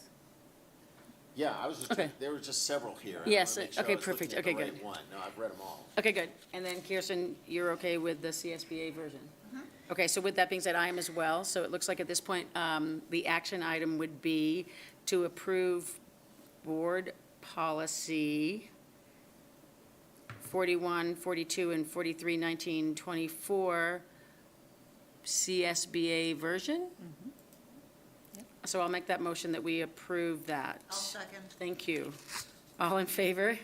[SPEAKER 9] Yeah, I was just,
[SPEAKER 1] Okay.
[SPEAKER 9] there were just several here. I
[SPEAKER 1] Yes,
[SPEAKER 9] wanna make sure
[SPEAKER 1] okay,
[SPEAKER 9] I was looking
[SPEAKER 1] perfect.
[SPEAKER 9] at
[SPEAKER 1] Okay,
[SPEAKER 9] the right
[SPEAKER 1] good.
[SPEAKER 9] one. No, I've read them all.
[SPEAKER 1] Okay, good. And then Kirsten, you're okay with the CSBA version? Okay, so with that being said, I am as well. So it looks like at this point, the action item would be to approve board policy 41, 42, and 43, 1924 CSBA version? So I'll make that motion that we approve that.
[SPEAKER 11] I'll second.
[SPEAKER 1] Thank you. All in favor?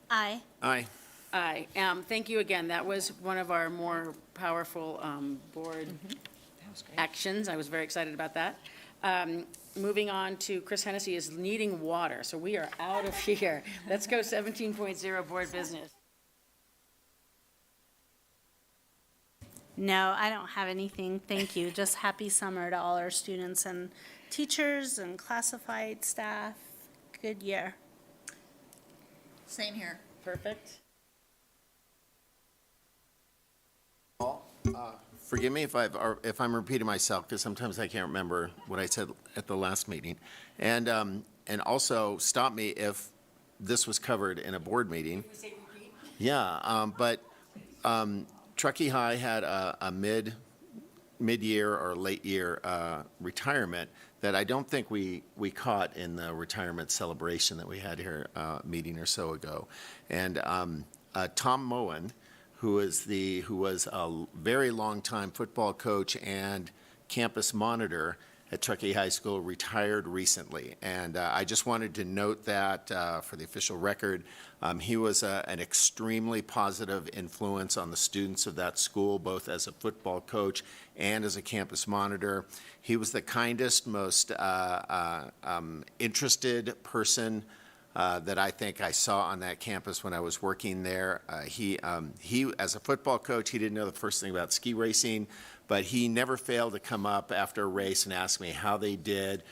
[SPEAKER 11] Aye.
[SPEAKER 3] Aye.
[SPEAKER 9] Aye.
[SPEAKER 1] Aye. Thank you again. That was one of our more powerful board actions. I was very excited about that. Moving on to Chris Hennessy is needing water, so we are out of here. Let's go 17.0 board business.
[SPEAKER 3] No, I don't have anything. Thank you. Just happy summer to all our students and teachers and classified staff. Good year.
[SPEAKER 11] Same here.
[SPEAKER 1] Perfect.
[SPEAKER 9] forgive me if I'm repeating myself, because sometimes I can't remember what I said at the last meeting. And also stop me if this was covered in a board meeting. Yeah, but Truckee High had a mid-year or late year retirement that I don't think we caught in the retirement celebration that we had here a meeting or so ago. And Tom Moen, who was a very long time football coach and campus monitor at Truckee High School, retired recently. And I just wanted to note that for the official record. He was an extremely positive influence on the students of that school, both as a football coach and as a campus monitor. He was the kindest, most interested person that I think I saw on that campus when I was working there. He, as a football coach, he didn't know the first thing about ski racing, but he never failed to come up after a race and ask me how they did.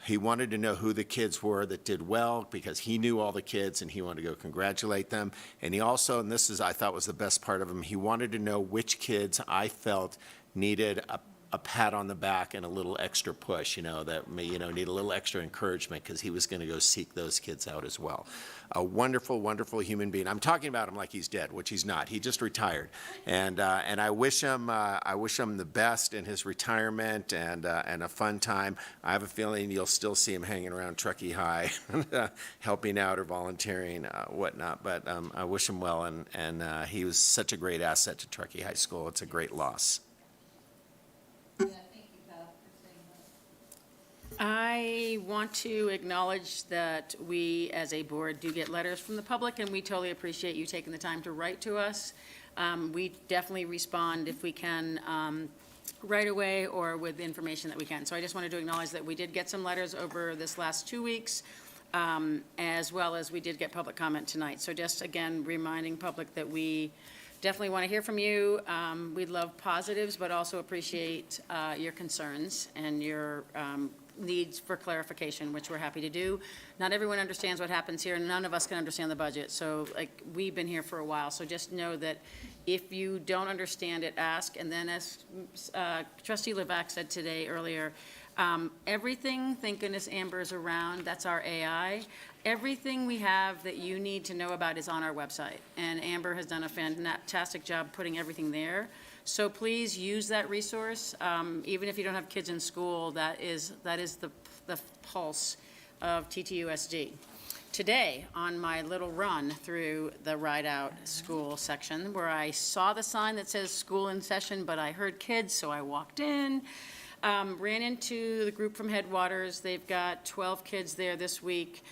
[SPEAKER 9] He wanted to know who the kids were that did well, because he knew all the kids and he wanted to go congratulate them. And he also, and this is, I thought was the best part of him, he wanted to know which kids I felt needed a pat on the back and a little extra push, that may, need a little extra encouragement, because he was going to go seek those kids out as well. A wonderful, wonderful human being. I'm talking about him like he's dead, which he's not. He just retired, and I wish him the best in his retirement and a fun time. I have a feeling you'll still see him hanging around Truckee High, helping out or volunteering, whatnot. But I wish him well, and he was such a great asset to Truckee High School. It's a great loss.
[SPEAKER 1] I want to acknowledge that we, as a board, do get letters from the public, and we totally appreciate you taking the time to write to us. We definitely respond if we can right away or with information that we can. So I just wanted to acknowledge that we did get some letters over this last 2 weeks, as well as we did get public comment tonight. So just, again, reminding public that we definitely want to hear from you. We love positives, but also appreciate your concerns and your needs for clarification, which we're happy to do. Not everyone understands what happens here, and none of us can understand the budget. So, we've been here for a while, so just know that if you don't understand it, ask. And then, as Trustee Levac said today earlier, everything, thank goodness Amber is around, that's our AI. Everything we have that you need to know about is on our website, and Amber has done a fantastic job putting everything there. So please use that resource, even if you don't have kids in school. That is the pulse of TTUSD. Today, on my little run through the Ride Out School section, where I saw the sign that says school in session, but I heard kids, so I walked in. Ran into the group from Headwaters. They've got 12 kids there this week,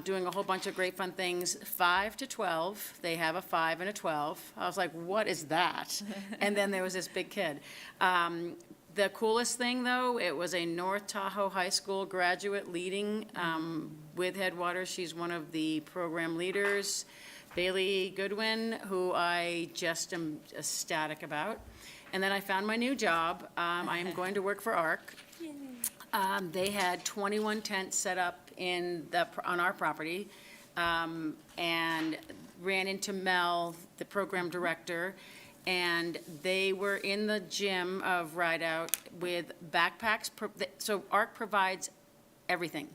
[SPEAKER 1] doing a whole bunch of great fun things. 5 to 12, they have a 5 and a 12. I was like, what is that? And then there was this big kid. The coolest thing, though, it was a North Tahoe High School graduate leading with Headwaters. She's one of the program leaders, Bailey Goodwin, who I just am ecstatic about. And then I found my new job. I am going to work for ARC. They had 21 tents set up on our property, and ran into Mel, the program director, and they were in the gym of Ride Out with backpacks. So ARC provides everything.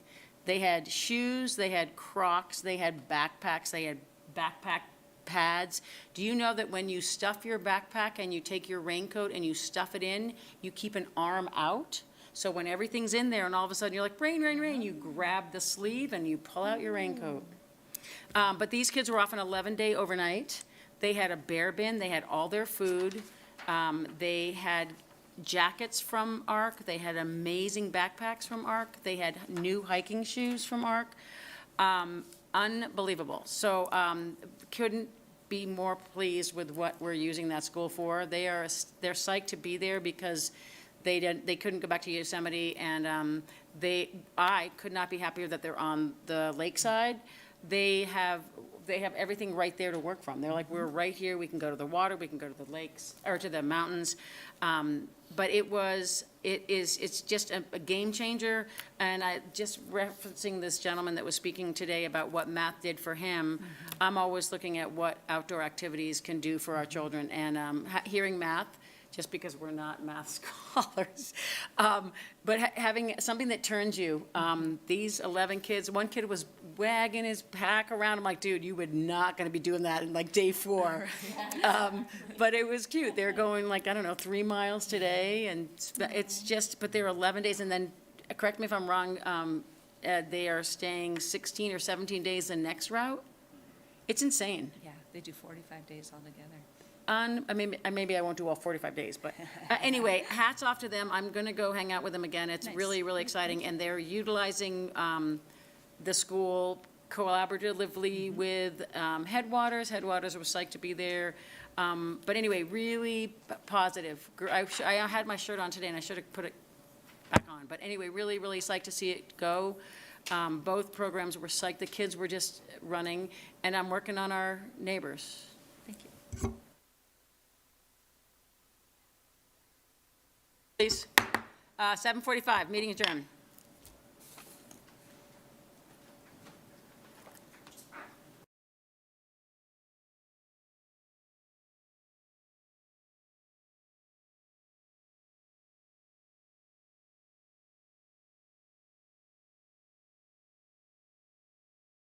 [SPEAKER 1] They had shoes, they had Crocs, they had backpacks, they had backpack pads. Do you know that when you stuff your backpack and you take your raincoat and you stuff it in, you keep an arm out? So when everything's in there and all of a sudden you're like, rain, rain, rain, you grab the sleeve and you pull out your raincoat. But these kids were off an 11-day overnight. They had a bear bin. They had all their food. They had jackets from ARC. They had amazing backpacks from ARC. They had new hiking shoes from ARC. Unbelievable. So couldn't be more pleased with what we're using that school for. They're psyched to be there because they couldn't go back to Yosemite, and I could not be happier that they're on the lakeside. They have everything right there to work from. They're like, we're right here. We can go to the water. We can go to the lakes or to the mountains. But it's just a game changer. And I just referencing this gentleman that was speaking today about what math did for him. I'm always looking at what outdoor activities can do for our children, and hearing math just because we're not math scholars. But having something that turns you, these 11 kids, one kid was wagging his pack around. I'm like, dude, you were not going to be doing that in like day 4. But it was cute. They're going like, I don't know, 3 miles today. And it's just, but they're 11 days. And then, correct me if I'm wrong, they are staying 16 or 17 days the next route. It's insane.
[SPEAKER 2] Yeah, they do 45 days altogether.
[SPEAKER 1] Maybe I won't do all 45 days, but anyway, hats off to them. I'm going to go hang out with them again. It's
[SPEAKER 2] Nice.
[SPEAKER 1] really, really exciting, and they're utilizing the school collaboratively with Headwaters. Headwaters was psyched to be there. But anyway, really positive. I had my shirt on today, and I should have put it back on. But anyway, really, really psyched to see it go. Both programs were psyched. The kids were just running, and I'm working on our neighbors.
[SPEAKER 2] Thank you.
[SPEAKER 1] Please. 7:45, meeting adjourned.